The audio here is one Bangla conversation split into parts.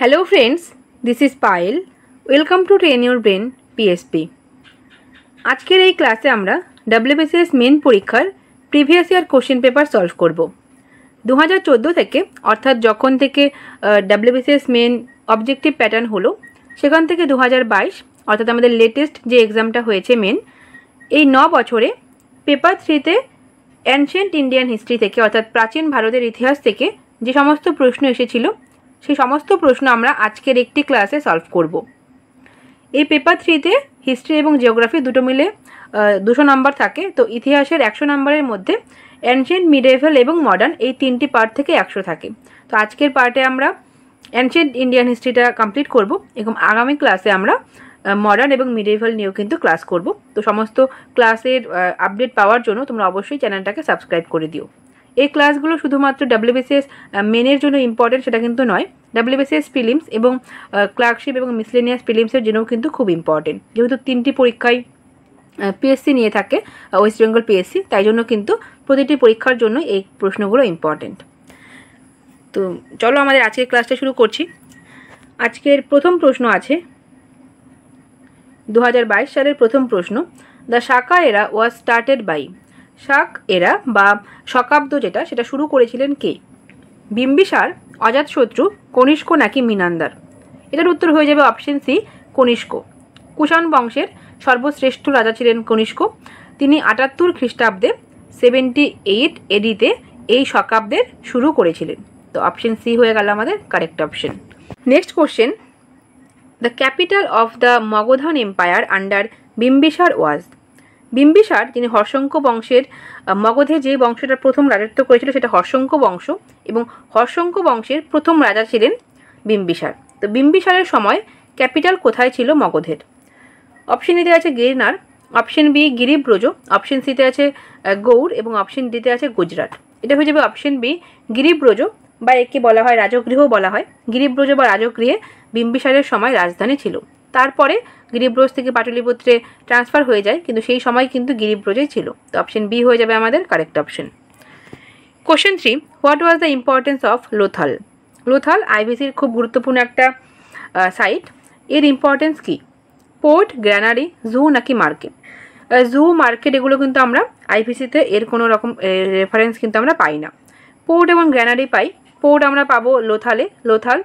Hello friends, this is Payal. Welcome to Train Your Brain PSP. আজকের এই ক্লাসে আমরা WBCS মেন পরীক্ষার previous year question paper solve করব। 2014 থেকে অর্থাৎ যখন থেকে WBCS মেন অবজেক্টিভ প্যাটার্ন হলো সেখান থেকে 2022 অর্থাৎ আমাদের লেটেস্ট যে এক্সামটা হয়েছে মেন, এই 9 বছরে পেপার 3তে অ্যানশিয়েন্ট ইন্ডিয়ান হিস্ট্রি থেকে অর্থাৎ প্রাচীন ভারতের ইতিহাস থেকে যে সমস্ত প্রশ্ন এসেছিল সেই সমস্ত প্রশ্ন আমরা আজকের একটি ক্লাসে সলভ করব। এই পেপার 3তে হিস্ট্রি এবং জিওগ্রাফি দুটো মিলে 200 নাম্বার থাকে। তো ইতিহাসের 100 নাম্বারের মধ্যে অ্যানশিয়েন্ট, মিডেভেল এবং মডার্ন এই তিনটি পার্ট থেকে 100 থাকে। তো আজকের পার্টে আমরা অ্যানশিয়েন্ট ইন্ডিয়ান হিস্ট্রিটা কমপ্লিট করব এবং আগামী ক্লাসে আমরা মডার্ন এবং মিডেভেল নিয়েও কিন্তু ক্লাস করব। তো সমস্ত ক্লাসের আপডেট পাওয়ার জন্য তোমরা অবশ্যই চ্যানেলটাকে সাবস্ক্রাইব করে দিও। এই ক্লাসগুলো শুধুমাত্র WBCS মেনের জন্য ইম্পর্টেন্ট সেটা কিন্তু নয়, WBCS প্রিলিমস এবং ক্লার্কশিপ এবং মিসলেনিয়াস প্রিলিমসের জন্যও কিন্তু খুব ইম্পর্টেন্ট। যেহেতু 3টি পরীক্ষায় পিএসসি নিয়ে থাকে, ওয়েস্ট বেঙ্গল পিএসসি, তাই জন্য কিন্তু প্রতিটি পরীক্ষার জন্য এই প্রশ্নগুলো ইম্পর্টেন্ট। তো চলো আমাদের আজকের ক্লাসটা শুরু করছি। আজকের প্রথম প্রশ্ন আছে 2022 সালের প্রথম প্রশ্ন, দ্য শাকা এরা ওয়াজ স্টার্টেড বাই। শাক এরা বা শকাব্দ যেটা সেটা শুরু করেছিলেন কে? বিম্বিসার, অজাতশত্রু, কনিষ্ক নাকি মিনান্দার? এটার উত্তর হয়ে যাবে অপশন সি, কনিষ্ক। কুষাণ বংশের সর্বশ্রেষ্ঠ রাজা ছিলেন কনিষ্ক। তিনি 78 খ্রিস্টাব্দে 78 এডিতে এই শকাব্দের শুরু করেছিলেন। তো অপশন সি হয়ে গেল আমাদের correct option. Next question, the capital of the Magadhan empire under Bimbisara was. Bimbisara যিনি হর্ষঙ্ক বংশের, মগধে যে বংশটা প্রথম রাজত্ব করেছিল সেটা হর্ষঙ্ক বংশ এবং হর্ষঙ্ক বংশের প্রথম রাজা ছিলেন বিম্বিসার। তো বিম্বিসারের সময় ক্যাপিটাল কোথায় ছিল মগধের? অপশন এতে আছে গিরনার, অপশন বি গিরিব্রজ, অপশন সিতে আছে গৌড় এবং অপশন ডিতে আছে গুজরাট। এটা হয়ে যাবে অপশন বি গিরিব্রজ, বা একে বলা হয় রাজগৃহ বলা হয়। গিরিব্রজ বা রাজগৃহে বিম্বিসারের সময় রাজধানী ছিল। তারপরে গিরিব্রজ থেকে পাটলিপুত্রে ট্রান্সফার হয়ে যায়, কিন্তু সেই সময় কিন্তু গিরিব্রজেই ছিল। তো অপশন বি হয়ে যাবে আমাদের correct option. Question 3, what was the importance of Lothal? Lothal আইবিসির খুব গুরুত্বপূর্ণ একটা সাইট। এর ইম্পর্টেন্স কি? পোর্ট, গ্র্যানারি, জু নাকি মার্কেট? জু, মার্কেট এগুলো কিন্তু আমরা আইবিসিতে এর কোনো রকম রেফারেন্স কিন্তু আমরা পাই না। পোর্ট এবং গ্র্যানারি পাই। পোর্ট আমরা পাবো লোথালে, লোথাল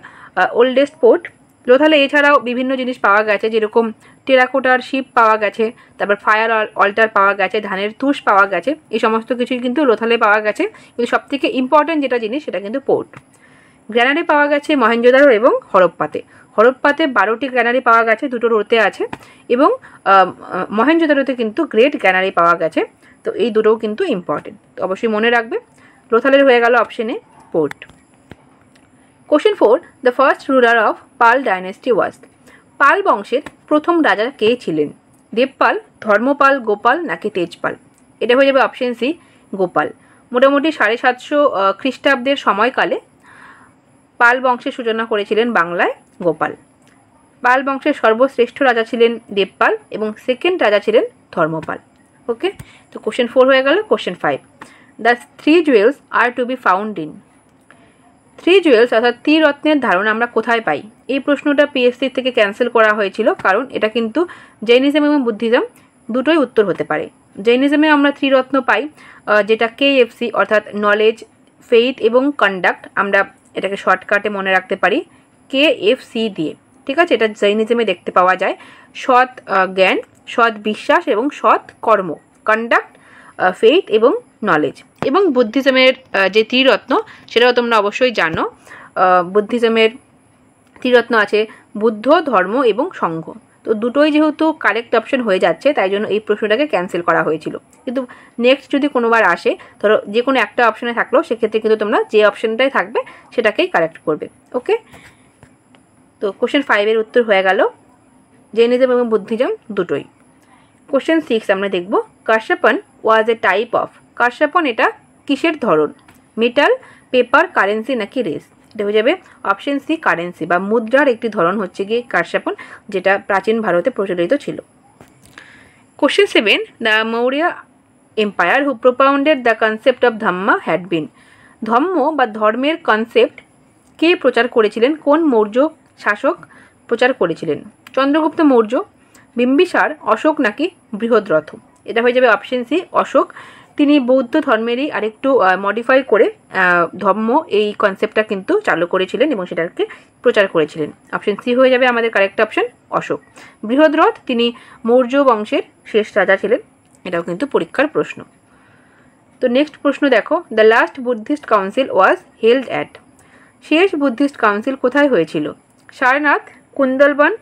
ওল্ডেস্ট পোর্ট। লোথালে এছাড়াও বিভিন্ন জিনিস পাওয়া গেছে, যেরকম টেরাকোটার শিপ পাওয়া গেছে, তারপর ফায়ার অল্টার পাওয়া গেছে, ধানের তুষ পাওয়া গেছে, এই সমস্ত কিছুই কিন্তু লোথালে পাওয়া গেছে। কিন্তু সবথেকে ইম্পর্টেন্ট যেটা জিনিস সেটা কিন্তু পোর্ট। গ্র্যানারি পাওয়া গেছে মহেঞ্জোদারো এবং হরপ্পাতে। হরপ্পাতে 12টি গ্র্যানারি পাওয়া গেছে, 2টো রোতে আছে, এবং মহেঞ্জোদারোতে কিন্তু গ্রেট গ্র্যানারি পাওয়া গেছে। তো এই দুটোও কিন্তু ইম্পর্টেন্ট, তো অবশ্যই মনে রাখবে। লোথালের হয়ে গেল অপশনে port. Question 4, the first ruler of Pala dynasty was. Pala বংশের প্রথম রাজা কে ছিলেন? দেবপাল, ধর্মপাল, গোপাল নাকি তেজপাল? এটা হয়ে যাবে অপশন সি, গোপাল। মোটামুটি 750 খ্রিস্টাব্দের সময়কালে পাল বংশের সূচনা করেছিলেন বাংলায় গোপাল। পাল বংশের সর্বশ্রেষ্ঠ রাজা ছিলেন দেবপাল এবং সেকেন্ড রাজা ছিলেন ধর্মপাল। ওকে, তো কোশ্চেন 4 হয়ে গেল। Question 5, the 3 jewels are to be found in. 3 jewels অর্থাৎ ত্রিরত্নের ধারণা আমরা কোথায় পাই? এই প্রশ্নটা পিএসসি থেকে ক্যান্সেল করা হয়েছিল, কারণ এটা কিন্তু জৈনিজম এবং বুদ্ধিজম দুটোই উত্তর হতে পারে। জৈনিজমে আমরা ত্রিরত্ন পাই, যেটা KFC অর্থাৎ নলেজ, ফেইথ এবং কন্ডাক্ট। আমরা এটাকে শর্টকাটে মনে রাখতে পারি KFC দিয়ে, ঠিক আছে? এটা জৈনিজমে দেখতে পাওয়া যায়। সৎ জ্ঞান, সৎ বিশ্বাস এবং সৎ কর্ম, কন্ডাক্ট, ফেইথ এবং নলেজ। এবং বুদ্ধিজমের যে ত্রিরত্ন সেটাও তোমরা অবশ্যই জানো। বুদ্ধিজমের ত্রিরত্ন আছে বুদ্ধ, ধর্ম এবং সংঘ। তো দুটোই যেহেতু কারেক্ট অপশন হয়ে যাচ্ছে, তাই জন্য এই প্রশ্নটাকে ক্যান্সেল করা হয়েছিল। কিন্তু নেক্সট যদি কোনোবার আসে, ধরো যে কোনো একটা অপশনে থাকলো, সেক্ষেত্রে কিন্তু তোমরা যে অপশনটাই থাকবে সেটাকেই কারেক্ট করবে। ওকে, তো কোশ্চেন 5 এর উত্তর হয়ে গেল জৈনিজম এবং বুদ্ধিজম দুটোই। কোশ্চেন 6 আমরা দেখব, কাশ্যপন ওয়াজ এ টাইপ অফ। কাশ্যপন এটা কিসের ধরন? মেটাল, পেপার, কারেন্সি নাকি রেস? এটা হয়ে যাবে অপশন সি, কারেন্সি বা মুদ্রার একটি ধরন হচ্ছে গিয়ে কাশ্যপন, যেটা প্রাচীন ভারতে প্রচলিত ছিল। Question 7, the Maurya empire who propounded the concept of Dhamma had been. Dhamma বা ধর্মের কনসেপ্ট কে প্রচার করেছিলেন? কোন মৌর্য শাসক প্রচার করেছিলেন? চন্দ্রগুপ্ত মৌর্য, বিম্বিসার, অশোক নাকি বৃহদ্রথ? এটা হয়ে যাবে অপশন সি অশোক। তিনি বৌদ্ধ ধর্মেরই আরেকটু মডিফাই করে ধর্ম এই কনসেপ্টটা কিন্তু চালু করেছিলেন এবং সেটাকে প্রচার করেছিলেন। অপশন সি হয়ে যাবে আমাদের কারেক্ট অপশন অশোক। বৃহদ্রথ তিনি মৌর্য বংশের শেষ রাজা ছিলেন। এটাও কিন্তু পরীক্ষার প্রশ্ন। তো নেক্সট প্রশ্ন দেখো, the last Buddhist council was held at. শেষ বুদ্ধিস্ট কাউন্সিল কোথায় হয়েছিল? সারনাথ, কুন্দলবন,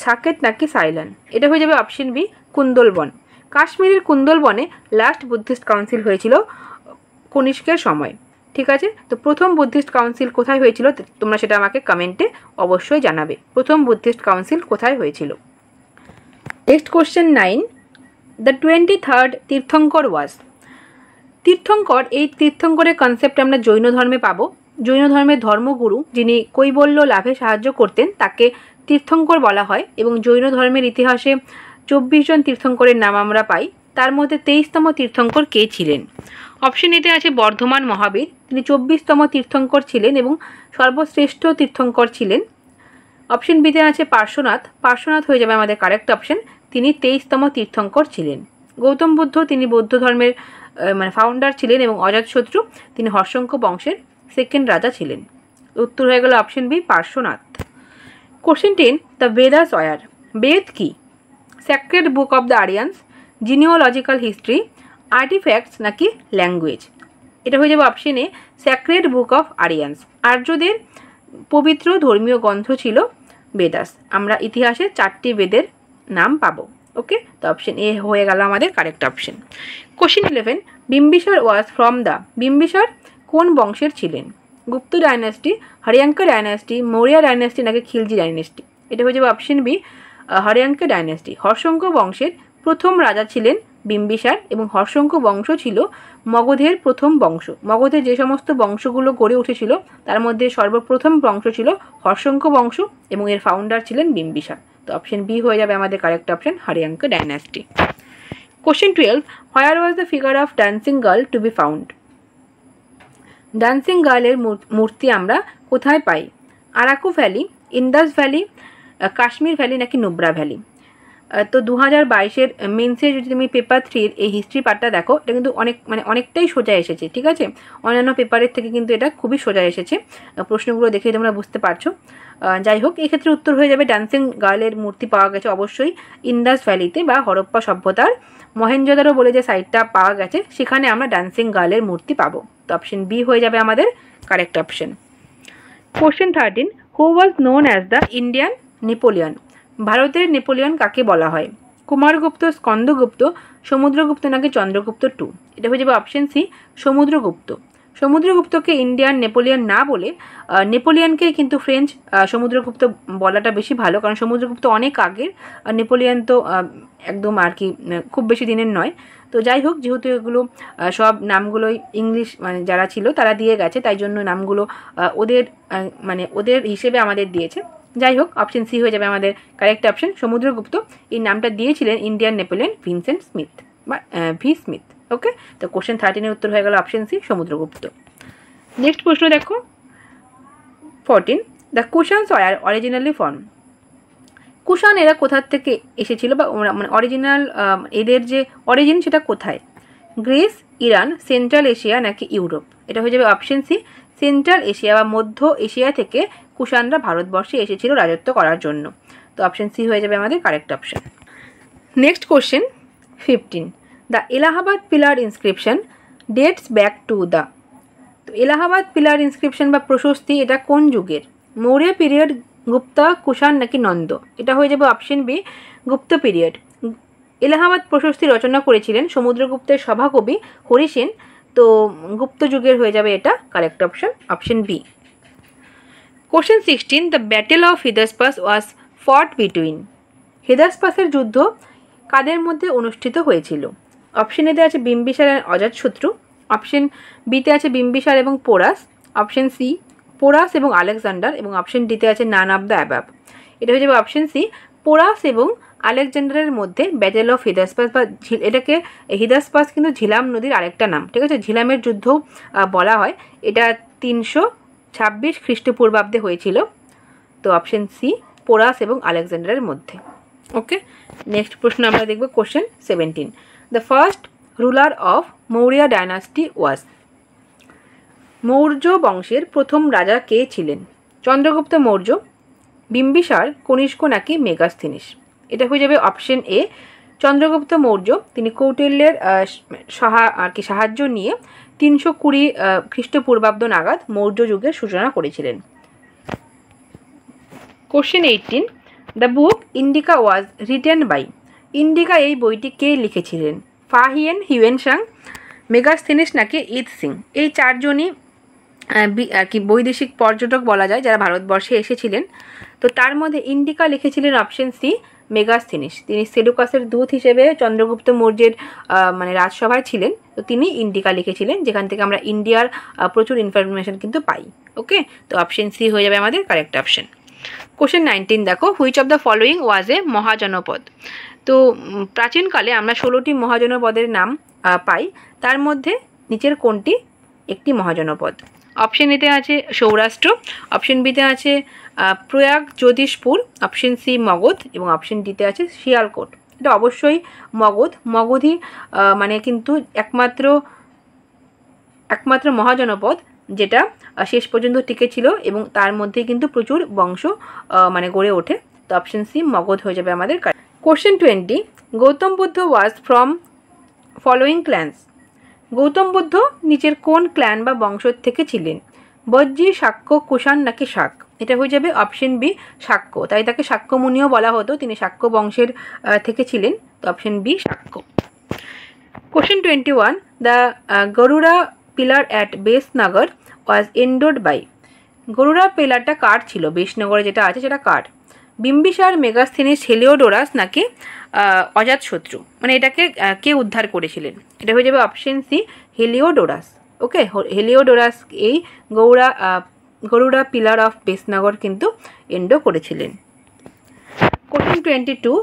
সাকেত নাকি সাইলান? এটা হয়ে যাবে অপশন বি কুন্দলবন। কাশ্মীরের কুন্দলবনে লাস্ট বুদ্ধিস্ট কাউন্সিল হয়েছিল কনিষ্কের সময়। ঠিক আছে, তো প্রথম বুদ্ধিস্ট কাউন্সিল কোথায় হয়েছিল তোমরা সেটা আমাকে কমেন্টে অবশ্যই জানাবে। প্রথম বুদ্ধিস্ট কাউন্সিল কোথায় হয়েছিল? নেক্সট কোশ্চেন 9, দ্য 23rd তীর্থঙ্কর ওয়াজ। তীর্থঙ্কর, এই তীর্থঙ্করের কনসেপ্ট আমরা জৈন ধর্মে পাবো। জৈন ধর্মের ধর্মগুরু যিনি কৈবল্য লাভে সাহায্য করতেন তাকে তীর্থঙ্কর বলা হয় এবং জৈন ধর্মের ইতিহাসে 24 জন তীর্থঙ্করের নাম আমরা পাই। তার মধ্যে 23তম তীর্থঙ্কর কে ছিলেন? অপশন এতে আছে বর্ধমান মহাবীর, তিনি 24তম তীর্থঙ্কর ছিলেন এবং সর্বশ্রেষ্ঠ তীর্থঙ্কর ছিলেন। অপশন বিতে আছে পার্শ্বনাথ, পার্শ্বনাথ হয়ে যাবে আমাদের কারেক্ট অপশন, তিনি 23তম তীর্থঙ্কর ছিলেন। গৌতম বুদ্ধ, তিনি বৌদ্ধ ধর্মের ফাউন্ডার ছিলেন এবং অজাতশত্রু তিনি হর্ষঙ্ক বংশের সেকেন্ড রাজা ছিলেন। উত্তর হয়ে গেল option B Parshvanath. Question 10, the Vedas were. Veda কি? Sacred book of the Aryans, genealogical history, artifacts নাকি ল্যাঙ্গুয়েজ? এটা হয়ে যাবে option A sacred book of Aryans. আর্যদের পবিত্র ধর্মীয় গ্রন্থ ছিল বেদাস। আমরা ইতিহাসে 4টি বেদের নাম পাবো। ওকে, তো অপশন এ হয়ে গেল আমাদের correct option. Question 11, Bimbisara was from the. Bimbisara কোন বংশের ছিলেন? গুপ্ত ডাইনাস্টি, হরিয়াঙ্কা ডাইনাস্টি, মৌর্য ডাইনাস্টি নাকি খিলজি ডাইনাস্টি? এটা হয়ে যাবে অপশন বি হরিয়াঙ্কা ডাইনাস্টি। হর্ষঙ্ক বংশের প্রথম রাজা ছিলেন বিম্বিসার এবং হর্ষঙ্ক বংশ ছিল মগধের প্রথম বংশ। মগধের যে সমস্ত বংশগুলো গড়ে উঠেছিল তার মধ্যে সর্বপ্রথম বংশ ছিল হর্ষঙ্ক বংশ এবং এর ফাউন্ডার ছিলেন বিম্বিসার। তো অপশন বি হয়ে যাবে আমাদের correct option Haryanka dynasty. Question 12, where was the figure of dancing girl to be found. Dancing গার্লের মূর্তি আমরা কোথায় পাই? Araku valley, Indus valley, Kashmir valley নাকি নুব্রা ভ্যালি? তো 2022-এর মেন্সের যদি তুমি পেপার 3-র এই হিস্ট্রি পার্টটা দেখো, এটা কিন্তু অনেকটাই সোজা এসেছে। ঠিক আছে, অন্যান্য পেপারের থেকে কিন্তু এটা খুবই সোজা এসেছে। প্রশ্নগুলো দেখে তোমরা বুঝতে পারছো। যাই হোক, এক্ষেত্রে উত্তর হয়ে যাবে ডান্সিং গার্লের মূর্তি পাওয়া গেছে অবশ্যই ইন্দাস ভ্যালিতে বা হরপ্পা সভ্যতার মহেঞ্জোদারো বলে যে সাইটটা পাওয়া গেছে সেখানে আমরা ডান্সিং গার্লের মূর্তি পাবো। তো অপশন বি হয়ে যাবে আমাদের correct option. Question 13, who was known as the Indian Napoleon. ভারতের নেপোলিয়ন কাকে বলা হয়? কুমারগুপ্ত, স্কন্দগুপ্ত, সমুদ্রগুপ্ত নাকি চন্দ্রগুপ্ত টু? এটা হয়ে যাবে অপশন সি সমুদ্রগুপ্ত। সমুদ্রগুপ্তকে ইন্ডিয়ান নেপোলিয়ন না বলে নেপোলিয়নকে কিন্তু ফ্রেঞ্চ সমুদ্রগুপ্ত বলাটা বেশি ভালো, কারণ সমুদ্রগুপ্ত অনেক আগের, নেপোলিয়ন তো একদম আর কি খুব বেশি দিনের নয়। তো যাই হোক, যেহেতু এগুলো সব নামগুলোই ইংলিশ যারা ছিল তারা দিয়ে গেছে, তাই জন্য নামগুলো ওদের হিসেবে আমাদের দিয়েছে। যাই হোক, অপশন সি হয়ে যাবে আমাদের কারেক্ট অপশন সমুদ্রগুপ্ত। এই নামটা দিয়েছিলেন ইন্ডিয়ান নেপোলিয়ন ভিনসেন্ট স্মিথ বা ভি স্মিথ। ওকে, তো কোশ্চেন 13-এর উত্তর হয়ে গেল অপশন সি সমুদ্রগুপ্ত। নেক্সট প্রশ্ন দেখো 14, the Kushans were originally from. Kushan এরা কোথা থেকে এসেছিল বা অরিজিনাল এদের যে অরিজিন সেটা কোথায়? গ্রিস, ইরান, সেন্ট্রাল এশিয়া নাকি ইউরোপ? এটা হয়ে যাবে অপশন সি সেন্ট্রাল এশিয়া বা মধ্য এশিয়া থেকে কুষাণরা ভারতবর্ষে এসেছিল রাজত্ব করার জন্য। তো অপশন সি হয়ে যাবে আমাদের correct option. Next question 15, the Allahabad pillar inscription dates back to the. তো এলাহাবাদ পিলার ইনস্ক্রিপশন বা প্রশস্তি এটা কোন যুগের? মৌর্য পিরিয়ড, গুপ্তা, কুষাণ নাকি নন্দ? এটা হয়ে যাবে অপশন বি গুপ্ত পিরিয়ড। এলাহাবাদ প্রশস্তি রচনা করেছিলেন সমুদ্রগুপ্তের সভাকবি হরিসেন। তো গুপ্ত যুগের হয়ে যাবে এটা correct option, option B. Question 16, the battle of Hydaspes was fought between. হিদাসপাসের যুদ্ধ কাদের মধ্যে অনুষ্ঠিত হয়েছিল? অপশন এতে আছে বিম্বিসার আর অজাতশত্রু, অপশন বিতে আছে বিম্বিসার এবং পোরাস, অপশন সি পোরাস এবং আলেকজান্ডার এবং অপশন ডিতে আছে নান অফ দ্য অ্যাবাব। এটা হয়ে যাবে অপশন সি পোরাস এবং আলেকজান্ডারের মধ্যে ব্যাটেল অফ হিদাসপাস বা এটাকে হিদাসপাস কিন্তু ঝিলাম নদীর আরেকটা নাম। ঠিক আছে, ঝিলামের যুদ্ধ বলা হয়। এটা 326 খ্রিস্টপূর্বাব্দে হয়েছিল। তো অপশন সি পোরাস এবং আলেকজান্ডারের মধ্যে। ওকে, নেক্সট প্রশ্ন আমরা দেখব question 17। The first ruler of Maurya dynasty was. Maurya বংশের প্রথম রাজা কে ছিলেন? চন্দ্রগুপ্ত মৌর্য, বিম্বিসার, কনিষ্ক নাকি মেগাস্থিনিস? এটা হয়ে যাবে অপশন এ চন্দ্রগুপ্ত মৌর্য। তিনি কৌটিল্যের সাহায্য নিয়ে 320 খ্রিস্টপূর্বাব্দ নাগাদ মৌর্য যুগের সূচনা করেছিলেন। Question 18। The book Indica was written by. Indica এই বইটি কে লিখেছিলেন? ফাহিয়েন, হিউয়েনসাং, মেগাস্থিনিস নাকি ইদ সিং? এই চারজনই আর কি বৈদেশিক পর্যটক বলা যায় যারা ভারতবর্ষে এসেছিলেন। তো তার মধ্যে ইন্ডিকা লিখেছিলেন অপশন সি মেগাস্থিনিস। তিনি সেলুকাসের দূত হিসেবে চন্দ্রগুপ্ত মৌর্যের মানে রাজসভায় ছিলেন। তো তিনি ইন্ডিকা লিখেছিলেন, যেখান থেকে আমরা ইন্ডিয়ার প্রচুর ইনফরমেশন কিন্তু পাই। ওকে, তো অপশন সি হয়ে যাবে আমাদের কারেক্ট অপশন। কোশ্চেন 19 দেখো, which of the following was a mahajanapada. তো প্রাচীনকালে আমরা 16টি মহাজনপদের নাম পাই, তার মধ্যে নিচের কোনটি একটি মহাজনপদ? অপশন এতে আছে সৌরাষ্ট্র, অপশন বিতে আছে প্রয়াগ জ্যোতিষপুর, অপশন সি মগধ এবং অপশন ডিতে আছে শিয়ালকোট। এটা অবশ্যই মগধ। মগধই মানে কিন্তু একমাত্র মহাজনপদ যেটা শেষ পর্যন্ত টিকে ছিল এবং তার মধ্যে কিন্তু প্রচুর বংশ মানে গড়ে ওঠে। তো অপশন সি মগধ হয়ে যাবে আমাদের। Question 20। Gautam Buddha was from following clans. Gautam Buddha নিচের কোন ক্ল্যান বা বংশ থেকে ছিলেন? বজ্জি, শাক্য, কুষাণ নাকি শাক? এটা হয়ে যাবে অপশন বি শাক্য। তাই তাকে শাক্য মুনিও বলা হতো, তিনি শাক্য বংশের থেকে ছিলেন। তো option B Shakya. Question 21। The Garuda pillar at Besnagar was endowed by. Garuda পিলারটা কার ছিল? বেসনগরে যেটা আছে সেটা কার? বিম্বিসার, মেগাস্থিনিস, হেলিওডোরাস নাকি অজাতশত্রু? মানে এটাকে কে উদ্ধার করেছিলেন? এটা হয়ে যাবে option C Heliodorus. Okay, Heliodorus এই গরুড়া পিলার অফ বেসনগর কিন্তু এন্ডো করেছিলেন। Question 22।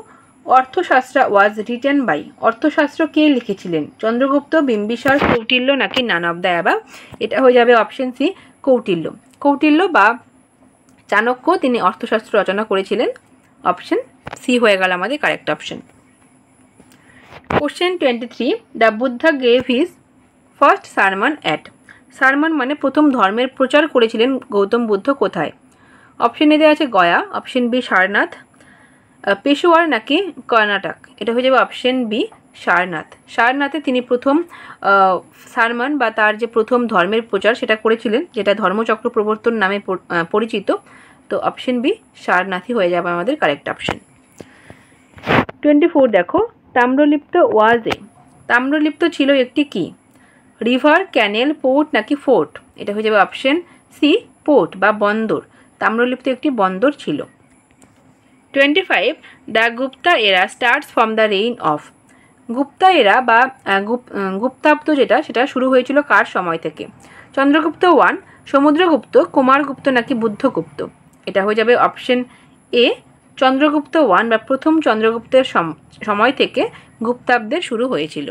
Arthashastra was written by. Arthashastra কে লিখেছিলেন? চন্দ্রগুপ্ত, বিম্বিসার, কৌটিল্য নাকি নান অফ দ্য অ্যাবাভ? এটা হয়ে যাবে অপশন সি কৌটিল্য। কৌটিল্য বা চাণক্য তিনি অর্থশাস্ত্র রচনা করেছিলেন। অপশন সি হয়ে গেল আমাদের correct option. Question 23। The Buddha gave his first সারমন at. সারমন মানে প্রথম ধর্মের প্রচার করেছিলেন গৌতম বুদ্ধ কোথায়? অপশন এতে আছে গয়া, অপশন বি সারনাথ, পেশোয়ার নাকি কর্ণাটক? এটা হয়ে যাবে অপশন বি সারনাথ। সারনাথে তিনি প্রথম সারমন বা তার যে প্রথম ধর্মের প্রচার সেটা করেছিলেন, যেটা ধর্মচক্র প্রবর্তন নামে পরিচিত। তো অপশন বি সারনাথই হয়ে যাবে আমাদের কারেক্ট অপশন। 24 দেখো, তাম্রলিপ্ত ওয়াজ এ। তাম্রলিপ্ত ছিল একটি কি? রিভার, ক্যানেল, পোর্ট নাকি ফোর্ট? এটা হয়ে যাবে অপশন সি পোর্ট বা বন্দর। তাম্রলিপ্ত একটি বন্দর ছিল। 25। দ্য গুপ্তা এরা starts from the rain of. Gupta এরা বা গুপ্তাব্দ সেটা শুরু হয়েছিল কার সময় থেকে? চন্দ্রগুপ্ত 1, সমুদ্রগুপ্ত, কুমারগুপ্ত নাকি বুদ্ধগুপ্ত? এটা হয়ে যাবে অপশন এ চন্দ্রগুপ্ত 1 বা প্রথম চন্দ্রগুপ্তের সময় থেকে গুপ্তাব্দের শুরু হয়েছিল।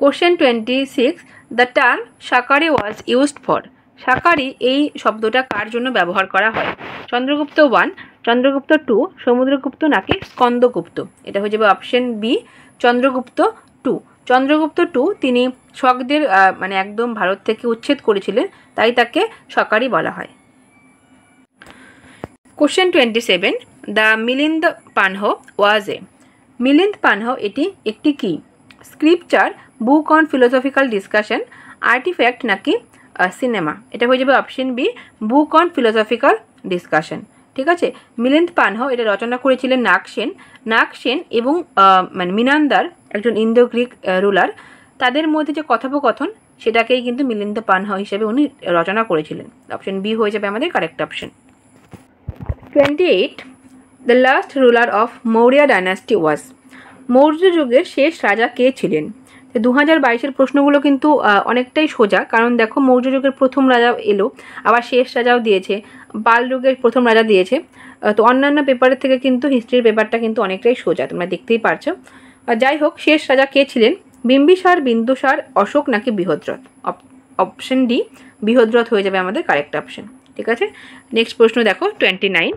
Question 26। The term Shakari was used for. Shakari এই শব্দটা কার জন্য ব্যবহার করা হয়? চন্দ্রগুপ্ত 1, চন্দ্রগুপ্ত 2, সমুদ্রগুপ্ত নাকি স্কন্দগুপ্ত? এটা হয়ে যাবে অপশন বি চন্দ্রগুপ্ত 2। চন্দ্রগুপ্ত 2 তিনি শকদের মানে একদম ভারত থেকে উচ্ছেদ করেছিলেন, তাই তাকে শাকারি বলা হয়। Question 27। The Milinda Panha was a. Milinda Panha এটি একটি কি? Scripture, book on philosophical discussion, artefact নাকি সিনেমা? এটা হয়ে যাবে option B book on philosophical discussion. ঠিক আছে, মিলিন্দ পানহ এটা রচনা করেছিলেন নাগসেন। নাগসেন এবং মানে মিনান্দার একজন ইন্দো গ্রিক রুলার, তাদের মধ্যে যে কথোপকথন সেটাকেই কিন্তু মিলিন্দ পানহ হিসেবে উনি রচনা করেছিলেন। অপশন বি হয়ে যাবে আমাদের correct option. 28। The last ruler of Maurya dynasty was. Maurya যুগের শেষ রাজা কে ছিলেন? 2022-এর প্রশ্নগুলো কিন্তু অনেকটাই সোজা, কারণ দেখো মৌর্য যুগের প্রথম রাজা এলো, আবার শেষ রাজাও দিয়েছে, পাল যুগের প্রথম রাজা দিয়েছে। তো অন্যান্য পেপারের থেকে কিন্তু হিস্ট্রির পেপারটা কিন্তু অনেকটাই সোজা, তোমরা দেখতেই পারছো। যাই হোক, শেষ রাজা কে ছিলেন? বিম্বিসার, বিন্দুসার, অশোক নাকি বৃহদ্রথ? অপশন ডি বৃহদ্রথ হয়ে যাবে আমাদের কারেক্ট অপশন। ঠিক আছে। নেক্সট প্রশ্ন দেখো 29,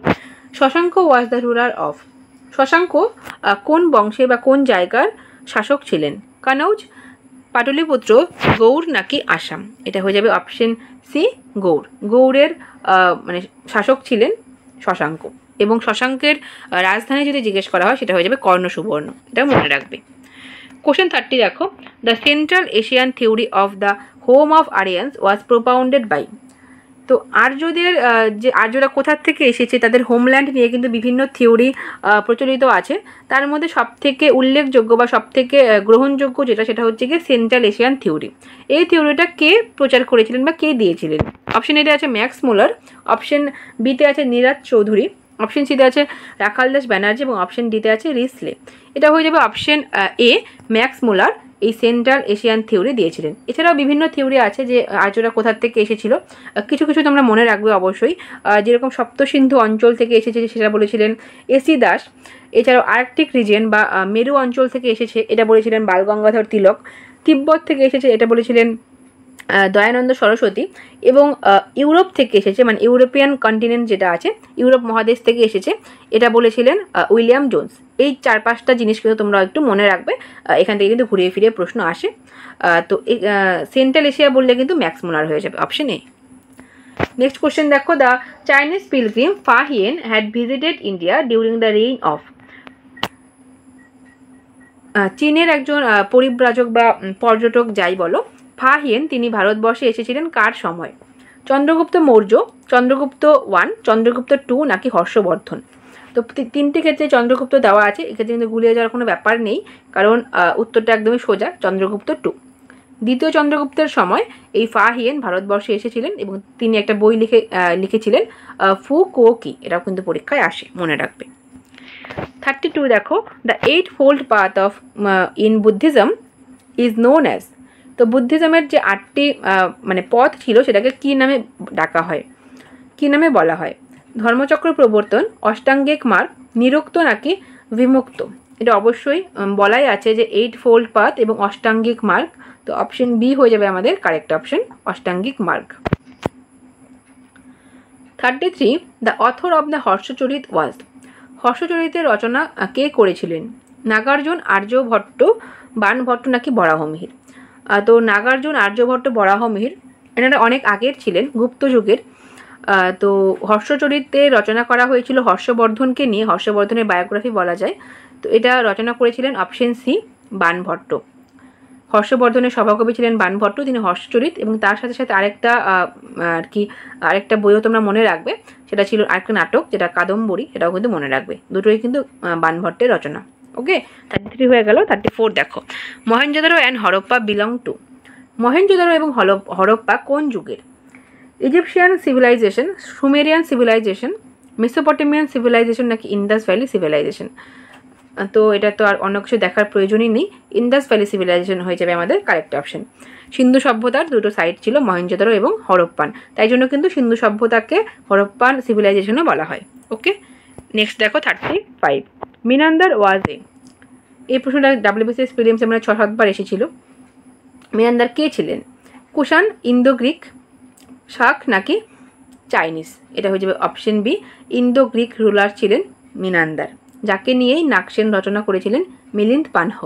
Shashanka was the ruler of. Shashanka কোন বংশের বা কোন জায়গার শাসক ছিলেন? কানৌজ, পাটলিপুত্র, গৌড় নাকি আসাম? এটা হয়ে যাবে অপশন সি গৌড়। গৌড়ের মানে শাসক ছিলেন শশাঙ্ক, এবং শশাঙ্কের রাজধানী যদি জিজ্ঞেস করা হয় সেটা হয়ে যাবে কর্ণ সুবর্ণ, এটা মনে রাখবে। কোশ্চেন 30 দেখো, the Central Asian theory of the home of Aryans was propounded by. তো আর্যদের যে আর্যরা কোথার থেকে এসেছে তাদের হোমল্যান্ড নিয়ে কিন্তু বিভিন্ন থিওরি প্রচলিত আছে। তার মধ্যে সবথেকে উল্লেখযোগ্য বা সবথেকে গ্রহণযোগ্য যেটা, সেটা হচ্ছে কি সেন্ট্রাল এশিয়ান থিওরি। এই থিওরিটা কে প্রচার করেছিলেন বা কে দিয়েছিলেন? অপশন এতে আছে ম্যাক্স মুলার, অপশন বিতে আছে নীরাজ চৌধুরী, অপশন সিতে আছে রাখাল দাস ব্যানার্জি এবং অপশন ডিতে আছে রিসলে। এটা হয়ে যাবে অপশন এ ম্যাক্স মুলার এই সেন্ট্রাল এশিয়ান থিওরি দিয়েছিলেন। এছাড়াও বিভিন্ন থিওরি আছে যে আর্যরা কোথার থেকে এসেছিল, কিছু কিছু তোমরা মনে রাখবে অবশ্যই। যেরকম সপ্তসিন্ধু অঞ্চল থেকে এসেছে সেটা বলেছিলেন এসি দাস। এছাড়াও আর্কটিক রিজিয়ন বা মেরু অঞ্চল থেকে এসেছে এটা বলেছিলেন বালগঙ্গাধর তিলক। তিব্বত থেকে এসেছে এটা বলেছিলেন দয়ানন্দ সরস্বতী। এবং ইউরোপ থেকে এসেছে, মানে ইউরোপিয়ান কন্টিনেন্ট যেটা আছে, ইউরোপ মহাদেশ থেকে এসেছে, এটা বলেছিলেন উইলিয়াম জোন্স। এই 4-5টা জিনিস কিন্তু তোমরা একটু মনে রাখবে, এখান থেকে কিন্তু ঘুরিয়ে ফিরে প্রশ্ন আসে। তো সেন্ট্রাল এশিয়া বললে কিন্তু ম্যাক্স মুলার হয়ে যাবে অপশন এ। নেক্সট কোশ্চেন দেখো, দ্য চাইনিজ পিলগ্রিম ফা Hien had visited India during the rain of. চীনের একজন পরিব্রাজক বা পর্যটক যাই বলো, ফা হিয়েন, তিনি ভারতবর্ষে এসেছিলেন কার সময়? চন্দ্রগুপ্ত মৌর্য, চন্দ্রগুপ্ত 1, চন্দ্রগুপ্ত 2 নাকি হর্ষবর্ধন? তো তিনটি ক্ষেত্রে চন্দ্রগুপ্ত দেওয়া আছে, এক্ষেত্রে কিন্তু গুলিয়ে যাওয়ার কোনো ব্যাপার নেই, কারণ উত্তরটা একদমই সোজা, চন্দ্রগুপ্ত 2। দ্বিতীয় চন্দ্রগুপ্তের সময় এই ফা হিয়েন ভারতবর্ষে এসেছিলেন এবং তিনি একটা বই লিখেছিলেন ফু কো কি, এটাও কিন্তু পরীক্ষায় আসে, মনে রাখবে। 32 দেখো, the 8-fold path of in Buddhism is known as. তো বুদ্ধিজমের যে 8টি মানে পথ ছিল সেটাকে কী নামে ডাকা হয়, কী নামে বলা হয়? ধর্মচক্র প্রবর্তন, অষ্টাঙ্গিক মার্গ, নিরুক্ত নাকি বিমুক্ত? এটা অবশ্যই বলাই আছে যে 8-fold পাথ এবং অষ্টাঙ্গিক মার্গ। তো অপশন বি হয়ে যাবে আমাদের কারেক্ট অপশন, অষ্টাঙ্গিক মার্গ। 33, the author of the Harshacharita was. হর্ষচরিতের রচনা কে করেছিলেন? নাগার্জুন, আর্যভট্ট, বাণভট্ট নাকি বরাহমিহির? তো নাগার্জুন, আর্যভট্ট, বরাহমিহির এনারা অনেক আগের ছিলেন, গুপ্ত যুগের। তো হর্ষচরিতে রচনা করা হয়েছিল হর্ষবর্ধনকে নিয়ে, হর্ষবর্ধনের বায়োগ্রাফি বলা যায়। তো এটা রচনা করেছিলেন অপশন সি বাণভট্ট। হর্ষবর্ধনের সভাকবি ছিলেন বাণভট্ট, তিনি হর্ষচরিত এবং তার সাথে সাথে আরেকটা বইও তোমরা মনে রাখবে, সেটা ছিল আরেকটা নাটক যেটা কাদম্বরী, সেটাও কিন্তু মনে রাখবে। দুটোই কিন্তু বাণভট্টের রচনা। ওকে, 33 হয়ে গেল। 34 দেখো, Mohenjodaro and Harappa belong to. Mohenjodaro এবং হরপ্পা কোন যুগের? Egyptian civilisation, Sumerian civilisation, Mesopotamian civilisation নাকি ইন্দাস ভ্যালি সিভিলাইজেশন? তো এটা তো আর অন্য কিছু দেখার প্রয়োজনই নেই, ইন্দাস ভ্যালি সিভিলাইজেশন হয়ে যাবে আমাদের কারেক্ট অপশন। সিন্ধু সভ্যতার দুটো সাইট ছিল, মহেঞ্জোদারো এবং হরপ্পান, তাই জন্য কিন্তু সিন্ধু সভ্যতাকে হরপ্পান সিভিলাইজেশনও বলা হয়। ওকে, নেক্সট দেখো 35, মিনান্দার ওয়াজ এ। এই প্রশ্নটা WBCS প্রিলিমসে মানে 6-7 বার এসেছিল। মিনান্দার কে ছিলেন? কুষাণ, ইন্দো গ্রিক, শাক নাকি চাইনিজ? এটা হয়ে যাবে option B, Indo Greek ruler ছিলেন মিনান্দার, যাকে নিয়েই নাগসেন রচনা করেছিলেন মিলিন্দ পানহ।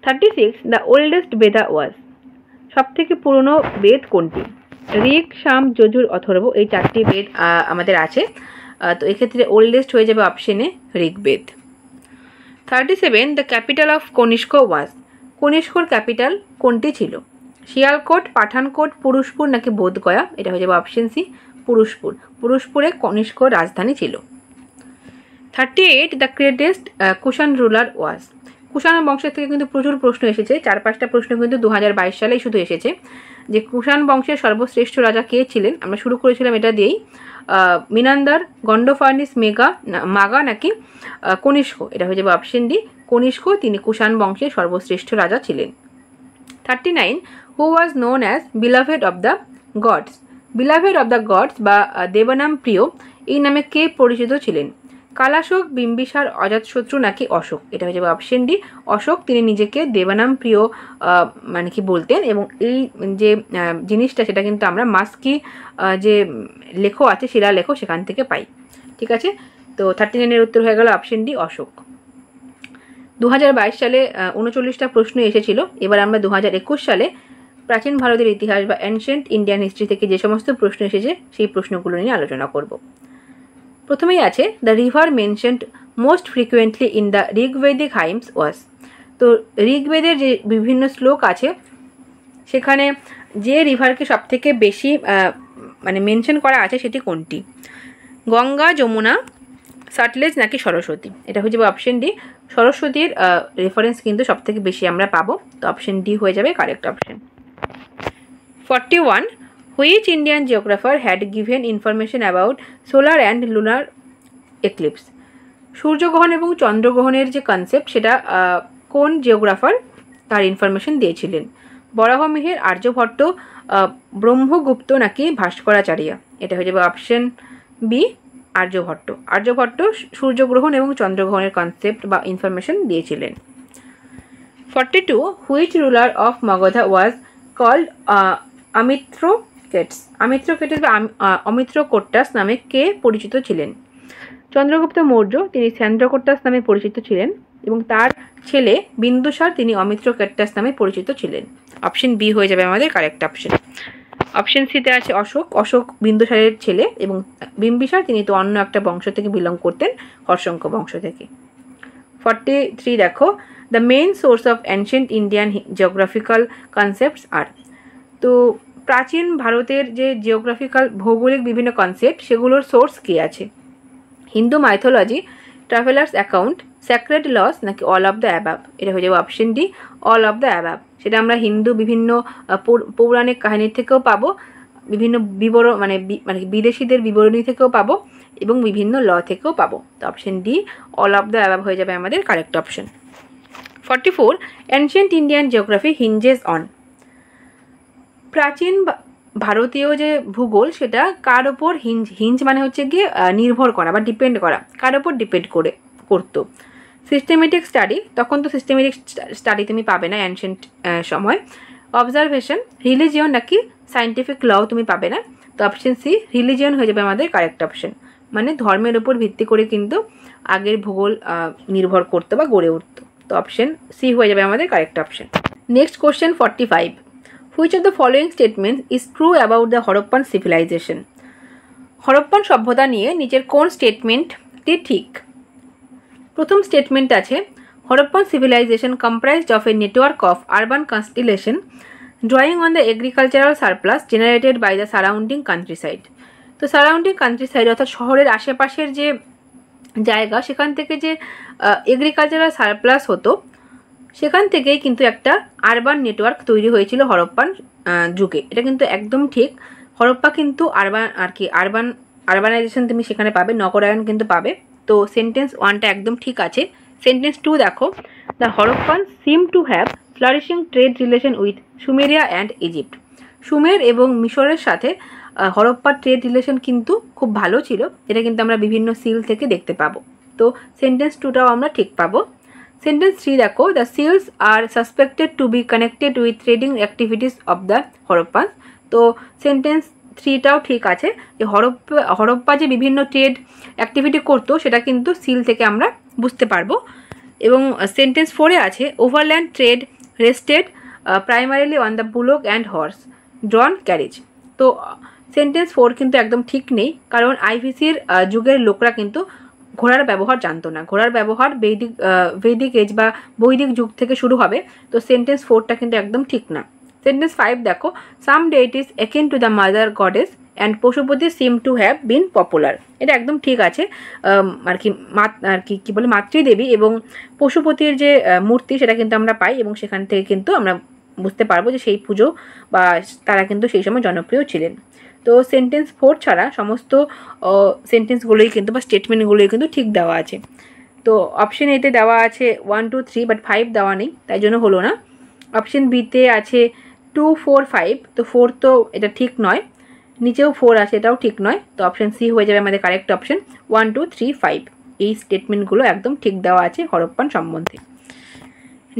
36, দ্য ওল্ডেস্ট বেদা ওয়াজ। সব থেকে পুরনো বেদ কোনটি? ঋক, সাম, যজুর, অথর্ব, এই 4টি বেদ আমাদের আছে। তো এক্ষেত্রে ওল্ডেস্ট হয়ে যাবে অপশনে Rigveda. 37, the capital of Kanishka was. কনিষ্কর ক্যাপিটাল কোনটি ছিল? শিয়ালকোট, পাঠানকোট, পুরুষপুর নাকি বোধগয়া? এটা হয়ে যাবে অপশন সি পুরুষপুর। পুরুষপুরে কনিষ্কর রাজধানী ছিল। 38, দ্য গ্রেটেস্ট কুষাণ রুলার ওয়াজ। কুষাণ বংশের থেকে কিন্তু প্রচুর প্রশ্ন এসেছে, 4-5টা প্রশ্ন কিন্তু 2022 সালেই শুধু এসেছে, যে কুষাণ বংশের সর্বশ্রেষ্ঠ রাজা কে ছিলেন। আমরা শুরু করেছিলাম এটা দিয়েই, মিনান্দার, গন্ডোফার্নিস, মাগা নাকি কনিষ্ক? এটা হয়ে যাবে অপশন ডি কনিষ্ক, তিনি কুষাণ বংশের সর্বশ্রেষ্ঠ রাজা ছিলেন। 39, who was known as beloved of the gods. Beloved of the gods বা দেবনাম প্রিয়, এই নামে কে পরিচিত ছিলেন? কালাশোক বিম্বিসার অজাতশত্রু নাকি অশোক? এটা হয়ে যাবে অপশন ডি অশোক। তিনি নিজেকে দেবানাম প্রিয় মানে কি বলতেন, এবং এই যে জিনিসটা সেটা কিন্তু আমরা মাস্কি যে লেখ আছে শিলালেখ সেখান থেকে পাই। ঠিক আছে, তো 39-এর উত্তর হয়ে গেল অপশন ডি অশোক। 2022 সালে 39টা প্রশ্ন এসেছিল। এবার আমরা 2021 সালে প্রাচীন ভারতের ইতিহাস বা অ্যানশিয়েন্ট ইন্ডিয়ান হিস্ট্রি থেকে যে সমস্ত প্রশ্ন এসেছে সেই প্রশ্নগুলো নিয়ে আলোচনা করব। প্রথমেই আছে the river mentioned most frequently in the Rigvedic hymns was. তো ঋগ্বেদের যে বিভিন্ন শ্লোক আছে সেখানে যে রিভারকে সবথেকে বেশি মানে মেনশন করা আছে সেটি কোনটি? গঙ্গা, যমুনা, সাটলেজ নাকি সরস্বতী? এটা হয়ে যাবে অপশন ডি সরস্বতীর রেফারেন্স কিন্তু সবথেকে বেশি আমরা পাবো, তো অপশন ডি হয়ে যাবে correct option. 41 which Indian জিওগ্রাফার had given information about solar and lunar eclipse? সূর্যগ্রহণ এবং চন্দ্রগ্রহণের যে কনসেপ্ট সেটা কোন জিওগ্রাফার তার ইনফরমেশন দিয়েছিলেন? বরাহমিহির, আর্যভট্ট, ব্রহ্মগুপ্ত নাকি ভাস্করাচার্য? এটা হয়ে যাবে অপশন বি আর্যভট্ট। আর্যভট্ট সূর্যগ্রহণ এবং চন্দ্রগ্রহণের কনসেপ্ট বা ইনফরমেশন দিয়েছিলেন। 42 which ruler of Magadha was called Amitrochates? Amitrochates বা অমিত্রকোট্টাস নামে কে পরিচিত ছিলেন? চন্দ্রগুপ্ত মৌর্য, তিনি স্যান্দ্রকোট্টাস নামে পরিচিত ছিলেন, এবং তার ছেলে বিন্দুসার তিনি অমিত্রকেট্টাস নামে পরিচিত ছিলেন। অপশন বি হয়ে যাবে আমাদের কারেক্ট অপশন। অপশন সিতে আছে অশোক। অশোক বিন্দুসারের ছেলে, এবং বিম্বিসার তিনি তো অন্য একটা বংশ থেকে বিলং করতেন, হর্ষঙ্ক বংশ থেকে। 43 দেখো the main source of ancient Indian geographical concepts are. তো প্রাচীন ভারতের যে জিওগ্রাফিক্যাল ভৌগোলিক বিভিন্ন কনসেপ্ট সেগুলোর সোর্স কী আছে? Hindu mythology, travellers account, sacred laws নাকি অল অফ দ্য অ্যাবাব? এটা হয়ে যাবে option D all of the above. সেটা আমরা হিন্দু বিভিন্ন পৌরাণিক কাহিনীর থেকেও পাবো, বিভিন্ন বিবরণ মানে বিদেশিদের বিবরণী থেকেও পাবো, এবং বিভিন্ন ল থেকেও পাবো। তো option D all of the above হয়ে যাবে আমাদের correct option. 44 ancient Indian geography hinges on. প্রাচীন ভারতীয় যে ভূগোল সেটা কার ওপর হিঞ্জ মানে হচ্ছে গিয়ে নির্ভর করা বা ডিপেন্ড করা, কার ওপর ডিপেন্ড করতো? সিস্টেমেটিক স্টাডি, তখন তো সিস্টেমেটিক স্টাডি তুমি পাবে না অ্যানশিয়েন্ট সময়। অবজারভেশন, রিলিজিয়ন নাকি সায়েন্টিফিক ল তুমি পাবে না, তো অপশন সি রিলিজিয়ন হয়ে যাবে আমাদের কারেক্ট অপশন। মানে ধর্মের উপর ভিত্তি করে কিন্তু আগের ভূগোল নির্ভর করতো বা গড়ে উঠতো, তো অপশন সি হয়ে যাবে আমাদের correct option. Next question 45 which of the following statement is true about the Harappan civilisation? Harappan সভ্যতা নিয়ে নিচের কোন স্টেটমেন্টটি ঠিক? প্রথম স্টেটমেন্ট আছে Harappan civilisation comprised of a network of urban constellation drawing on the agricultural surplus generated by the surrounding countryside. তো সারাউন্ডিং কান্ট্রিসাইড অর্থাৎ শহরের আশেপাশের যে জায়গা সেখান থেকে যে এগ্রিকালচারাল সারপ্লাস হতো সেখান থেকেই কিন্তু একটা আরবান নেটওয়ার্ক তৈরি হয়েছিল হরপ্পান যুগে। এটা কিন্তু একদম ঠিক। হরপ্পা কিন্তু আরবানাইজেশন তুমি সেখানে পাবে, নগরায়ন কিন্তু পাবে। তো সেন্টেন্স 1টা একদম ঠিক আছে। সেন্টেন্স 2 দেখো the Harappan seem to have flourishing trade relation with Sumeria and Egypt. Sumer এবং মিশরের সাথে হরপ্পার ট্রেড রিলেশন কিন্তু খুব ভালো ছিল, এটা কিন্তু আমরা বিভিন্ন সিল থেকে দেখতে পাবো। তো সেন্টেন্স 2টাও আমরা ঠিক পাবো। সেন্টেন্স 3 দেখো the seals are suspected to be connected with trading activities of the Harappan. তো সেন্টেন্স 3টাও ঠিক আছে, যে হরপ্পা যে বিভিন্ন ট্রেড অ্যাক্টিভিটি করতো সেটা কিন্তু সিল থেকে আমরা বুঝতে পারবো। এবং সেন্টেন্স 4-এ আছে overland trade rested primarily on the bullock and horse ড্রন carriage. তো সেন্টেন্স 4 কিন্তু একদম ঠিক নেই, কারণ আইভিসির যুগের লোকরা কিন্তু ঘোড়ার ব্যবহার জানতো না। ঘোড়ার ব্যবহার বৈদিক এজ বা বৈদিক যুগ থেকে শুরু হবে, তো সেন্টেন্স 4টা কিন্তু একদম ঠিক না। সেন্টেন্স 5 দেখো some deities akin to the mother goddess and Pashupati seem to have been popular. এটা একদম ঠিক আছে। কি বলে মাতৃদেবী এবং পশুপতির যে মূর্তি সেটা কিন্তু আমরা পাই, এবং সেখান থেকে কিন্তু আমরা বুঝতে পারবো যে সেই পুজো বা তারা কিন্তু সেই সময় জনপ্রিয় ছিলেন। তো সেন্টেন্স 4 ছাড়া সমস্ত সেন্টেন্সগুলোই কিন্তু বা স্টেটমেন্টগুলোই কিন্তু ঠিক দেওয়া আছে। তো অপশন এতে দেওয়া আছে 1 2 3 বাট 5 দেওয়া নেই, তাই জন্য হলো না। অপশন বিতে আছে 2 4 5, তো 4 তো এটা ঠিক নয়, নিচেও 4 আছে এটাও ঠিক নয়, তো অপশন সি হয়ে যাবে আমাদের কারেক্ট অপশন 1 2 3 5। এই স্টেটমেন্টগুলো একদম ঠিক দেওয়া আছে হরপ্পান সম্বন্ধে।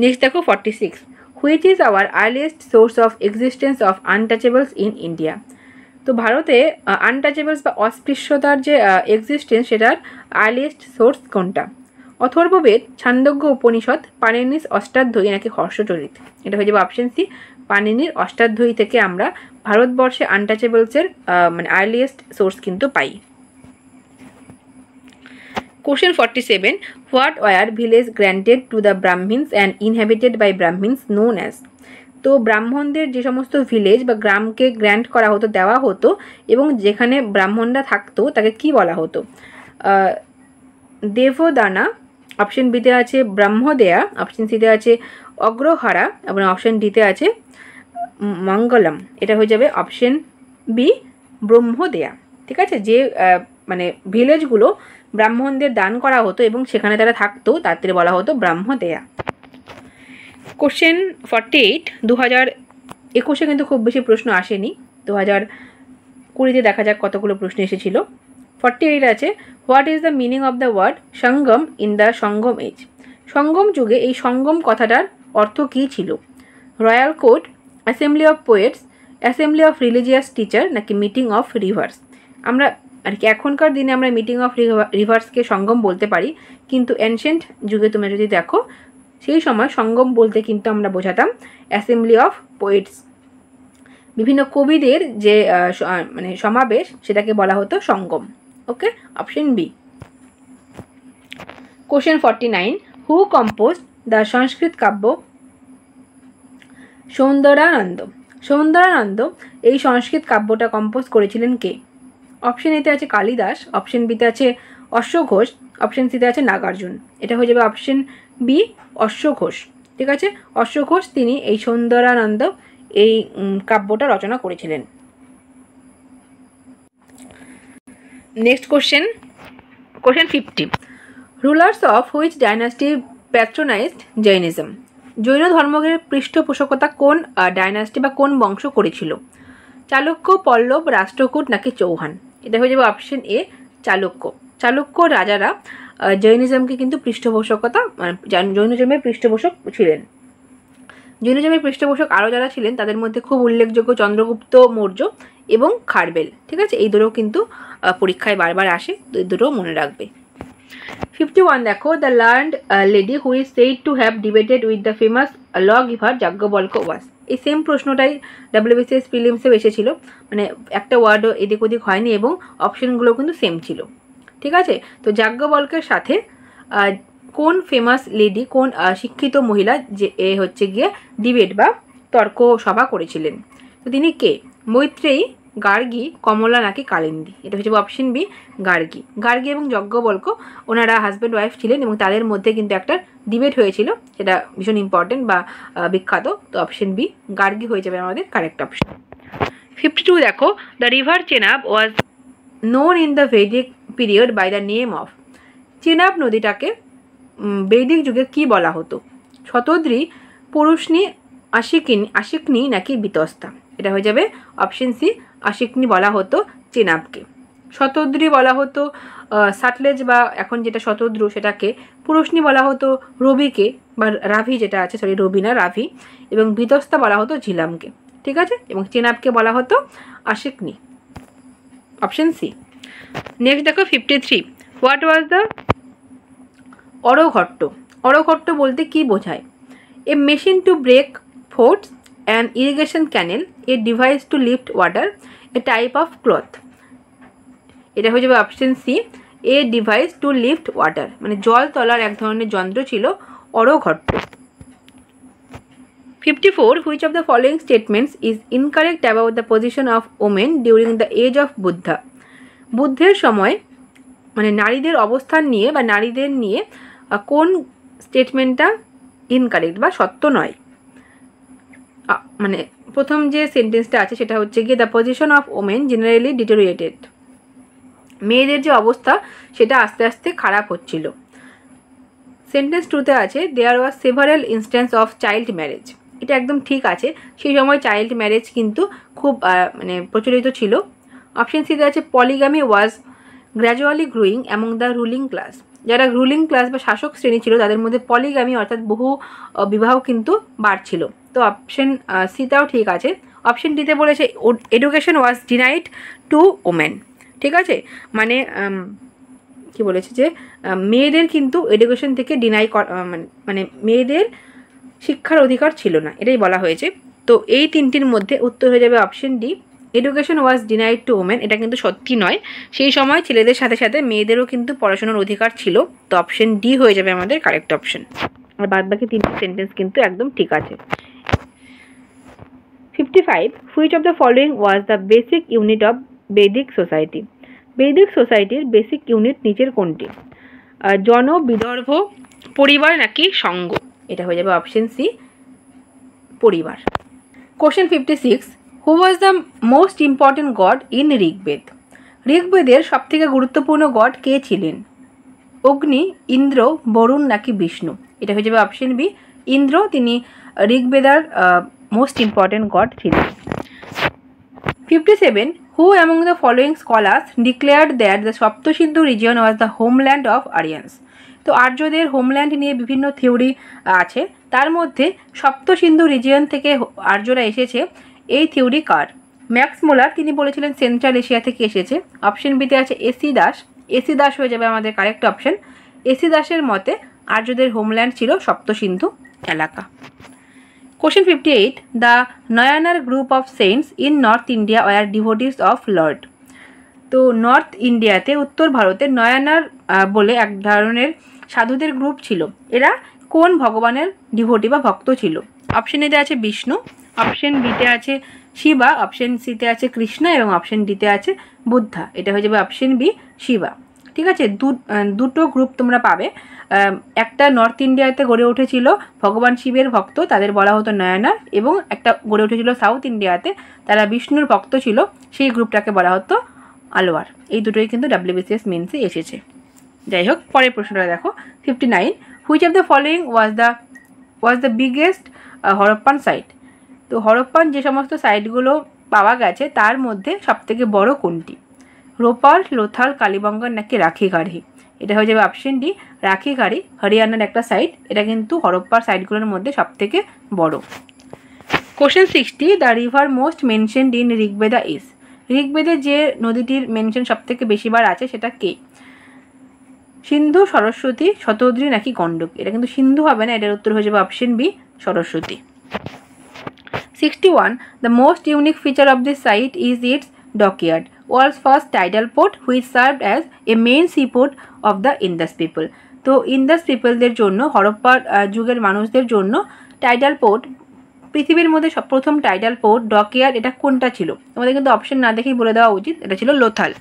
নেক্সট দেখো 46, which is our earliest source of existence of আনটাচেবলস in India. তো ভারতে আনটাচেবলস বা অস্পৃশ্যতার যে এক্সিস্টেন্স সেটার আর্লিয়েস্ট সোর্স কোনটা? অথর্ববেদ, ছান্দোগ্য উপনিষদ, পাণিনির অষ্টাধ্যায়ী নাকি হর্ষচরিত? এটা হয়ে যাবে অপশন সি, পাণিনির অষ্টাধ্যায়ী থেকে আমরা ভারতবর্ষে আনটাচেবলসের মানে আর্লিয়েস্ট সোর্স কিন্তু পাই। Question 47, what were villages granted to the Brahmins and inhabited by Brahmins known as? তো ব্রাহ্মণদের যে সমস্ত ভিলেজ বা গ্রামকে গ্র্যান্ট করা হতো, দেওয়া হতো, এবং যেখানে ব্রাহ্মণরা থাকতো তাকে কি বলা হতো? দেবদানা, অপশন বিতে আছে ব্রহ্মদেয়া, অপশন সিতে আছে অগ্রহারা, এবং অপশন ডিতে আছে মঙ্গলম। এটা হয়ে যাবে অপশন বি, ব্রহ্মদেয়া। ঠিক আছে, যে মানে ভিলেজগুলো ব্রাহ্মণদের দান করা হতো এবং সেখানে তারা থাকতো তাদের বলা হতো ব্রহ্মদেয়া। কোশ্চেন 48, 2021 কিন্তু খুব বেশি প্রশ্ন আসেনি, 2020 দেখা যাক কতগুলো প্রশ্ন এসেছিল। 48 আছে, what is the meaning of the word Sangam in the Sangam age? Sangam যুগে এই সঙ্গম কথাটার অর্থ কী ছিল? Royal court, assembly of poets, assembly of religious teacher নাকি মিটিং অফ রিভার্স? আমরা আর কি এখনকার দিনে আমরা মিটিং অফ রিভার্সকে সঙ্গম বলতে পারি, কিন্তু অ্যানশিয়েন্ট যুগে তোমরা যদি দেখো সেই সময় সঙ্গম বলতে কিন্তু আমরা বোঝাতাম অ্যাসেম্বলি অফ পোয়েটস। বিভিন্ন কবিদের যে মানে সমাবেশ সেটাকে বলা হতো Sangam. Okay, option B. Question 49, who compose the Sanskrit kavya Saundarananda? Saundarananda এই সংস্কৃত কাব্যটা কম্পোজ করেছিলেন কে? অপশন এতে আছে কালিদাস, অপশন বিতে আছে অশ্বঘোষ, অপশন সিতে আছে নাগার্জুন। এটা হয়ে যাবে অপশন বি, অশ্বঘোষ। ঠিক আছে, অশ্বঘোষ তিনি এই সৌন্দরানন্দ এই কাব্যটা রচনা করেছিলেন। Next question 50, rulers of which dynasty patronised Jainism? Jain ধর্মের পৃষ্ঠপোষকতা কোন ডাইনাস্টি বা কোন বংশ করেছিল? চালুক্য, পল্লব, রাষ্ট্রকূট নাকি চৌহান? এটা হয়ে যাবে অপশন এ, চালুক্য। চালুক্য রাজারা জৈনিজমকে কিন্তু পৃষ্ঠপোষকতা জৈনজমের পৃষ্ঠপোষক ছিলেন। জৈনজমের পৃষ্ঠপোষক আরও যারা ছিলেন তাদের মধ্যে খুব উল্লেখযোগ্য চন্দ্রগুপ্ত মৌর্য এবং খারবেল। ঠিক আছে, এই দুটো কিন্তু পরীক্ষায় বারবার আসে, এই দুটো মনে রাখবে। 51 দেখো, the learned lady who is said to have debated with the famous law giver Yajnavalkya was? এই সেম প্রশ্নটাই WBCS প্রিলিমসেও এসেছিল, মানে একটা ওয়ার্ডও এদিক ওদিক হয়নি এবং অপশনগুলো কিন্তু সেম ছিল। ঠিক আছে, তো যাজ্ঞবল্কের সাথে কোন ফেমাস লেডি, কোন শিক্ষিত মহিলা যে এ হচ্ছে গিয়ে ডিবেট বা তর্ক সভা করেছিলেন? তো তিনি কে? মৈত্রেয়ী, গার্গী, কমলা নাকি কালিন্দী? এটা হচ্ছে অপশন বি, গার্গী। গার্গী এবং যাজ্ঞবল্ক ওনারা হাজব্যান্ড ওয়াইফ ছিলেন এবং তাদের মধ্যে কিন্তু একটা ডিবেট হয়েছিল, সেটা ভীষণ ইম্পর্টেন্ট বা বিখ্যাত। তো অপশন বি, গার্গী হয়ে যাবে আমাদের কারেক্ট অপশন। 52 দেখো, the river Chenab was known in the Vedic period by the name of? Chenab নদীটাকে বৈদিক যুগে কি বলা হতো? শতদ্রী, পুরুষনী, আশিকনী নাকি বিতস্তা? এটা হয়ে যাবে অপশন সি, আশিকনী বলা হতো চেনাবকে। শতদ্রী বলা হতো সাটলেজ বা এখন যেটা শতদ্রু সেটাকে, পুরুষনী বলা হতো রবিকে বা রাভি যেটা আছে, সরি রবি না রাভি, এবং বিতস্তা বলা হতো ঝিলামকে। ঠিক আছে, এবং চেনাবকে বলা হতো আশিকনী, অপশন সি। নেক্সট দেখো 53, হোয়াট ওয়াজ দ্য অরঘট্ট? অরঘট্ট বলতে কি বোঝায়? A machine to break forts, an irrigation canal, a device to lift water, a type of cloth? এটা হয়ে যাবে option C, a device to lift water, মানে জল তোলার এক ধরনের যন্ত্র ছিল অরঘট্ট। 54, which of the following statements is incorrect about the position of women during the age of Buddha? বুদ্ধের সময় মানে নারীদের অবস্থান নিয়ে বা নারীদের নিয়ে কোন স্টেটমেন্টটা ইনকারেক্ট বা সত্য নয়? মানে প্রথম যে সেন্টেন্সটা আছে সেটা হচ্ছে গিয়ে the position of women generally deteriorated, মেয়েদের যে অবস্থা সেটা আস্তে আস্তে খারাপ হচ্ছিল। সেন্টেন্স 2তে আছে there was several instance of child marriage. এটা একদম ঠিক আছে, সেই সময় চাইল্ড ম্যারেজ কিন্তু খুব মানে প্রচলিত ছিল। অপশন সিতে আছে polygamy was gradually growing among the ruling class. যারা রুলিং ক্লাস বা শাসক শ্রেণী ছিল তাদের মধ্যে পলিগামি অর্থাৎ বহু বিবাহ কিন্তু বাড়ছিল। তো অপশন সিটাও ঠিক আছে। অপশন ডিতে বলেছে education was denied to women. ঠিক আছে, মানে কি বলেছে যে মেয়েদের কিন্তু এডুকেশন থেকে ডিনাই মানে মেয়েদের শিক্ষার অধিকার ছিল না, এটাই বলা হয়েছে। তো এই তিনটির মধ্যে উত্তর হয়ে যাবে option D, education was denied to women. এটা কিন্তু সত্যি নয়, সেই সময় ছেলেদের সাথে সাথে মেয়েদেরও কিন্তু পড়াশোনার অধিকার ছিল। তো অপশন ডি হয়ে যাবে আমাদের কারেক্ট অপশন। আর বাদ বাকি তিনটি সেন্টেন্স কিন্তু একদম ঠিক আছে। 55. Which of the following was the basic unit of Vedic society? বৈদিক সোসাইটির বেসিক ইউনিট নিচের কোনটি? জন, বিদর্ভ, পরিবার নাকি সঙ্গ? এটা হয়ে যাবে অপশন সি, পরিবার। Question 56. Who was the most important god in Rigveda? ঋগ্বেদের সবথেকে গুরুত্বপূর্ণ গড কে ছিলেন? অগ্নি, ইন্দ্র, বরুণ নাকি বিষ্ণু? এটা হয়ে যাবে অপশন বি, ইন্দ্র। তিনি ঋগ্বেদার মোস্ট ইম্পর্টেন্ট গড ছিলেন। 57. Who among the following scholars declared that the Saptasindhu region was the homeland of Aryans? তো আর্যদের হোমল্যান্ড নিয়ে বিভিন্ন থিওরি আছে, তার মধ্যে সপ্তসিন্ধু রিজিয়ন থেকে আর্যরা এসেছে, এই থিওরি কার? ম্যাক্স মুলার, তিনি বলেছিলেন সেন্ট্রাল এশিয়া থেকে এসেছে। অপশন বিতে আছে এসি দাস। এসি দাস হয়ে যাবে আমাদের কারেক্ট অপশন। এসি দাসের মতে আর্যদের হোমল্যান্ড ছিল সপ্তসিন্ধু এলাকা। Question 58. The Nayanar group of saints in North India were devotees of Lord. তো নর্থ ইন্ডিয়াতে, উত্তর ভারতে নয়ানার বলে এক ধরনের সাধুদের গ্রুপ ছিল। এরা কোন ভগবানের ডিভোটি বা ভক্ত ছিল? অপশন এতে আছে বিষ্ণু, অপশন বিতে আছে শিবা, অপশন সিতে আছে কৃষ্ণ এবং অপশন ডিতে আছে বুদ্ধা। এটা হয়ে যাবে অপশন বি, শিবা। ঠিক আছে, দুটো গ্রুপ তোমরা পাবে। একটা নর্থ ইন্ডিয়াতে গড়ে উঠেছিল ভগবান শিবের ভক্ত, তাদের বলা হতো নয়ানার, এবং একটা গড়ে উঠেছিল সাউথ ইন্ডিয়াতে, তারা বিষ্ণুর ভক্ত ছিল, সেই গ্রুপটাকে বলা হতো আলোয়ার। এই দুটোই কিন্তু WBCS মেন্সে এসেছে। যাই হোক, পরের প্রশ্নটা দেখো। 59. Which of the following was the biggest Harappan site? তো হরপ্পান যে সমস্ত সাইটগুলো পাওয়া গেছে তার মধ্যে সবথেকে বড় কোনটি? রোপার, লোথাল, কালীবঙ্গন নাকি রাখিগাড়ি? এটা হয়ে যাবে অপশন ডি, রাখিগাড়ি, হরিয়ানার একটা সাইট। এটা কিন্তু হরপ্পার সাইটগুলোর মধ্যে সবথেকে বড়। Question 60. The river most mentioned in Rigveda is? ঋগ্বেদে যে নদীটির মেনশন সবথেকে বেশিবার আছে সেটা কে? সিন্ধু, সরস্বতী, শতদ্রী নাকি গণ্ডক? এটা কিন্তু সিন্ধু হবে না, এটার উত্তর হয়ে যাবে option B, Saraswati. 61. The most unique feature of this site is its dockyard, world's first tidal port which served as a main seaport of the Indus people. তো ইন্দাস পিপলদের জন্য, হরপ্পার যুগের মানুষদের জন্য টাইডাল পোর্ট, পৃথিবীর মধ্যে প্রথম টাইডাল পোর্ট ডকইয়ার্ড, এটা কোনটা ছিল? তোমাদের কিন্তু অপশন না দেখেই বলে দেওয়া উচিত, এটা ছিল লোথাল।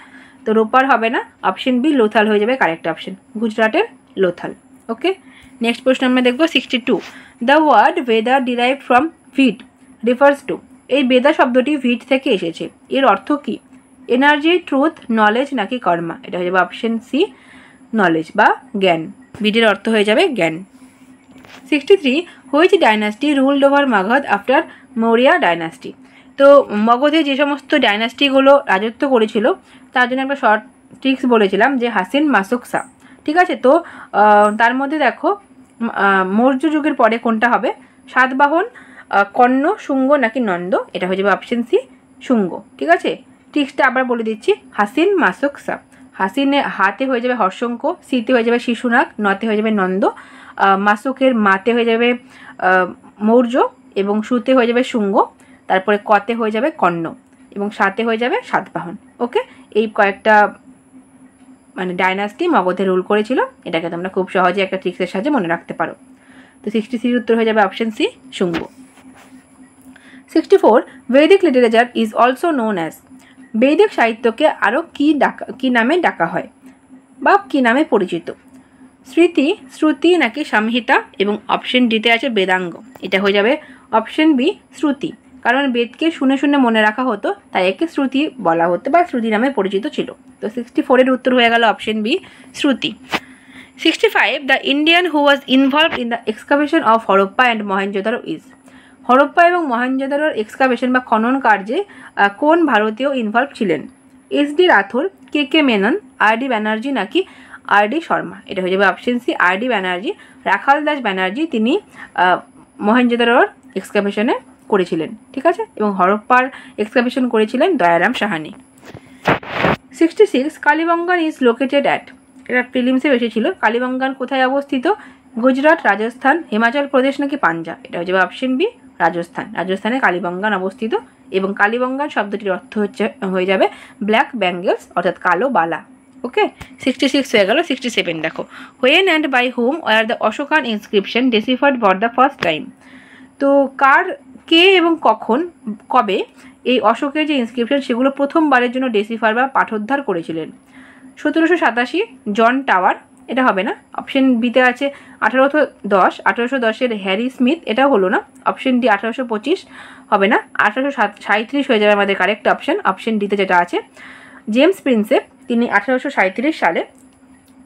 তো রোপার হবে না, অপশন বি লোথাল হয়ে যাবে কারেক্ট অপশন, গুজরাটের লোথাল। ওকে, নেক্সট প্রশ্ন আমরা দেখবো 62. The word Vedha derived from ভিড refers to? এই বেদা শব্দটি ভিড থেকে এসেছে, এর অর্থ কি? এনার্জি, ট্রুথ, নলেজ নাকি কর্মা? এটা হয়ে যাবে অপশন সি, নলেজ বা জ্ঞান। ভিডের অর্থ হয়ে যাবে জ্ঞান। 63. Which dynasty ruled over Magadha after Maurya dynasty? তো মগধে যে সমস্ত ডাইনাস্টিগুলো রাজত্ব করেছিল তার জন্য একটা শর্ট ট্রিক্স বলেছিলাম যে হাসিন, মাসুক, সা। ঠিক আছে, তো তার মধ্যে দেখো মৌর্য যুগের পরে কোনটা হবে? সাতবাহন, কর্ণ, শুঙ্গ নাকি নন্দ? এটা হয়ে যাবে অপশন সি, শুঙ্গ। ঠিক আছে, ট্রিক্সটা আবার বলে দিচ্ছি, হাসিন, মাসুক, সা। হাসিনে হাতে হয়ে যাবে হর্ষঙ্ক, সিতে হয়ে যাবে শিশুনাগ, নতে হয়ে যাবে নন্দ, মাসুকের মাতে হয়ে যাবে মৌর্য এবং সুতে হয়ে যাবে শুঙ্গ, তারপরে কতে হয়ে যাবে কর্ণ এবং সাতে হয়ে যাবে সাতবাহন। ওকে, এই কয়েকটা মানে ডাইনাস্টি মগধে রুল করেছিল, এটাকে তোমরা খুব সহজে একটা ট্রিক্সের সাহায্যে মনে রাখতে পারো। তো 63 উত্তর হয়ে যাবে অপশন সি, শুঙ্গ। 64. বৈদিক literature is also known as? বৈদিক সাহিত্যকে আরও কি নামে ডাকা হয় বা কি নামে পরিচিত? স্মৃতি, শ্রুতি নাকি সংহিতা? এবং অপশন ডিতে আছে বেদাঙ্গ। এটা হয়ে যাবে অপশন বি, শ্রুতি। কারণ বেদকে শুনে শুনে মনে রাখা হতো, তাই একে শ্রুতি বলা হতো বা শ্রুতি নামে পরিচিত ছিল। তো 64 উত্তর হয়ে গেল option B, Shruti. 65. The Indian who was involved in the excavation of Harappa and Mohenjodaro is? Harappa এবং মহেঞ্জোদারোর এক্সকাভেশন বা খনন কার্যে কোন ভারতীয় ইনভলভ ছিলেন? এস ডি রাথোর, কে কে মেনন, আর ডি ব্যানার্জি নাকি আর.ডি. শর্মা। এটা হয়ে যাবে অপশন সি আর.ডি. ব্যানার্জি। রাখাল দাস ব্যানার্জি তিনি মহেঞ্জোদারোর এক্সকাভেশনে করেছিলেন, ঠিক আছে, এবং হরপ্পার এক্সকাভেশন করেছিলেন Dayaram Sahani. 66 Kalibangan is located at, এটা প্রিলিমসে বেশি ছিল। কালীবঙ্গান কোথায় অবস্থিত? গুজরাট, রাজস্থান, হিমাচল প্রদেশ নাকি পাঞ্জাব? এটা হয়ে যাবে অপশন বি রাজস্থান। রাজস্থানে কালীবঙ্গান অবস্থিত এবং কালীবঙ্গান শব্দটির অর্থ হয়ে যাবে ব্ল্যাক ব্যাঙ্গেলস অর্থাৎ কালো বালা। ওকে, 66 হয়ে গেল। 67 দেখো, when and by whom were the Ashokan inscription deciphered for the first time. তো কে এবং কবে এই অশোকের যে ইনস্ক্রিপশন সেগুলো প্রথমবারের জন্য ডেসিফার বা পাঠোদ্ধার করেছিলেন? 1787 জন টাওয়ার, এটা হবে না। অপশন বিতে আছে 1810, 1810-এর হ্যারি স্মিথ, এটাও হলো না। অপশন ডি 1825 হবে না। 1837 হয়ে যাবে আমাদের কারেক্ট অপশন। অপশন ডিতে যেটা আছে জেমস প্রিন্সেপ, তিনি 1837 সালে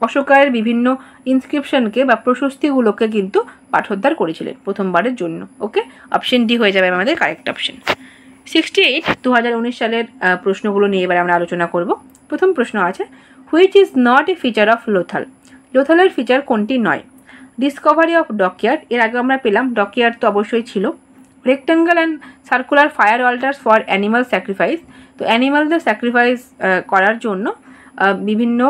অশোকের বিভিন্ন ইনস্ক্রিপশনকে বা প্রশস্তিগুলোকে কিন্তু পাঠোদ্ধার করেছিলেন প্রথমবারের জন্য। ওকে, অপশন ডি হয়ে যাবে আমাদের কারেক্ট অপশন। 68 2019 সালের প্রশ্নগুলো নিয়ে এবার আমরা আলোচনা করব। প্রথম প্রশ্ন আছে, which is not a feature of Lothal? লোথালের ফিচার কোনটি নয়? ডিসকভারি অফ ডকইয়ার্ড, এর আগে আমরা পেলাম, ডকইয়ার্ড তো অবশ্যই ছিল। Rectangle and circular fire altars for animal sacrifice, তো অ্যানিমালদের স্যাক্রিফাইস করার জন্য বিভিন্ন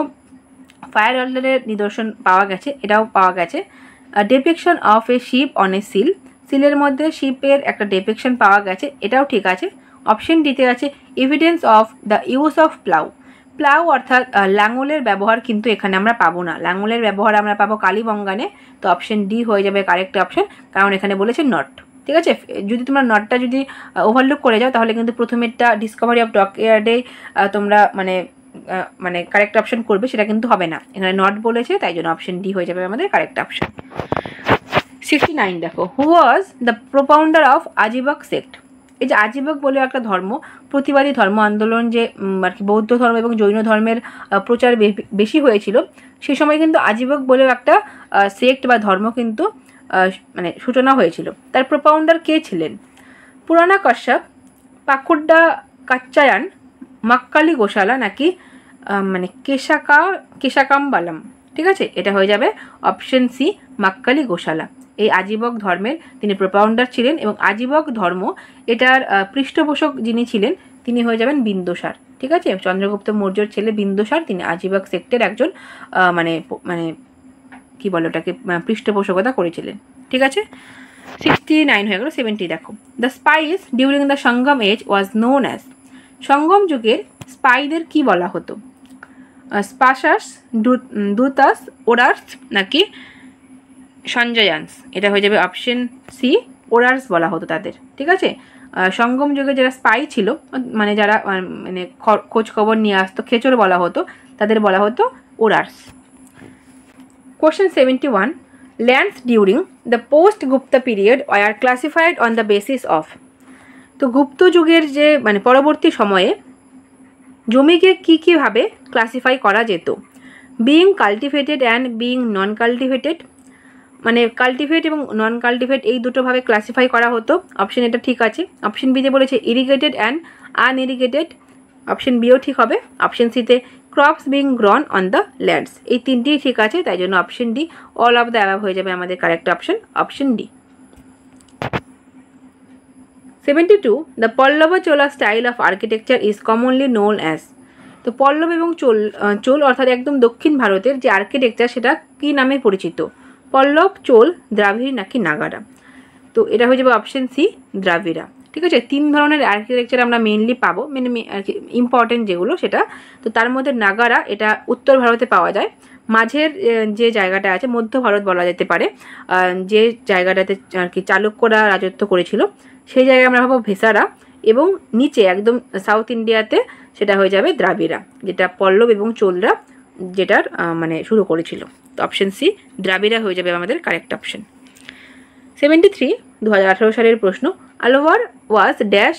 ফায়ার অল্টারের নিদর্শন পাওয়া গেছে, এটাও পাওয়া গেছে। Depiction of a ship on a seal, সিলের মধ্যে শিপের একটা ডেপিকশন পাওয়া গেছে, এটাও ঠিক আছে। অপশন ডিতে আছে evidence of the use of plough অর্থাৎ লাঙলের ব্যবহার কিন্তু এখানে আমরা পাবো না। লাঙলের ব্যবহার আমরা পাবো কালীবঙ্গানে, তো অপশন ডি হয়ে যাবে কারেক্ট অপশন, কারণ এখানে বলেছে নট। ঠিক আছে, যদি তোমরা নটটা যদি ওভারলুক করে যাও তাহলে কিন্তু প্রথমেরটা ডিসকভারি অফ ডকইয়ার্ডে তোমরা মানে কারেক্ট অপশন করবে, সেটা কিন্তু হবে না। এখানে নট বলেছে, তাই জন্য অপশন ডি হয়ে যাবে আমাদের কারেক্ট অপশন। 69 দেখো, who was the প্রোপাউন্ডার of Ajivika sect? এই যে আজিবক বলে একটা ধর্ম, প্রতিবাদী ধর্ম আন্দোলন, যে আর কি বৌদ্ধ ধর্ম এবং জৈন ধর্মের প্রচার বেশি হয়েছিল, সেই সময় কিন্তু আজিবক বলেও একটা সেক্ট বা ধর্ম কিন্তু মানে সূচনা হয়েছিল। তার প্রোপাউন্ডার কে ছিলেন? পুরানা কাশ্যপ, পাকুড্ডা কাচ্চায়ান, মাক্কালি গোশালা নাকি মানে কেশাকাম্বালাম? ঠিক আছে, এটা হয়ে যাবে অপশন সি মাক্কালি গোশালা। এই আজিবক ধর্মের তিনি প্রোপাউন্ডার ছিলেন এবং আজিবক ধর্ম এটার পৃষ্ঠপোষক যিনি ছিলেন তিনি হয়ে যাবেন বিন্দুসার। ঠিক আছে, চন্দ্রগুপ্ত মৌর্যর ছেলে বিন্দুসার, তিনি আজিবক সেক্টের একজন মানে মানে কি বলে ওটাকে পৃষ্ঠপোষকতা করেছিলেন। ঠিক আছে, 69 হয়ে গেল। 70 দেখো, the spies during the Sangam age was known as, সঙ্গম যুগের স্পাইদের কি বলা হতো? স্পাশাস, দুতাস, ওরার্স নাকি সঞ্জয়ান্স? এটা হয়ে যাবে অপশন সি ওরার্স বলা হতো তাদের। ঠিক আছে, সঙ্গম যুগে যারা স্পাই ছিল, মানে যারা মানে খোঁজ খবর নিয়ে আসতো, খেচর বলা হতো, তাদের বলা হতো ওরার্স। Question 71, lands during the post Gupta period are classified on the basis of, তো গুপ্ত যুগের যে মানে পরবর্তী সময়ে জমিকে কীভাবে ক্লাসিফাই করা যেত? Being cultivated and being non cultivated, মানে কাল্টিভেট এবং নন কাল্টিভেট এই দুটোভাবে ক্লাসিফাই করা হতো। অপশন এটা ঠিক আছে। অপশন বিতে বলেছে ইরিগেটেড অ্যান্ড আনইরিগেটেড, অপশন বিও ঠিক হবে। অপশন সিতে crops being grown on the lands, এই তিনটেই ঠিক আছে, তাই জন্য option D all of the above হয়ে যাবে আমাদের correct option, option D. 72, the Pallava Chola style of architecture is commonly known as, তো পল্লব এবং চোল অর্থাৎ একদম দক্ষিণ ভারতের যে আর্কিটেকচার সেটা কী নামে পরিচিত? পল্লব, চোল, দ্রাভিড় নাকি নাগারা? তো এটা হয়ে যাবে অপশন সি দ্রাভিড়া। ঠিক আছে, তিন ধরনের আর্কিটেকচার আমরা মেনলি পাবো, মানে আর কি ইম্পর্টেন্ট যেগুলো সেটা, তো তার মধ্যে নাগারা এটা উত্তর ভারতে পাওয়া যায়। মাঝের যে জায়গাটা আছে মধ্য ভারত বলা যেতে পারে, যে জায়গাটাতে আর কি চালুক্যরা রাজত্ব করেছিল সেই জায়গায় আমরা ভাবো ভেসারা, এবং নিচে একদম সাউথ ইন্ডিয়াতে সেটা হয়ে যাবে দ্রাবিড়া, যেটা পল্লব এবং চোলরা যেটার মানে শুরু করেছিল। তো অপশন সি দ্রাবিড়া হয়ে যাবে আমাদের কারেক্ট অপশন। 73, 2018 সালের প্রশ্ন, Alvar was dash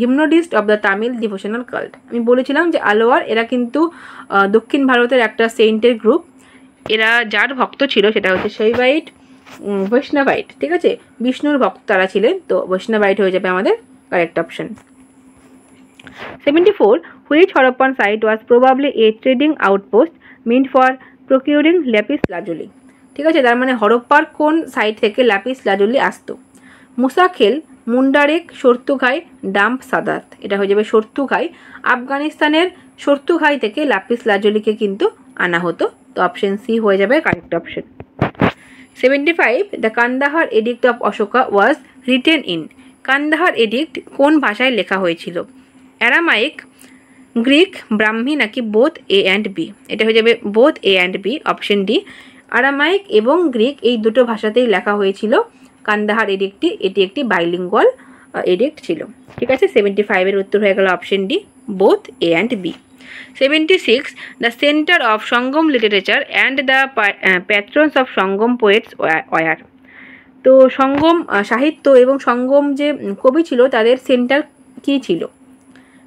hymnodist of the Tamil devotional cult, আমি বলেছিলাম যে আলোয়ার এরা কিন্তু দক্ষিণ ভারতের একটা সেন্টের গ্রুপ, এরা যার ভক্ত ছিল সেটা হচ্ছে শৈবাইট, বৈষ্ণবাইট। ঠিক আছে, বিষ্ণুর ভক্ত তারা ছিলেন, তো বৈষ্ণবাইট হয়ে যাবে আমাদের correct option. 74, which Harappan site was probably a trading outpost meant for procuring lapis lazuli. ঠিক আছে, তার মানে হরপ্পার কোন সাইড থেকে ল্যাপিস লাজুলি আসতো? মুসাখেল, মুন্ডারেক, সর্তুঘাই, ডাম্প সাদাত। এটা হয়ে যাবে সর্তুঘাই। আফগানিস্তানের সর্তুঘাই থেকে ল্যাপিস লাজুলিকে কিন্তু আনা হতো। তো অপশন সি হয়ে যাবে correct option. 75. The Kandahar addict of Ashoka was written in. Kandahar addict কোন ভাষায় লেখা হয়েছিল? অ্যারামাইক, গ্রিক, ব্রাহ্মী নাকি বোথ এ অ্যান্ড বি? এটা হয়ে যাবে both A and B, option D. Aramaic এবং গ্রিক এই দুটো ভাষাতেই লেখা হয়েছিল কান্দাহার এডিক্টটি। এটি একটি বাইলিঙ্গুয়াল এডিক্ট ছিল। ঠিক আছে, 75-এর উত্তর হয়ে গেল option D, both A and B. 76. The center of Sangam literature and the patrons of Sangam poets were. তো সঙ্গম সাহিত্য এবং সঙ্গম যে কবি ছিল তাদের সেন্টার কী ছিল?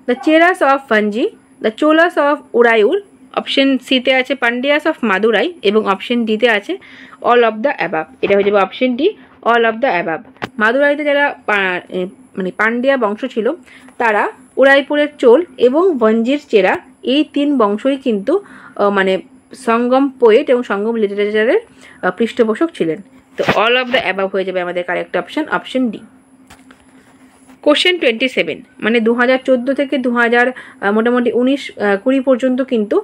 The Cheras of Vanji, the Cholas of Uraiyur, option সিতে আছে পান্ডিয়াস অফ মাদুরাই এবং অপশন ডিতে আছে অল অফ দ্য অ্যাবাব। এটা হয়ে যাবে option D, all of the above. মাদুরাইতে যারা মানে পান্ডিয়া বংশ ছিল তারা উরাইপুরের চোল এবং ভঞ্জির চেরা এই তিন বংশই কিন্তু মানে সঙ্গম পোয়েট এবং সঙ্গম লিটারেচারের পৃষ্ঠপোষক ছিলেন। তো অল অফ দ্য অ্যাবাব হয়ে যাবে আমাদের correct option, option D. Question 27, মানে 2014 থেকে 2000 মোটামুটি 19-20 পর্যন্ত কিন্তু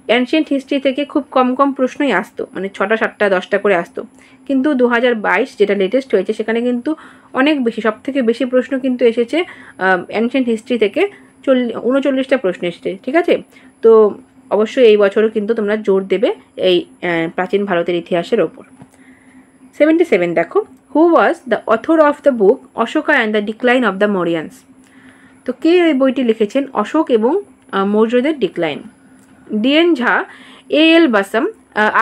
অ্যানশিয়েন্ট হিস্ট্রি থেকে খুব কম কম প্রশ্নই আসতো, মানে 6টা 7টা 10টা করে আসতো। কিন্তু 2022 যেটা লেটেস্ট হয়েছে সেখানে কিন্তু অনেক বেশি, সব থেকে বেশি প্রশ্ন কিন্তু এসেছে অ্যানশিয়েন্ট হিস্ট্রি থেকে। 39টা প্রশ্ন এসেছে। ঠিক আছে, তো অবশ্যই এই বছরও কিন্তু তোমরা জোর দেবে এই প্রাচীন ভারতের ইতিহাসের ওপর। 77 দেখো, who was the author of the book Ashoka and the decline of the Mauryans. তো কে এই বইটি লিখেছেন অশোক এবং মৌর্যদের decline? D N Jha, A L Basham,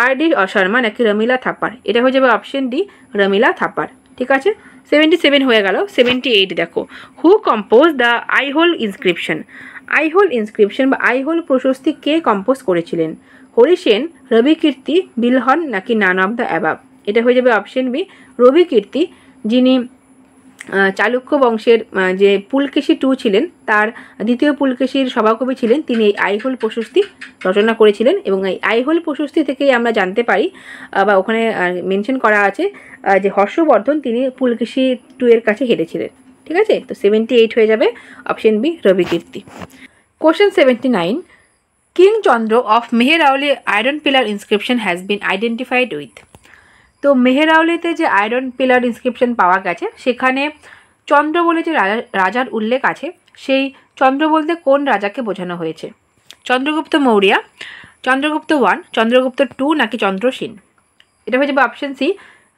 R D Sharma নাকি রমিলা থাপার? এটা হয়ে যাবে অপশন ডি, রমিলা থাপার। ঠিক আছে, 77 হয়ে গেল। 78 দেখো, হু compose the Aihole inscription. Aihole inscription বা আইহোল প্রশস্তি কে কম্পোজ করেছিলেন? হরি সেন, রবি কীর্তি, বিলহন নাকি নান অফ দ্য অ্যাবাব? এটা হয়ে যাবে অপশন বি, রবি কীর্তি, যিনি চালুক্য বংশের যে পুলকেশী টু ছিলেন তার দ্বিতীয় পুলকেশীর সভাকবি ছিলেন, তিনি এই আইহোল প্রশস্তি রচনা করেছিলেন। এবং এই আইহোল প্রশস্তি থেকেই আমরা জানতে পারি বা ওখানে মেনশন করা আছে যে হর্ষবর্ধন তিনি পুলকেশী টু এর কাছে হেরেছিলেন। ঠিক আছে, তো 78 হয়ে যাবে option B, Ravi Kirti. Question 79, king Chandra of Mehrauli iron pillar inscription has been identified with. তো মেহেরাউলিতে যে আয়রন পিলার ইনস্ক্রিপশন পাওয়া গেছে সেখানে চন্দ্র বলে যে রাজার উল্লেখ আছে, সেই চন্দ্র বলতে কোন রাজাকে বোঝানো হয়েছে? চন্দ্রগুপ্ত মৌর্য, চন্দ্রগুপ্ত 1, চন্দ্রগুপ্ত 2 নাকি চন্দ্রসেন? এটা হয়ে যাবে অপশন সি,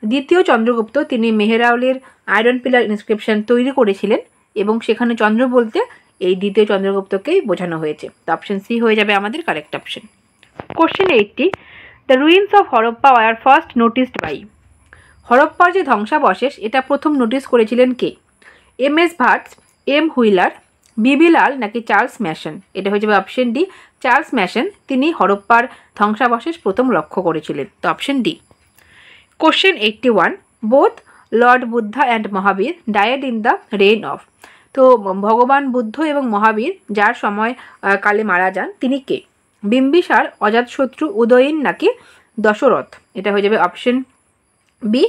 দ্বিতীয় চন্দ্রগুপ্ত। তিনি মেহেরাউলির আয়রন পিলার ইনস্ক্রিপশন তৈরি করেছিলেন এবং সেখানে চন্দ্র বলতে এই দ্বিতীয় চন্দ্রগুপ্তকেই বোঝানো হয়েছে। তো অপশন সি হয়ে যাবে আমাদের correct option. Question 80, the ruins of Harappa were first noticed by. হরপ্পার যে ধ্বংসাবশেষ এটা প্রথম নোটিস করেছিলেন কে? M S Vats, M Wheeler, B B Lal নাকি চার্লস ম্যাসন? এটা হয়ে যাবে অপশন ডি, চার্লস ম্যাসন। তিনি হরপ্পার ধ্বংসাবশেষ প্রথম লক্ষ্য করেছিলেন। তো option D. Question 81, both Lord Buddha and Mahavir died in the rain of. তো ভগবান বুদ্ধ এবং মহাবীর যার সময় কালে মারা যান তিনি কে? বিম্বিসার, অজাতশত্রু, উদয়ন নাকি দশরথ? এটা হয়ে যাবে অপশন বি,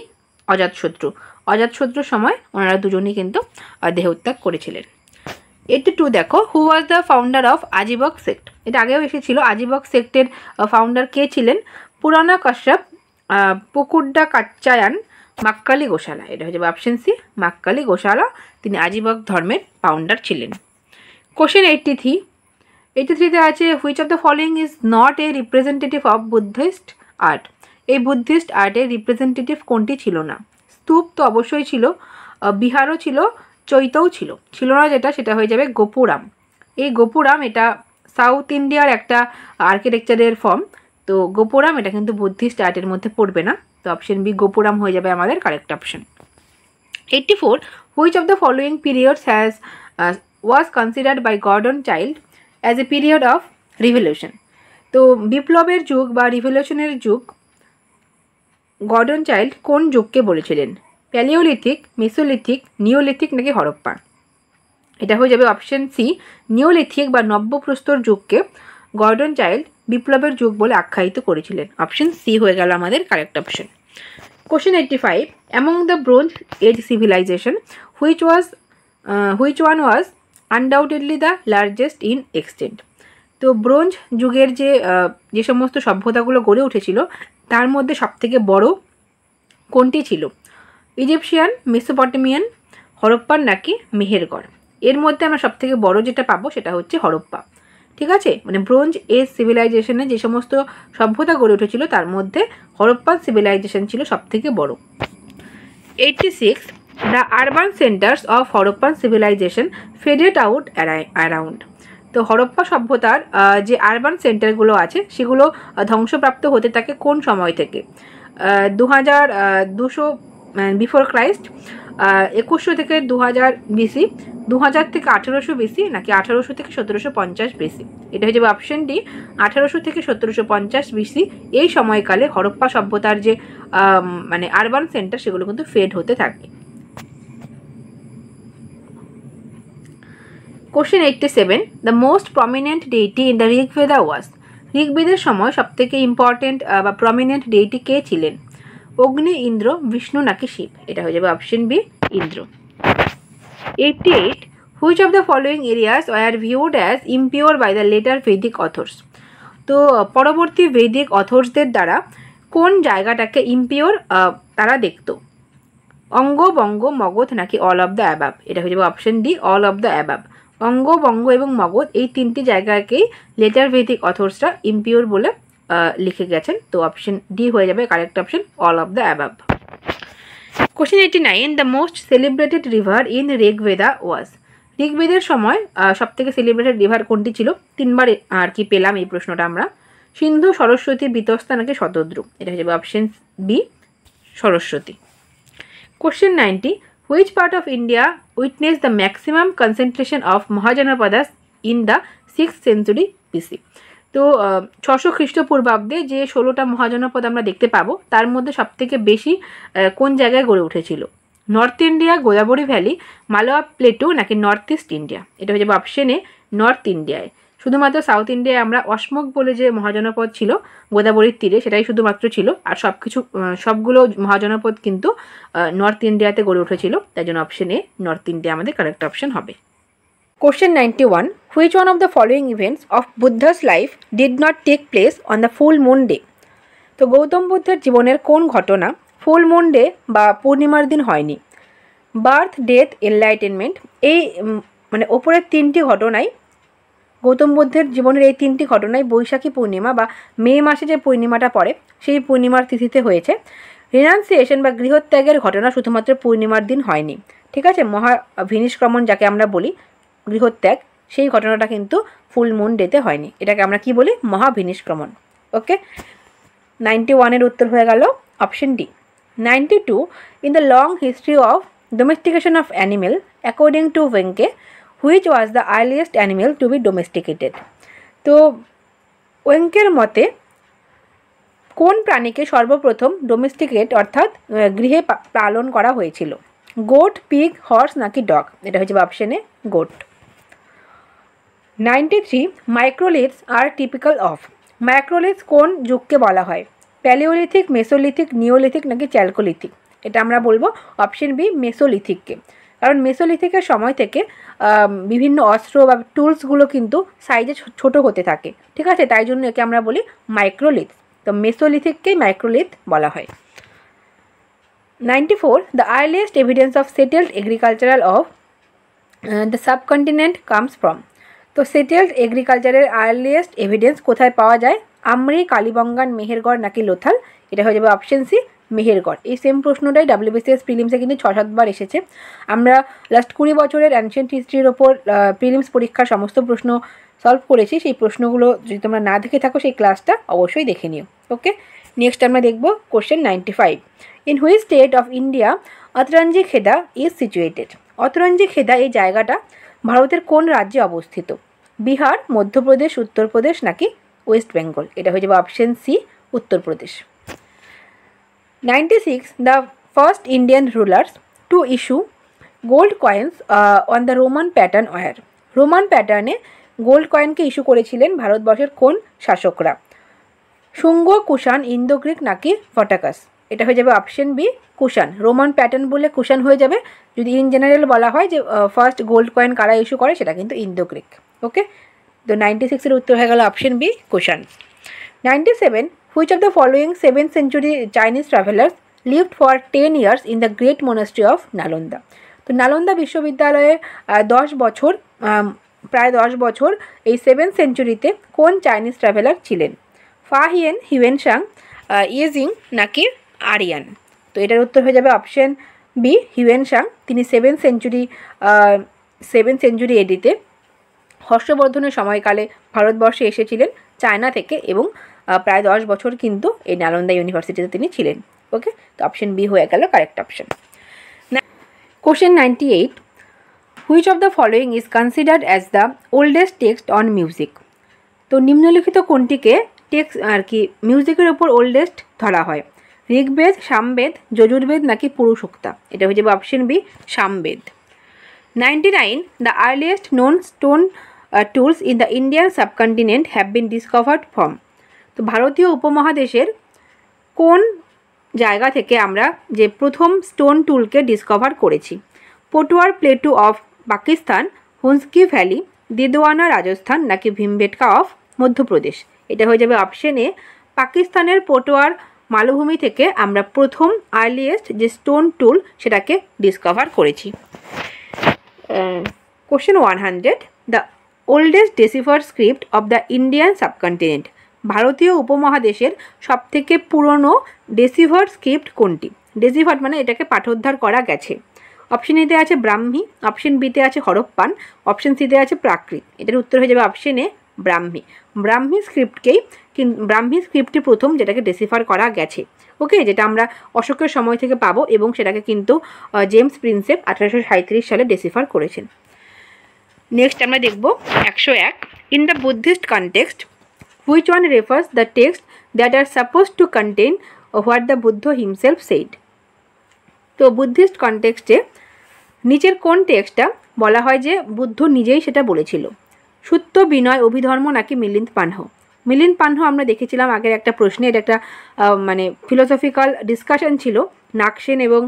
অজাতশত্রু। অজাতশত্রুর সময় ওনারা দুজনেই কিন্তু দেহত্যাগ করেছিলেন। 82 দেখো, who was the founder of Ajivika sect. এটা আগেও এসেছিল। আজিবক সেক্টের ফাউন্ডার কে ছিলেন? পুরানা কাশ্যপ, পুকুড্ডা কাচ্চায়ান, মাক্কালি গোশালা। এটা হয়ে যাবে অপশন সি, মাক্কালি গোশালা। তিনি আজিবক ধর্মের ফাউন্ডার ছিলেন। কোশ্চেন 83-তে আছে, which of the following is not a representative of Buddhist art. এই বুদ্ধিস্ট আর্টের রিপ্রেজেন্টেটিভ কোনটি ছিল না? স্তূপ তো অবশ্যই ছিল, বিহারও ছিল, চৈতও ছিল। ছিল না যেটা, সেটা হয়ে যাবে গোপুরাম। এই গোপুরাম এটা সাউথ ইন্ডিয়ার একটা আর্কিটেকচারের ফর্ম। তো গোপুরাম এটা কিন্তু বুদ্ধিস্ট আর্টের মধ্যে পড়বে না। তো অপশন বি, গোপুরাম হয়ে যাবে আমাদের correct option. 84, which of the following periods has was considered by Gordon Childe as a period of revolution. তো বিপ্লবের যুগ বা রিভলিউশনের যুগ গর্ডন চাইল্ড কোন যুগকে বলেছিলেন? প্যালিওলিথিক, মেসোলিথিক, নিওলিথিক নাকি হরপ্পা? এটা হয়ে যাবে অপশন সি, নিওলিথিক বা নব্যপ্রস্তর যুগকে গর্ডন চাইল্ড বিপ্লবের যুগ বলে আখ্যায়িত করেছিলেন? অপশন সি হয়ে গেল আমাদের correct option. Question 85, among the bronze age civilisation which one was undoubtedly the largest in extent? তো ব্রোঞ্জ যুগের যে সমস্ত সভ্যতাগুলো গড়ে উঠেছিল তার মধ্যে সবথেকে বড় কোনটি ছিল? ইজিপশিয়ান, মেসোপটেমিয়ান, হরপ্পান নাকি মেহেরগড়? এর মধ্যে আমরা সবথেকে বড় যেটা পাবো সেটা হচ্ছে হরপ্পা। ঠিক আছে, মানে ব্রোঞ্জ এজ সিভিলাইজেশনে যে সমস্ত সভ্যতা গড়ে উঠেছিল তার মধ্যে হরপ্পান সিভিলাইজেশন ছিল সবথেকে বড়। 86, the urban centres of Harappan civilisation faded out around? তো হরপ্পা সভ্যতার যে আরবান সেন্টারগুলো আছে সেগুলো ধ্বংসপ্রাপ্ত হতে থাকে কোন সময় থেকে? 2200 বিফোর ক্রাইস্ট, 2100 থেকে 2000 বিসি, 2000 থেকে 1800 বিসি, নাকি 1800 থেকে 1750 বিসি? এটা হয়ে যাবে অপশন ডি, 1800 থেকে 1750 বিসি। এই সময়কালে হরপ্পা সভ্যতার যে মানে আরবান সেন্টার সেগুলো কিন্তু ফেড হতে থাকে। Question 87, the most prominent deity in the Rigveda was? ঋগ্বেদের সময় সবথেকে ইম্পর্টেন্ট বা প্রমিনেন্ট ডেইটি কে ছিলেন? অগ্নি, ইন্দ্র, বিষ্ণু নাকি শিব? এটা হয়ে যাবে option B, Indra. 88, which of the following areas were viewed as impure by the later Vedic authors? তো পরবর্তী ভেদিক অথর্সদের দ্বারা কোন জায়গাটাকে ইমপিওর তারা দেখত? অঙ্গ, বঙ্গ, মগধ নাকি অল অফ দ্য অ্যাবাব? এটা হয়ে যাবে option D, all of the above. Anga, Banga এবং মগধ এই তিনটি জায়গাকেই লেটার ভেদিক অথর্সরা ইমপিওর বলে লিখে গেছেন। তো অপশন ডি হয়ে যাবে correct option, all of the above. Question 89, the most celebrated river in Rigveda was? ঋগ্বেদের সময় সবথেকে সেলিব্রেটেড রিভার কোনটি ছিল? তিনবার আর কি পেলাম এই প্রশ্নটা আমরা। সিন্ধু, সরস্বতী, বিতস্তা নাকি শতদ্রু? এটা হয়ে যাবে option B, Saraswati. Question 90, which part of India witness the maximum concentration of Mahajanapadas in the 6th century BC? তো 600 খ্রিস্টপূর্বাব্দে যে 16টা মহাজনপদ আমরা দেখতে পাবো তার মধ্যে সবথেকে বেশি কোন জায়গায় গড়ে উঠেছিল? North India, Godavari valley, Malwa plateau নাকি নর্থ ইস্ট ইন্ডিয়া? এটা হয়ে যাবে অপশনে নর্থ ইন্ডিয়ায়। শুধুমাত্র সাউথ ইন্ডিয়ায় আমরা অসমক বলে যে মহাজনপদ ছিল গোদাবরীর তীরে সেটাই শুধুমাত্র ছিল, আর সবগুলো মহাজনপদ কিন্তু নর্থ ইন্ডিয়াতে গড়ে উঠেছিল, তাই জন্য অপশনে নর্থ ইন্ডিয়া আমাদের কারেক্ট অপশন হবে। Question 91, which one of the following events of Buddha's life did not take place on the full moon day? তো গৌতম বুদ্ধের জীবনের কোন ঘটনা ফুল মুন ডে বা পূর্ণিমার দিন হয়নি? বার্থ, ডেথ, এনলাইটেনমেন্ট, এই মানে ওপরের তিনটি ঘটনাই গৌতম বুদ্ধের জীবনের এই তিনটি ঘটনাই বৈশাখী পূর্ণিমা বা মে মাসে যে পূর্ণিমাটা পড়ে সেই পূর্ণিমার তিথিতে হয়েছে। রিনাউন্সিয়েশন বা গৃহত্যাগের ঘটনা শুধুমাত্র পূর্ণিমার দিন হয়নি। ঠিক আছে, মহাভিনিষ্ক্রমণ যাকে আমরা বলি গৃহত্যাগ, সেই ঘটনাটা কিন্তু ফুল মুন ডেতে হয়নি। এটাকে আমরা কি বলি? মহাভিনিষ্ক্রমণ। ওকে, 91-এর উত্তর হয়ে গেল option D. 92, in the long history of domestication of animal according to Wenke which was the earliest animal to be domesticated? তো ওয়েঙ্কের মতে কোন প্রাণীকে সর্বপ্রথম ডোমেস্টিকেট অর্থাৎ গৃহে পালন করা হয়েছিল? গোট, পিগ, হর্স নাকি ডগ? এটা হচ্ছে অপশনে goat. 93, microliths are typical of? Microliths কোন যুগকে বলা হয়? প্যালিওলিথিক, মেসোলিথিক, নিওলিথিক নাকি চ্যালকোলিথিক? এটা আমরা বলবো অপশন বি, মেসোলিথিককে। কারণ মেসোলিথিকের সময় থেকে বিভিন্ন অস্ত্র বা টুলসগুলো কিন্তু সাইজে ছোট হতে থাকে। ঠিক আছে, তাই জন্য একে আমরা বলি মাইক্রোলিথস। তো মেসোলিথিককেই মাইক্রোলিথ বলা হয়। 94, the earliest evidence of settled agricultural of the subcontinent comes from? তো সেটেলড এগ্রিকালচারের আর্লিয়েস্ট এভিডেন্স কোথায় পাওয়া যায়? আমরি, কালীবঙ্গান, মেহেরগড় নাকি লোথাল? এটা হয়ে যাবে অপশন সি, মেহেরগড়। এই সেম প্রশ্নটাই WBCS প্রিলিমসে কিন্তু 6-7 বার এসেছে। আমরা লাস্ট 20 বছরের অ্যানশিয়েন্ট হিস্ট্রির ওপর প্রিলিমস পরীক্ষার সমস্ত প্রশ্ন সলভ করেছি। সেই প্রশ্নগুলো যদি তোমরা না দেখে থাকো সেই ক্লাসটা অবশ্যই দেখে নিও। ওকে, নেক্সট আমরা দেখব question 95, in which state of India Atranji Khera is situated? অতরঞ্জি খেদা এই জায়গাটা ভারতের কোন রাজ্যে অবস্থিত? বিহার, মধ্যপ্রদেশ, উত্তরপ্রদেশ নাকি ওয়েস্ট বেঙ্গল? এটা হয়ে যাবে option C, Uttar Pradesh. 96, the first Indian rulers to issue gold coins on the Roman pattern were? Roman প্যাটার্নে গোল্ড কয়েনকে ইস্যু করেছিলেন ভারতবর্ষের কোন শাসকরা? শুঙ্গ, কুষাণ, ইন্দো গ্রিক নাকি ফটাকাস? এটা হয়ে যাবে option B Kushan. Roman pattern বলে কুষাণ হয়ে যাবে। যদি ইন জেনারেল বলা হয় যে ফার্স্ট গোল্ড কয়েন কারা ইস্যু করে, সেটা কিন্তু ইন্দো গ্রিক। ওকে, তো 96-এর উত্তর হয়ে গেল option B Kushan. 97, which of the following 7th century Chinese travellers lived for 10 years in the great monastery of Nalanda? তো নালন্দা বিশ্ববিদ্যালয়ে 10 বছর, প্রায় 10 বছর এই 7th centuryতে কোন চাইনিজ ট্রাভেলার ছিলেন? ফাহিয়েন, হিউয়েনসাং, ইয়েজিং নাকি আরিয়ান? তো এটার উত্তর হয়ে যাবে অপশন বি হিউয়েনসাং। তিনি 7th century এডিতে হর্ষবর্ধনের সময়কালে ভারতবর্ষে এসেছিলেন চায়না থেকে, এবং প্রায় 10 বছর কিন্তু এই নালন্দা ইউনিভার্সিটিতে তিনি ছিলেন। ওকে, তো অপশন বি হয়ে গেল correct option. Question 98, which of the following is considered as the oldest text on music? তো নিম্নলিখিত কোনটিকে টেক্সট মিউজিকের ওপর ওল্ডেস্ট ধরা হয়? ঋগ্বেদ, সামবেদ, যজুর্বেদ নাকি পুরুষোক্তা? এটা হয়ে যাবে option B Samaveda. 99, the earliest known stone tools in the Indian subcontinent have been discovered from? তো ভারতীয় উপমহাদেশের কোন জায়গা থেকে আমরা যে প্রথম স্টোন টুলকে ডিসকভার করেছি? Potwar plateau of Pakistan, Hunsgi valley, Didwana Rajasthan নাকি ভীমবেটকা অফ মধ্যপ্রদেশ? এটা হয়ে যাবে অপশন এ পাকিস্তানের পটুয়ার মালভূমি থেকে আমরা প্রথম আর্লিয়েস্ট যে স্টোন টুল সেটাকে ডিসকভার করেছি। Question 100, the oldest decipher script of the Indian subcontinent? ভারতীয় উপমহাদেশের সবথেকে পুরনো ডেসিভার স্ক্রিপ্ট কোনটি? ডেসিভার মানে এটাকে পাঠোদ্ধার করা গেছে। অপশন এতে আছে ব্রাহ্মী, অপশন বিতে আছে হরপ্পান, অপশন সিতে আছে প্রাকৃত। এটার উত্তর হয়ে যাবে অপশন এ ব্রাহ্মী। ব্রাহ্মী স্ক্রিপ্টটি প্রথম যেটাকে ডেসিফার করা গেছে। ওকে, যেটা আমরা অশোকের সময় থেকে পাবো, এবং সেটাকে কিন্তু জেমস প্রিন্সেপ 1837 সালে ডেসিফার করেছেন। নেক্সট আমরা দেখব 101, in the Buddhist context which one refers the text that are suppose to contain what the Buddha himself said? তো বুদ্ধিস্ট কনটেক্সটে নিচের কোন টেক্সটটা বলা হয় যে বুদ্ধ নিজেই সেটা বলেছিল? সুত্ত, বিনয়, অভিধর্ম নাকি মিলিন্দ পানহ? মিলিন্দ পানহ আমরা দেখেছিলাম আগের একটা প্রশ্নে, এটা একটা মানে ফিলোসফিক্যাল ডিসকাশন ছিল নাগসেন এবং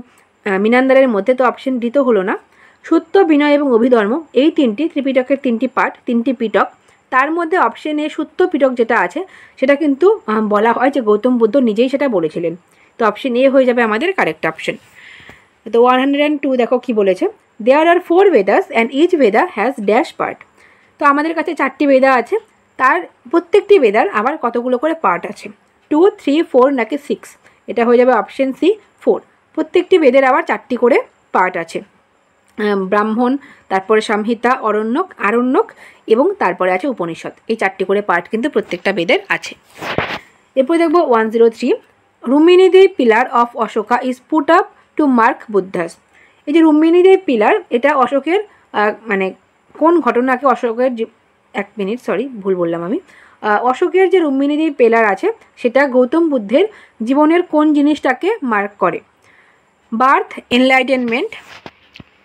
মিনান্দারের মধ্যে। তো অপশন ডি তো হলো না। সুত্ত, বিনয় এবং অভিধর্ম এই ত্রিপিটকের 3টি পার্ট, 3টি পিটক। তার মধ্যে অপশন এ সুত্ত পিটক যেটা আছে সেটা কিন্তু বলা হয় যে গৌতম বুদ্ধ নিজেই সেটা বলেছিলেন। তো অপশন এ হয়ে যাবে আমাদের কারেক্ট অপশন। তো 102 দেখো কি বলেছে, দেয়ার আর 4 Vedas and each Vedha has dash part? তো আমাদের কাছে 4টি বেদা আছে, তার প্রত্যেকটি বেদার আবার কতগুলো করে পার্ট আছে? 2, 3, 4 নাকি 6? এটা হয়ে যাবে অপশন সি 4। প্রত্যেকটি বেদের আবার 4টি করে পার্ট আছে। ব্রাহ্মণ, তারপরে সংহিতা, আরণ্যক এবং তারপরে আছে উপনিষদ। এই 4টি করে পার্ট কিন্তু প্রত্যেকটা বেদের আছে। এরপরে দেখব 103, Rummindei pillar of Ashoka is put up to mark Buddha's? এই যে রুমিনিদেই পিলার, এটা অশোকের মানে কোন ঘটনাকে অশোকের এক মিনিট সরি ভুল বললাম আমি। অশোকের যে রুমিনিদেই পিলার আছে সেটা গৌতম বুদ্ধের জীবনের কোন জিনিসটাকে মার্ক করে? বার্থ, এনলাইটেনমেন্ট,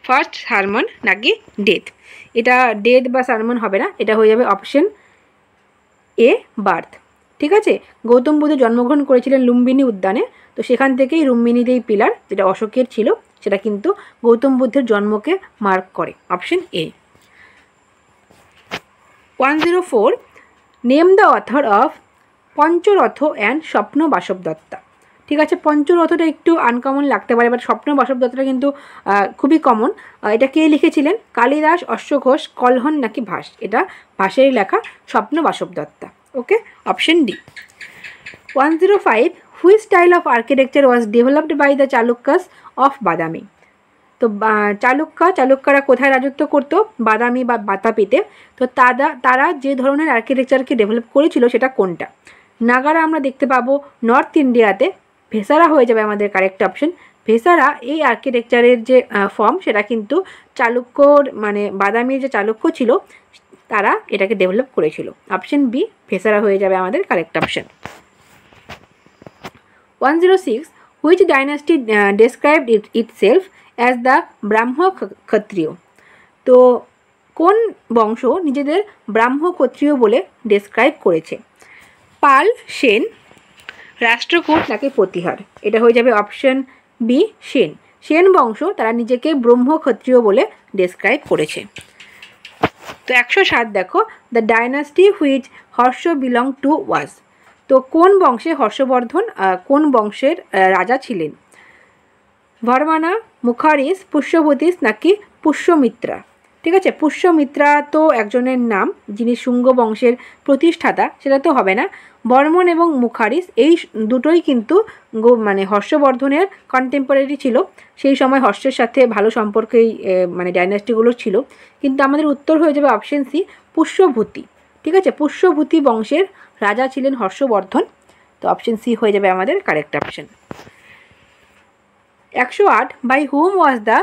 ফার্স্ট সারমন নাকি ডেথ? এটা ডেথ বা সারমন হবে না, এটা হয়ে যাবে অপশন এ বার্থ। ঠিক আছে, গৌতম বুদ্ধ জন্মগ্রহণ করেছিলেন লুম্বিনী উদ্যানে, তো সেখান থেকেই রুম্মিনিদেই পিলার যেটা অশোকের ছিল সেটা কিন্তু গৌতম বুদ্ধের জন্মকে মার্ক করে। Option A. 104, name the author of Pancharatha and স্বপ্ন বাসব দত্তা? ঠিক আছে, পঞ্চরথটা একটু আনকমন লাগতে পারে, বাট স্বপ্ন বাসব দত্তটা কিন্তু খুবই কমন। এটা কে লিখেছিলেন? কালিদাস, অশ্বঘোষ, কলহন নাকি ভাস? এটা ভাসেরই লেখা Swapnavasavadatta. Okay, option D. 105, which style of architecture was developed by the Chalukyas of Badami? তো চালুক্যরা কোথায় রাজত্ব করতো? বাদামি বা বাতাপিতে। তো তারা যে ধরনের আর্কিটেকচারকে ডেভেলপ করেছিল সেটা কোনটা? নাগারা আমরা দেখতে পাবো নর্থ ইন্ডিয়াতে। ভেসারা হয়ে যাবে আমাদের কারেক্ট অপশন। ভেসারা এই আর্কিটেকচারের যে ফর্ম সেটা কিন্তু চালুক্যর মানে বাদামির যে চালুক্য ছিল তারা এটাকে ডেভেলপ করেছিল। অপশন বি ভেসারা হয়ে যাবে আমাদের correct option. 106, which dynasty described itself as the Brahma Kshatriya? তো কোন বংশ নিজেদের ব্রাহ্ম ক্ষত্রিয় বলে ডেসক্রাইব করেছে? পাল, সেন, রাষ্ট্রকূট নাকি প্রতিহার? এটা হয়ে যাবে অপশন বি সেন। সেন বংশ তারা নিজেকে ব্রহ্ম ক্ষত্রিয় বলে ডেসক্রাইব করেছে। তো 107 দেখো, the dynasty which Harsha belong to was. তো কোন বংশে হর্ষবর্ধন কোন বংশের রাজা ছিলেন? বর্মানা, মুখারিস, পুষ্যবতীস নাকি পুষ্যমিত্রা? ঠিক আছে, পুষ্যমিত্রা তো একজনের নাম যিনি শুঙ্গ বংশের প্রতিষ্ঠাতা, সেটা তো হবে না। বর্মন এবং মুখারিস এই দুটোই কিন্তু মানে হর্ষবর্ধনের কন্টেম্পোরারি ছিল। সেই সময় হর্ষের সাথে ভালো সম্পর্কেই মানে ডাইনাস্টিগুলো ছিল। কিন্তু আমাদের উত্তর হয়ে যাবে অপশন সি পুষ্যভূতি। ঠিক আছে, পুষ্যভূতি বংশের রাজা ছিলেন হর্ষবর্ধন। তো অপশন সি হয়ে যাবে আমাদের correct option. 108 by whom was the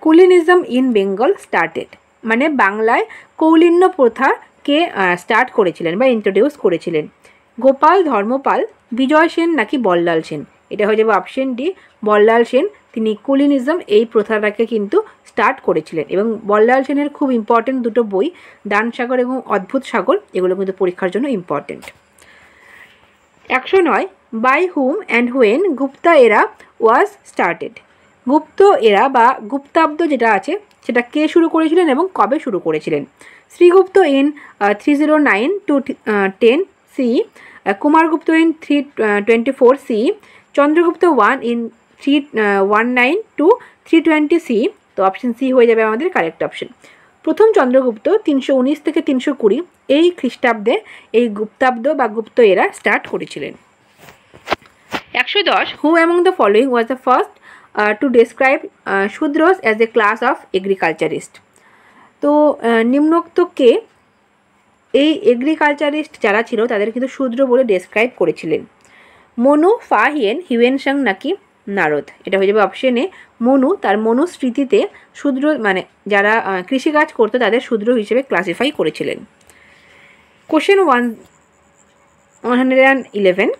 Kulinism in Bengal started. মানে বাংলায় কৌলিন্য প্রথা কে স্টার্ট করেছিলেন বা ইন্ট্রোডিউস করেছিলেন? গোপাল, ধর্মপাল, বিজয় সেন নাকি বল্লাল সেন? এটা হয়ে যাবে অপশন ডি বল্লাল সেন। তিনি কুলিনিজম এই প্রথাটাকে কিন্তু স্টার্ট করেছিলেন। এবং বল্লাল সেনের খুব ইম্পর্টেন্ট দুটো বই, দানসাগর এবং অদ্ভুত সাগর, এগুলো কিন্তু পরীক্ষার জন্য important. 109 by whom and when Gupta era was started. গুপ্ত এরা বা গুপ্তাব্দ যেটা আছে সেটা কে শুরু করেছিলেন এবং কবে শুরু করেছিলেন? Srigupta in 309 to 10 CE, Kumaragupta in 324 CE, Chandragupta 1 in 319 to 320 CE। তো অপশন সি হয়ে যাবে আমাদের কারেক্ট অপশন। প্রথম চন্দ্রগুপ্ত 319 থেকে 320 এই খ্রিস্টাব্দে এই গুপ্তাব্দ বা গুপ্ত এরা স্টার্ট করেছিলেন। 110 who among the following was the first to describe Shudras as a class of agriculturist. তো নিম্নোক্ত কে এই এগ্রিকালচারিস্ট যারা ছিল তাদের কিন্তু শূদ্র বলে ডেসক্রাইব করেছিলেন? মনু, ফাহিয়েন, হিউয়েনসাং নাকি নারদ? এটা হয়ে যাবে অপশন এ মনু। তার মনুস্মৃতিতে শূদ্র মানে যারা কৃষিকাজ করতো তাদের শূদ্র হিসেবে ক্লাসিফাই করেছিলেন। Question 111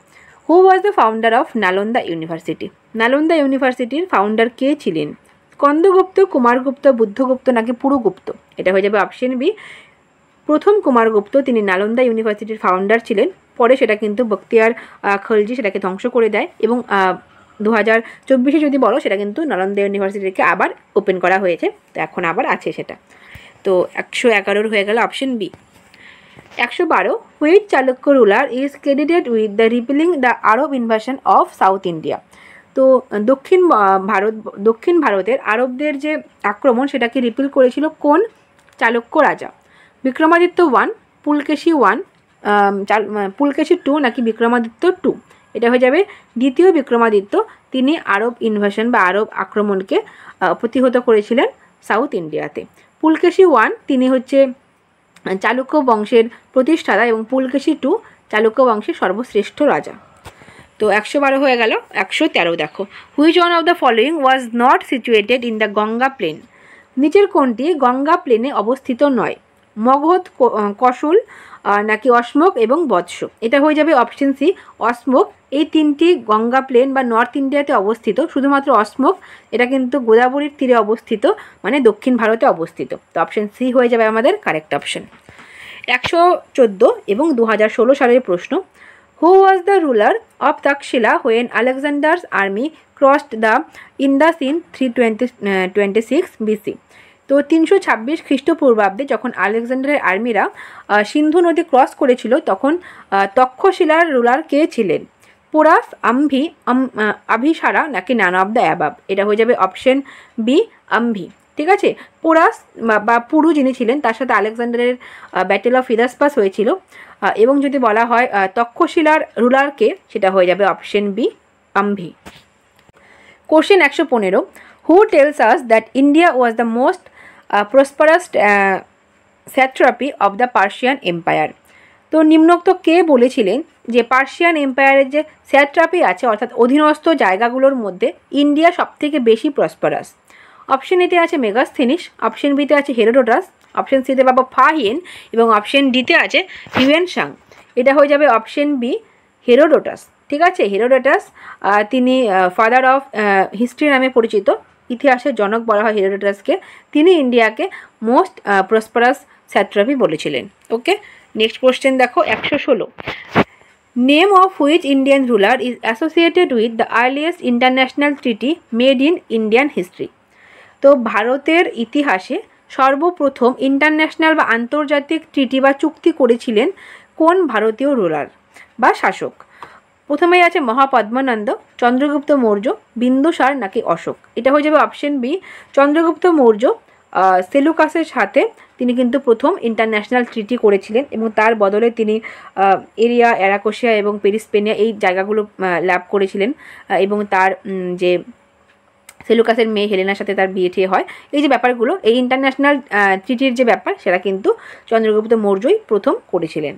who was the founder of Nalanda university? Nalanda ইউনিভার্সিটির ফাউন্ডার কে ছিলেন? স্কন্দগুপ্ত, কুমারগুপ্ত, বুদ্ধগুপ্ত নাকি পুরুগুপ্ত? এটা হয়ে যাবে অপশন বি প্রথম কুমারগুপ্ত। তিনি নালন্দা ইউনিভার্সিটির ফাউন্ডার ছিলেন। পরে সেটা কিন্তু বখতিয়ার খলজি সেটাকে ধ্বংস করে দেয় এবং 2024 যদি বলো সেটা কিন্তু নালন্দা ইউনিভার্সিটিকে আবার ওপেন করা হয়েছে। তো এখন আবার আছে সেটা। তো 111 হয়ে গেল option B. 112 which Chalukya ruler is credited with the repelling the Arab invasion of south India? তো দক্ষিণ ভারতের আরবদের যে আক্রমণ সেটাকে রিপিল করেছিল কোন চালুক্য রাজা? বিক্রমাদিত্য 1, পুলকেশী 1, পুলকেশী 2 নাকি বিক্রমাদিত্য 2? এটা হয়ে যাবে দ্বিতীয় বিক্রমাদিত্য। তিনি আরব ইনভাশন বা আরব আক্রমণকে প্রতিহত করেছিলেন সাউথ ইন্ডিয়াতে। পুলকেশী 1 তিনি হচ্ছে চালুক্য বংশের প্রতিষ্ঠাতা এবং পুলকেশী 2 চালুক্য বংশের সর্বশ্রেষ্ঠ রাজা। তো 112 হয়ে গেল। 113 দেখো, which one of the following was not situated in the Ganga plain? নিচের কোনটি গঙ্গা প্লেনে অবস্থিত নয়? মগধ, কসল নাকি অশ্মক এবং বৎস? এটা হয়ে যাবে অপশন সি অশ্মক। এই তিনটি গঙ্গা প্লেন বা নর্থ ইন্ডিয়াতে অবস্থিত। শুধুমাত্র অশ্মক এটা কিন্তু গোদাবরীর তীরে অবস্থিত, মানে দক্ষিণ ভারতে অবস্থিত। তো অপশন সি হয়ে যাবে আমাদের কারেক্ট অপশন। 114 এবং 2016 সালের প্রশ্ন, who was the ruler of Takshashila when Alexander's army crossed the Indus in 326 BC? তো 326 খ্রিস্টপূর্বাব্দে যখন আলেকজান্ডারের আর্মিরা সিন্ধু নদী ক্রস করেছিল তখন তক্ষশিলার রুলার কে ছিলেন? পোরাস, আভিসারা নাকি নান অফ দ্য অ্যাবাব? এটা হয়ে যাবে অপশন বি আম্ভি। ঠিক আছে, পোরাস বা পুরু যিনি ছিলেন তার সাথে আলেকজান্ডারের ব্যাটেল অফ ইদাসপাস হয়েছিল। এবং যদি বলা হয় তক্ষশিলার রুলারকে, সেটা হয়ে যাবে option B Ambhi. Question 115 who tells us that India was the most prosperous satrapy of the Persian empire? তো নিম্নোক্ত কে বলেছিলেন যে পার্সিয়ান এম্পায়ারের যে স্যাট্রাপি আছে অর্থাৎ অধীনস্থ জায়গাগুলোর মধ্যে ইন্ডিয়া সবথেকে বেশি প্রসপারাস? অপশন এতে আছে মেগাস্থেনিস, অপশন বিতে আছে হেরোডোটাস, অপশন সিতে পাবো ফাহিয়েন এবং অপশন ডিতে আছে হিউয়েনসাং। এটা হয়ে যাবে অপশন বি হেরোডোটাস। ঠিক আছে, হেরোডোটাস তিনি ফাদার অফ হিস্ট্রি নামে পরিচিত, ইতিহাসের জনক বলা হয় হেরোডোটাসকে। তিনি ইন্ডিয়াকে মোস্ট প্রসপারাস স্যাট্রাপি বলেছিলেন। ওকে, নেক্সট কোশ্চেন দেখো 116। Name of which Indian ruler is associated with the earliest international treaty made in Indian history. তো ভারতের ইতিহাসে সর্বপ্রথম ইন্টারন্যাশনাল বা আন্তর্জাতিক ট্রিটি বা চুক্তি করেছিলেন কোন ভারতীয় রুলার বা শাসক? প্রথমেই আছে মহাপদ্মানন্দ, চন্দ্রগুপ্ত মৌর্য, বিন্দুসার নাকি অশোক? এটা হয়ে যাবে অপশন বি, চন্দ্রগুপ্ত মৌর্য। সেলুকাসের সাথে তিনি কিন্তু প্রথম ইন্টারন্যাশনাল ট্রিটি করেছিলেন এবং তার বদলে তিনি এরিয়া, অ্যারাকোশিয়া এবং পেরিসপেনিয়া এই জায়গাগুলো লাভ করেছিলেন এবং তার যে সেলুকাসের মেয়ে হেলেনার সাথে তার বিয়ে ঠিয়ে হয়, এই যে ব্যাপারগুলো, এই ইন্টারন্যাশনাল ট্রিটির যে ব্যাপার সেটা কিন্তু চন্দ্রগুপ্ত মৌর্যই প্রথম করেছিলেন।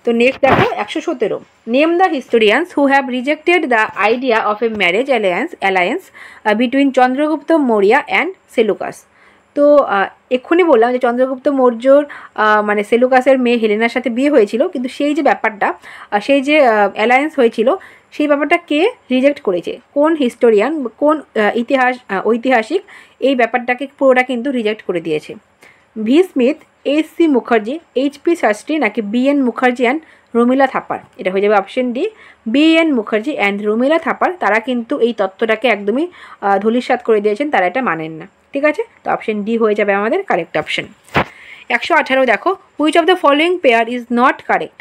তো নেক্সট দেখো 117। Name the historians who have rejected the idea of a marriage alliance between Chandragupta Maurya and Seleucus. তো এক্ষুনি বললাম যে চন্দ্রগুপ্ত মৌর্যর মানে সেলুকাসের মেয়ে হেলেনার সাথে বিয়ে হয়েছিল, কিন্তু সেই যে ব্যাপারটা, সেই যে অ্যালায়েন্স হয়েছিল, সেই ব্যাপারটা কে রিজেক্ট করেছে? কোন হিস্টোরিয়ান, কোন ঐতিহাসিক এই ব্যাপারটাকে পুরোটা কিন্তু রিজেক্ট করে দিয়েছে? V Smith, H C. Mukherjee, H P. Shastri নাকি বি.এন. মুখার্জি অ্যান্ড রমিলা থাপার? এটা হয়ে যাবে option D, B N. Mukherjee and Romila Thapar. তারা কিন্তু এই তত্ত্বটাকে একদমই ধূলিসাৎ করে দিয়েছেন, তারা এটা মানেন না। ঠিক আছে, তো অপশন ডি হয়ে যাবে আমাদের কারেক্ট অপশন। 118 দেখো, which of the following pair is not correct?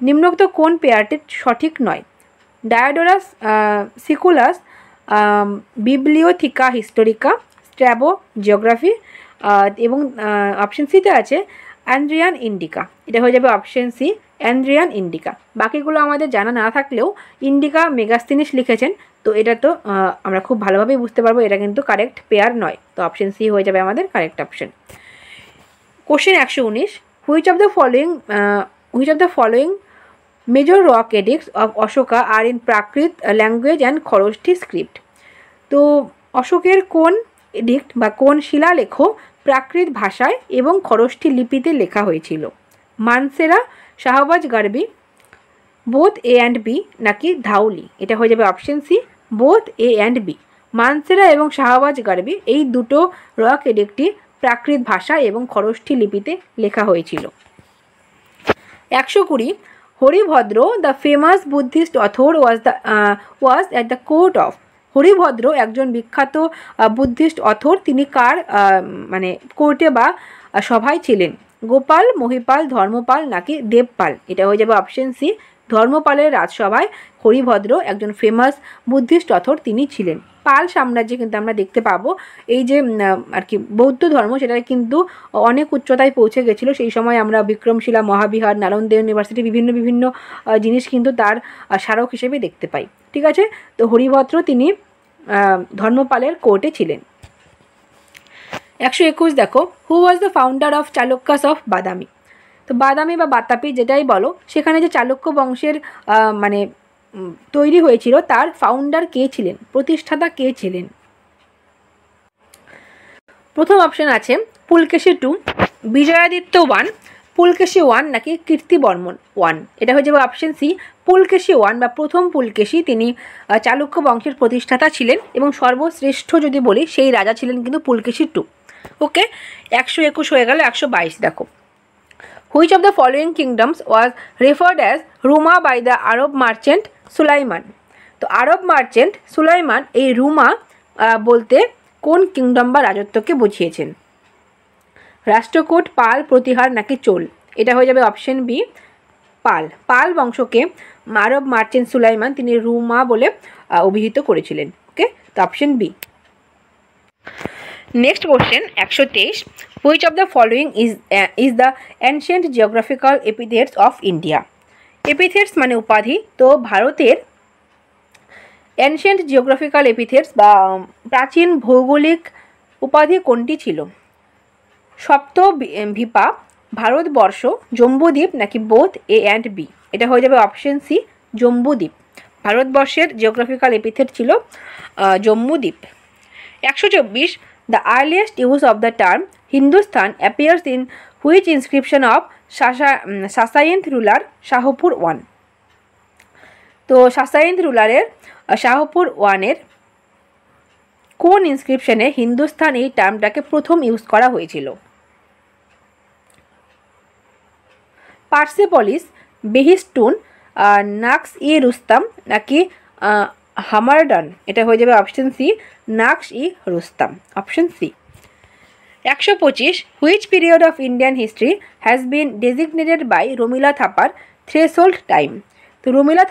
নিম্নোক্ত কোন পেয়ারটি সঠিক নয়? ডায়োডোরাস সিকুলাস, বিবলিওথিকা হিস্টোরিকা, স্ট্র্যাবো জিওগ্রাফি এবং অপশন সিতে আছে অ্যান্ড্রিয়ান ইন্ডিকা। এটা হয়ে যাবে অপশন সি, অ্যান্ড্রিয়ান ইন্ডিকা। বাকিগুলো আমাদের জানা না থাকলেও ইন্ডিকা মেগাস্তিনিস লিখেছেন, তো এটা তো আমরা খুব ভালোভাবেই বুঝতে পারবো এটা কিন্তু কারেক্ট পেয়ার নয়। তো অপশন সি হয়ে যাবে আমাদের correct option. Question 119, which of the following major rock edicts of Ashoka are in Prakrit language and Kharosthi script? তো অশোকের কোন এডিক্ট বা কোন শিলালেখ প্রাকৃত ভাষায় এবং খরষ্ঠী লিপিতে লেখা হয়েছিল? Mansehra, Shahbaz Garhi, both A and B নাকি ধাউলি? এটা হয়ে যাবে option C, both A and B. Mansehra এবং শাহবাজ গার্বি এই দুটো রক এডিক্টটি প্রাকৃত ভাষা এবং খরষ্ঠী লিপিতে লেখা হয়েছিল। 120, Haribhadra the famous Buddhist author was at the court of? Haribhadra একজন বিখ্যাত বুদ্ধিস্ট অথর, তিনি কার মানে কোর্টে বা সভায় ছিলেন? গোপাল, মহিপাল, ধর্মপাল নাকি দেবপাল? এটা হয়ে যাবে অপশন সি, ধর্মপালের রাজসভায় হরিভদ্র একজন ফেমাস বুদ্ধিস্ট অথর তিনি ছিলেন। পাল সাম্রাজ্যে কিন্তু আমরা দেখতে পাবো এই যে আর কি বৌদ্ধ ধর্ম, সেটা কিন্তু অনেক উচ্চতায় পৌঁছে গেছিলো। সেই সময় আমরা বিক্রমশিলা মহাবিহার, নালন্দা ইউনিভার্সিটি বিভিন্ন জিনিস কিন্তু তার স্মারক হিসেবে দেখতে পাই। ঠিক আছে, তো হরিভদ্র তিনি ধর্মপালের কোর্টে ছিলেন। 121 দেখো, who was the founder of Chalukyas of Badami? তো বাদামি বা বাতাপি যেটাই বলো, সেখানে যে চালুক্য বংশের মানে তৈরি হয়েছিল, তার ফাউন্ডার কে ছিলেন, প্রতিষ্ঠাতা কে ছিলেন? প্রথম অপশন আছে পুলকেশী 2, বিজয়াদিত্য 1, পুলকেশী 1 নাকি কীর্তিবর্মন 1? এটা হয়ে যাবে অপশন সি, পুলকেশী 1 বা প্রথম পুলকেশী, তিনি চালুক্য বংশের প্রতিষ্ঠাতা ছিলেন এবং সর্বশ্রেষ্ঠ যদি বলি সেই রাজা ছিলেন কিন্তু পুলকেশী 2। ওকে, 121 হয়ে গেল। 122 দেখো, which of the following kingdoms was referred as Ruma by the Arab merchant Sulaiman? তো আরব মার্চেন্ট সুলাইমান এই রুমা বলতে কোন কিংডম বা রাজত্বকে বুঝিয়েছেন? রাষ্ট্রকূট, পাল, প্রতিহার নাকি চোল? এটা হয়ে যাবে অপশন বি, পাল। পাল বংশকে আরব মার্চেন্ট সুলাইমান তিনি রুমা বলে অভিহিত করেছিলেন। ওকে, তো option B. Next question 123, which of the following is the ancient geographical epithets of India? Epithets মানে উপাধি। তো ভারতের অ্যানশিয়েন্ট জিওগ্রাফিক্যাল এপিথেটস বা প্রাচীন ভৌগোলিক উপাধি কোনটি ছিল? সপ্ত ভিপা, ভারতবর্ষ, জম্বুদ্বীপ নাকি বোথ এ অ্যান্ড বি? এটা হয়ে যাবে অপশন সি, জম্বুদ্বীপ। ভারতবর্ষের জিওগ্রাফিক্যাল এপিথেট ছিল Jambudvipa. 124, the earliest use of the term Hindustan appears in which inscription of Sasanian ruler Shapur 1? তো সাসাইন্থ রুলারের শাহপুর 1-এর কোন ইনস্ক্রিপশনে হিন্দুস্তান এই টার্মটাকে প্রথম ইউজ করা হয়েছিল? পার্সেপলিস, বেহিস্টুন, নাক্স ই রুস্তাম নাকি হামারডান? এটা হয়ে যাবে option C, Naqsh e Rustam, option C. 125, which period of Indian history has been designated by Romila Thapar threshold time? তো রমিলা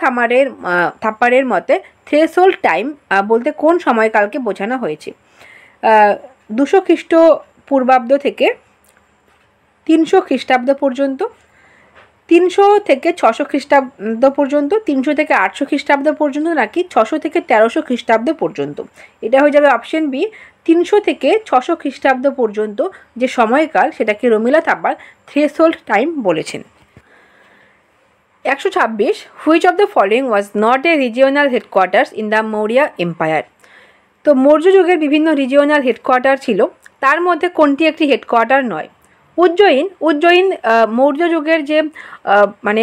থাপারের মতে থ্রেশোল্ড টাইম বলতে কোন সময়কালকে বোঝানো হয়েছে? 200 খ্রিস্টপূর্বাব্দ থেকে 300 খ্রিস্টাব্দ পর্যন্ত, 300 থেকে 600 খ্রিস্টাব্দ পর্যন্ত, 300 থেকে 800 খ্রিস্টাব্দ পর্যন্ত, নাকি 600 থেকে 1300 খ্রিস্টাব্দ পর্যন্ত? এটা হয়ে যাবে অপশন বি, 300 থেকে 600 খ্রিস্টাব্দ পর্যন্ত যে সময়কাল সেটাকে রমিলা থাপার থ্রেশোল্ড টাইম বলেছেন। 126, which of the following was not A regional headquarters in the Maurya empire? তো মৌর্য যুগের বিভিন্ন রিজিওনাল হেডকোয়ার্টার ছিল, তার মধ্যে কোনটি একটি হেডকোয়ার্টার নয়? উজ্জয়িন মৌর্য যুগের যে মানে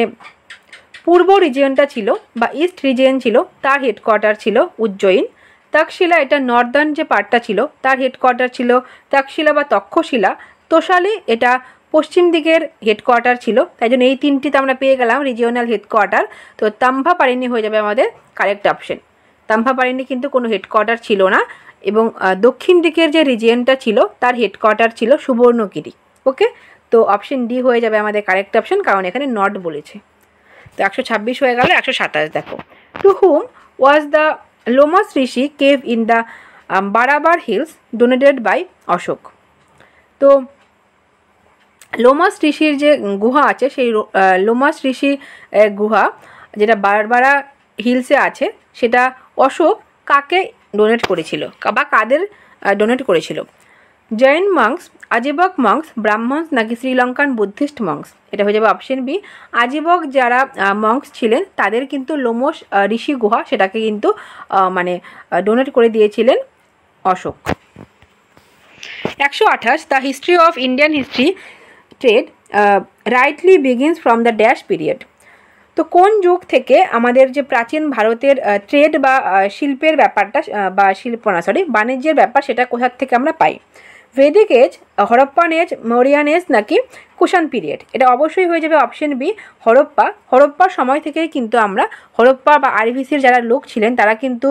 পূর্ব রিজিয়নটা ছিল বা ইস্ট রিজিয়ন ছিল তার হেডকোয়ার্টার ছিল উজ্জয়িন। তক্ষশিলা, এটা নর্দার্ন যে পার্টটা ছিল তার হেডকোয়ার্টার ছিল তক্ষশিলা বা তক্ষশিলা। তোষালি, এটা পশ্চিম দিকের হেডকোয়ার্টার ছিল। তাই জন্য এই তিনটিতে আমরা পেয়ে গেলাম রিজিওনাল হেডকোয়ার্টার। তো তাম্বাপারিনি হয়ে যাবে আমাদের কারেক্ট অপশন। তাম্বাপারিনি কিন্তু কোনো হেডকোয়ার্টার ছিল না, এবং দক্ষিণ দিকের যে রিজিয়নটা ছিল তার হেডকোয়ার্টার ছিল সুবর্ণগিরি। ওকে, তো অপশন ডি হয়ে যাবে আমাদের কারেক্ট অপশন, কারণ এখানে নট বলেছে। তো 126 হয়ে গেল। 127 দেখো, to whom was the Lomas Rishi cave in the Barabar hills donated by Ashoka? তো লোমাস ঋষির যে গুহা আছে সেই লোমাস ঋষি গুহা যেটা বারবারা হিলসে আছে সেটা অশোক কাকে ডোনেট করেছিল বা কাদের ডোনেট করেছিল? জৈন মঙ্কস, আজীবক মঙ্কস, ব্রাহ্মণস নাকি শ্রীলঙ্কান বুদ্ধিস্ট মঙ্কস? এটা হয়ে যাবে অপশন বি, আজীবক যারা মঙ্কস ছিলেন তাদের কিন্তু লোমস ঋষি গুহা সেটাকে কিন্তু মানে ডোনেট করে দিয়েছিলেন Ashok. 128, the history of Indian history trade rightly begins from the dash period? তো কোন যুগ থেকে আমাদের যে প্রাচীন ভারতের ট্রেড বা শিল্পের ব্যাপারটা বা বাণিজ্যের ব্যাপার সেটা কোথার থেকে আমরা পাই? Vedic age, Harappan age, Mauryan age নাকি কুষাণ পিরিয়ড? এটা অবশ্যই হয়ে যাবে অপশন বি, হরপ্পার সময় থেকেই কিন্তু আমরা হরপ্পা বা আরভিসির যারা লোক ছিলেন তারা কিন্তু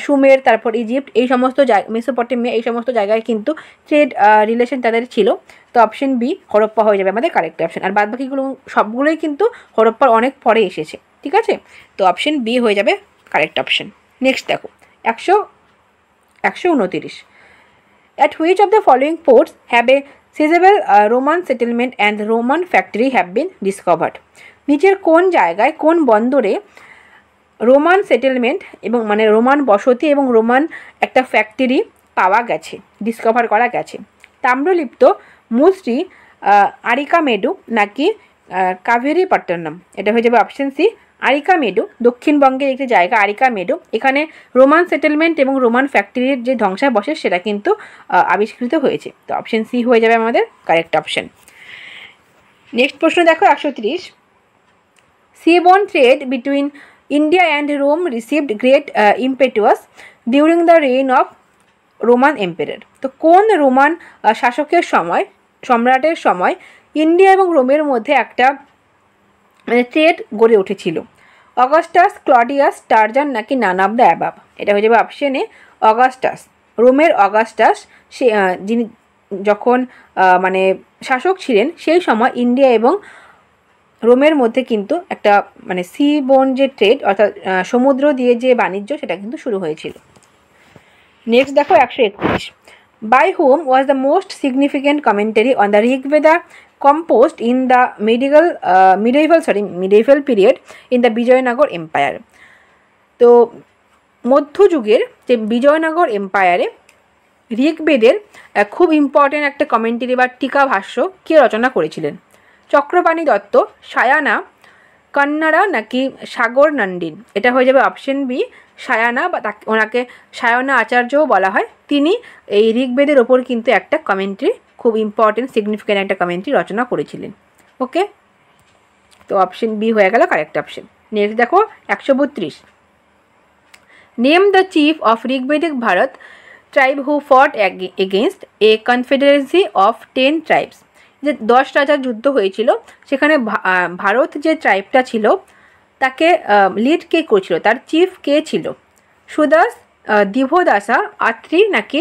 সুমের, তারপর ইজিপ্ট, এই সমস্ত মেসোপটেমিয়া, এই সমস্ত জায়গায় কিন্তু ট্রেড রিলেশন তাদের ছিল। তো অপশন বি হরপ্পা হয়ে যাবে আমাদের কারেক্ট অপশন। আর বাদবাকিগুলো সবগুলোই কিন্তু হরপ্পার অনেক পরে এসেছে, ঠিক আছে? তো অপশন বি হয়ে যাবে কারেক্ট অপশন। নেক্সট দেখো 129, at which of the following ports have a sizable Roman settlement and Roman factory have been discovered? নিচের কোন জায়গায়, কোন বন্দরে রোমান সেটেলমেন্ট এবং মানে রোমান বসতি এবং রোমান একটা ফ্যাক্টরি পাওয়া গেছে, ডিসকভার করা গেছে? তাম্রলিপ্ত, মুসরি, আরিকামেডু নাকি কাভেরিপট্টনম? এটা হয়ে যাবে অপশন সি, আরিকামেডু। দক্ষিণবঙ্গের একটি জায়গা আরিকামেডু, এখানে রোমান সেটেলমেন্ট এবং রোমান ফ্যাক্টরির যে ধ্বংসাবশেষ সেটা কিন্তু আবিষ্কৃত হয়েছে। তো অপশন সি হয়ে যাবে আমাদের কারেক্ট অপশন। নেক্সট প্রশ্ন দেখো 130, seaborne trade between India and Rome received great impetus during the reign of Roman emperor? তো কোন রোমান শাসকের সময়, সম্রাটের সময় ইন্ডিয়া এবং রোমের মধ্যে একটা মানে ট্রেড গড়ে উঠেছিল? অগাস্টাস, ক্লডিয়াস, টার্জান নাকি নান অফ দ্য অ্যাবাভ? এটা হয়ে যাবে অপশন এ, অগাস্টাস। রোমের অগাস্টাস সে যিনি যখন মানে শাসক ছিলেন সেই সময় ইন্ডিয়া এবং রোমের মধ্যে কিন্তু একটা মানে সি বোন যে ট্রেড অর্থাৎ সমুদ্র দিয়ে যে বাণিজ্য সেটা কিন্তু শুরু হয়েছিল। নেক্সট দেখো 131, by whom was the most significant commentary on the Rigveda composed in the medieval period in the Vijayanagar Empire? তো মধ্যযুগের যে বিজয়নগর এম্পায়ারে ঋগ্বেদের খুব ইম্পর্টেন্ট একটা কমেন্টারি বা টিকা ভাষ্য কে রচনা করেছিলেন? চক্রপাণি দত্ত, সায়ানা, কন্নড়া নাকি সাগর নন্দিন? এটা হয়ে যাবে অপশন বি, সায়ানা, বা ওনাকে সায়না আচার্যও বলা হয়। তিনি এই ঋগ্বেদের ওপর কিন্তু একটা কমেন্ট্রি, খুব ইম্পর্টেন্ট সিগনিফিক্যান্ট একটা কমেন্ট্রি রচনা করেছিলেন। ওকে, তো অপশন বি হয়ে গেল কারেক্ট অপশন। নেক্সট দেখো 132, name the chief of Rigvedic Bharata tribe who fought against a confederacy of 10 tribes. যে 10 রাজার যুদ্ধ হয়েছিল, সেখানে ভারত যে ট্রাইবটা ছিল তাকে লিড কে করেছিল, তার চিফ কে ছিল? সুদাস, দিভোদাসা, আত্রি নাকি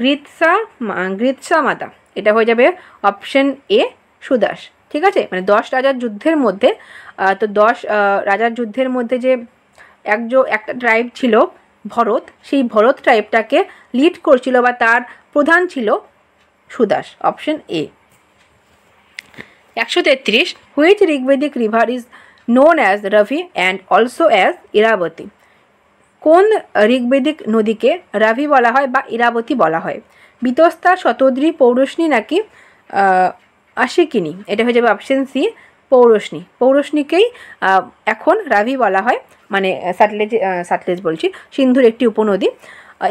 গ্রীৎসা মাতা? এটা হয়ে যাবে অপশন এ সুদাস। ঠিক আছে, মানে 10 রাজার যুদ্ধের মধ্যে তো 10 রাজার যুদ্ধের মধ্যে যে একটা ট্রাইব ছিল ভরত, সেই ভরত ট্রাইবটাকে লিড করছিল বা তার প্রধান ছিল Sudas, option A. 133, which Rigvedic river is known as Ravi and also as Iravati? কোন ঋগ্বেদিক নদীকে রাভি বলা হয় বা ইরাবতী বলা হয়? বিতস্তা, শতদ্রী, পৌরষ্ণী নাকি আশিকিনী? এটা হয়ে যাবে অপশন সি পৌরষ্ণী। পৌরষ্ণীকেই এখন রাভি বলা হয়, মানে সাতলেজ বলছি, সিন্ধুর একটি উপনদী।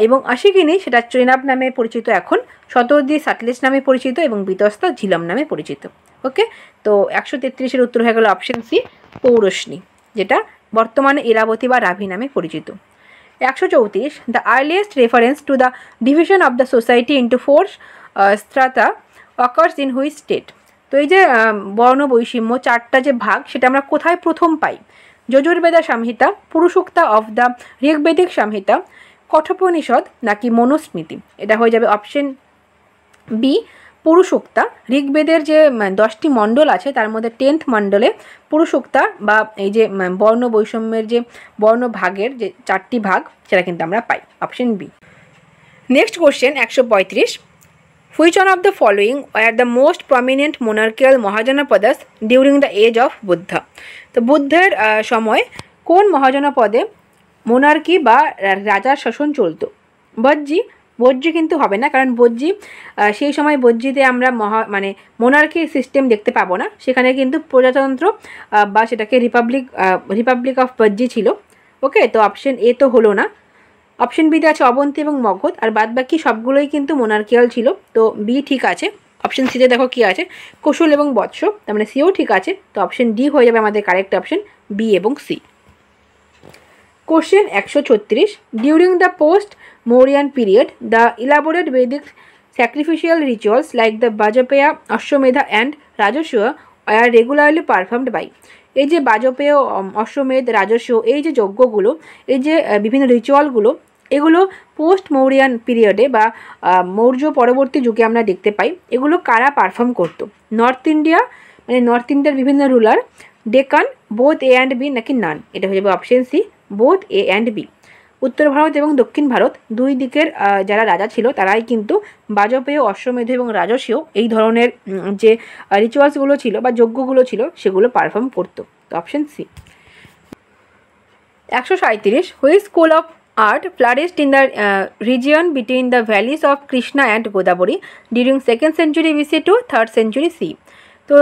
এবং আশিকিনী সেটা চেনাব নামে পরিচিত, এখন শতদ্রী সাতলেজ নামে পরিচিত এবং বিতস্তা ঝিলম নামে পরিচিত। ওকে, তো 133-এর উত্তর হয়ে গেল অপশন সি পৌরষ্ণী, যেটা বর্তমানে ইরাবতী বা রাভি নামে পরিচিত। 134, the earliest reference to the division of the society into 4 strata occurs in which state? তো এই যে বর্ণ বৈষম্য 4টা যে ভাগ, সেটা আমরা কোথায় প্রথম পাই? যজুর্বেদা সংহিতা, পুরুষোক্তা অফ দ্য ঋগ্বেদিক সংহিতা, কঠোপনিষদ নাকি মনুস্মৃতি? এটা হয়ে যাবে অপশন বি পুরুষোক্তা। ঋগ্বেদের যে 10টি মণ্ডল আছে তার মধ্যে 10th মণ্ডলে পুরুষোক্তা বা এই যে বর্ণ বৈষম্যের যে বর্ণ ভাগের যে 4টি ভাগ, সেটা কিন্তু আমরা পাই, option B. Next question 135, which one of the following are the most prominent monarchial Mahajanapadas during the age of Buddha? তো বুদ্ধের সময় কোন মহাজনপদে মোনার্কি বা রাজার শাসন চলতো? বজ্জি কিন্তু হবে না, কারণ বজ্জি সেই সময় বজ্জিতে আমরা মোনার্কি সিস্টেম দেখতে পাবো না, সেখানে কিন্তু প্রজাতন্ত্র বা সেটাকে রিপাবলিক অফ বজ্জি ছিল। ওকে, তো অপশন এ তো হলো না। অপশন বিতে আছে অবন্তী এবং মগধ, আর বাদ বাকি সবগুলোই কিন্তু মোনার্কিয়াল ছিল, তো বি ঠিক আছে। অপশন সিতে দেখো কি আছে, কৌশল এবং বৎস, তার মানে সিও ঠিক আছে, তো অপশন ডি হয়ে যাবে আমাদের কারেক্ট অপশন, বি এবং C. Question 136, during the post Mauryan period the elaborate Vedic sacrificial rituals like the Bajapaya, Ashwamedha and Rajaswa are regularly performed by? এই যে বাজপেয়, অশ্বমেধ, রাজস্ব, এই যে যজ্ঞগুলো, এই যে বিভিন্ন রিচুয়ালগুলো, এগুলো পোস্ট মৌরিয়ান পিরিয়ডে বা মৌর্য পরবর্তী যুগে আমরা দেখতে পাই। এগুলো কারা পারফর্ম করতো? নর্থ ইন্ডিয়া, মানে নর্থ ইন্ডিয়ার বিভিন্ন ruler, Deccan, both A and B নাকি নান? এটা হয়ে যাবে option C both A and B. উত্তর ভারত এবং দক্ষিণ ভারত দুই দিকের যারা রাজা ছিল তারাই কিন্তু বাজপেয়, অশ্বমেধ এবং রাজস্বীয় এই ধরনের যে রিচুয়ালসগুলো ছিল বা যজ্ঞগুলো ছিল সেগুলো পারফর্ম করতো, তো option C. 137, which school of art flourished in the region between the valleys of Krishna and Godavari during 2nd century BC to 3rd century CE? তো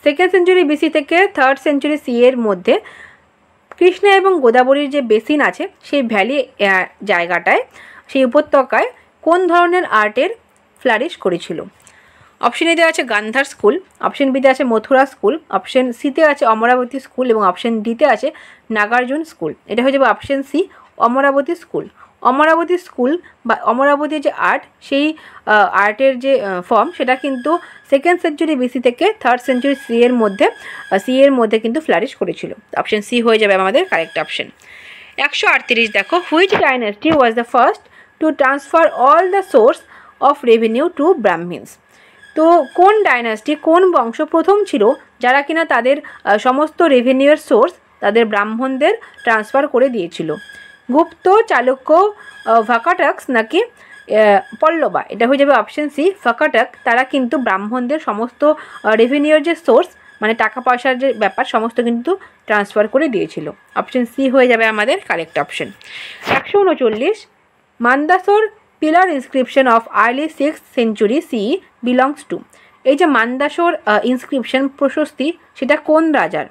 2nd century BC থেকে 3rd century CE এর মধ্যে কৃষ্ণা এবং গোদাবরীর যে বেসিন আছে সেই ভ্যালি জায়গাটায়, সেই উপত্যকায় কোন ধরনের আর্টের ফ্লারিশ করেছিল? অপশন এতে আছে গান্ধার স্কুল, অপশন বিতে আছে মথুরা স্কুল, অপশন সিতে আছে অমরাবতী স্কুল এবং অপশন ডিতে আছে নাগার্জুন স্কুল। এটা হয়ে যাবে option C Amaravati school. Amaravati school বা অমরাবতীর যে আর্ট, সেই আর্টের যে ফর্ম, সেটা কিন্তু 2nd century BC থেকে 3rd century CE এর মধ্যে কিন্তু ফ্লারিশ করেছিল। অপশন সি হয়ে যাবে আমাদের কারেক্ট অপশন। 138, দেখো, which dynasty was the first to transfer all the source of revenue to Brahmins? তো কোন ডাইনাস্টি, কোন বংশ প্রথম ছিল যারা কিনা তাদের সমস্ত রেভিনিউয়ের সোর্স তাদের ব্রাহ্মণদের ট্রান্সফার করে দিয়েছিল? গুপ্ত, চালুক্য, ভাকাটাক্স নাকি পল্লবা? এটা হয়ে যাবে অপশন সি ভাকাটাক। তারা কিন্তু ব্রাহ্মণদের সমস্ত রেভিনিউর যে সোর্স, মানে টাকা পয়সার যে ব্যাপার, সমস্ত কিন্তু ট্রান্সফার করে দিয়েছিল। অপশন সি হয়ে যাবে আমাদের correct option. 139, Mandasor pillar inscription of early 6th century CE belongs to? এই যে মান্দাসোর ইনস্ক্রিপশন প্রশস্তি, সেটা কোন রাজার?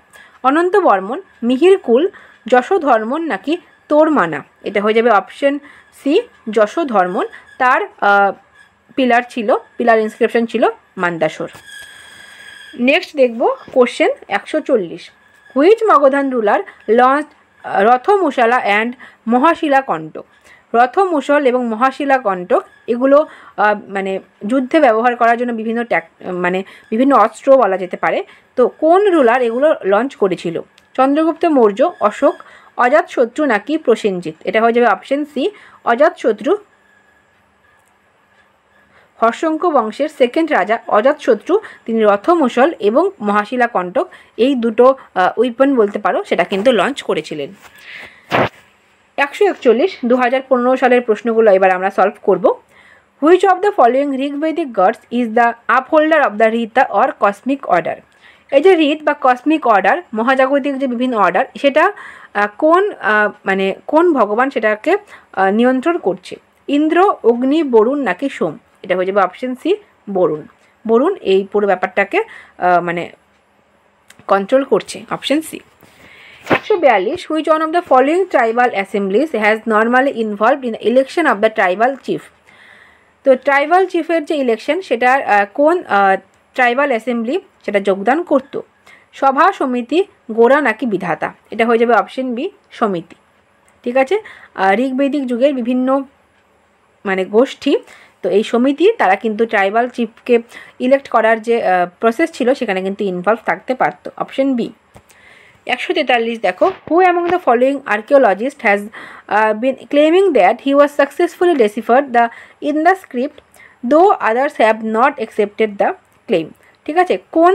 অনন্ত বর্মন, মিহিরকুল, যশোধর্মন নাকি তোরমানা? এটা হয়ে যাবে অপশন সি যশোধর্মন। তার পিলার ইনস্ক্রিপশন ছিল মান্দাসোর। নেক্সট দেখব question 140, which Magadhan ruler launch Rathamusala and Mahashilakantaka? Ratha Musala এবং মহাশিলা কণ্টক এগুলো মানে যুদ্ধে ব্যবহার করার জন্য বিভিন্ন অস্ত্র বলা যেতে পারে। তো কোন রুলার এগুলো লঞ্চ করেছিল? চন্দ্রগুপ্ত মৌর্য, অশোক, অজাতশত্রু নাকি প্রসেনজিৎ? এটা হয়ে যাবে অপশন সি, অজাতশত্রু। হর্ষঙ্ক বংশের সেকেন্ড রাজা অজাতশত্রু, তিনি রথমুসল এবং মহাশিলা কণ্টক এই দুটো উইপন বলতে পারো সেটা কিন্তু লঞ্চ করেছিলেন। 141 2015 সালের প্রশ্নগুলো এবার আমরা সলভ করব। Which of the following Rigvedic gods is the upholder of the Rita or cosmic order? এই যে ঋত বা কসমিক অর্ডার, মহাজাগতিক যে বিভিন্ন অর্ডার, সেটা কোন ভগবান সেটাকে নিয়ন্ত্রণ করছে? ইন্দ্র, অগ্নি, বরুণ নাকি সোম? এটা হয়ে যাবে অপশন সি, বরুণ। বরুণ এই পুরো ব্যাপারটাকে কন্ট্রোল করছে, option C. 142 which one of the following tribal assemblies has normally involved in election of the tribal chief? তো ট্রাইবাল চিফের যে ইলেকশন সেটার কোন ট্রাইবাল অ্যাসেম্বলি সেটা যোগদান করতো? সভা, সমিতি, গোরা নাকি বিধাতা? এটা হয়ে যাবে অপশন বি, সমিতি। ঠিক আছে, ঋগ্বেদিক যুগের বিভিন্ন গোষ্ঠী, তো এই সমিতি তারা কিন্তু ট্রাইবাল চিফকে ইলেক্ট করার যে প্রসেস ছিল সেখানে কিন্তু ইনভলভ থাকতে পারতো, অপশন বি। 143 দেখো, who among the following archaeologist has been claiming that he was successfully deciphered the in the script though others have not accepted the claim? ঠিক আছে, কোন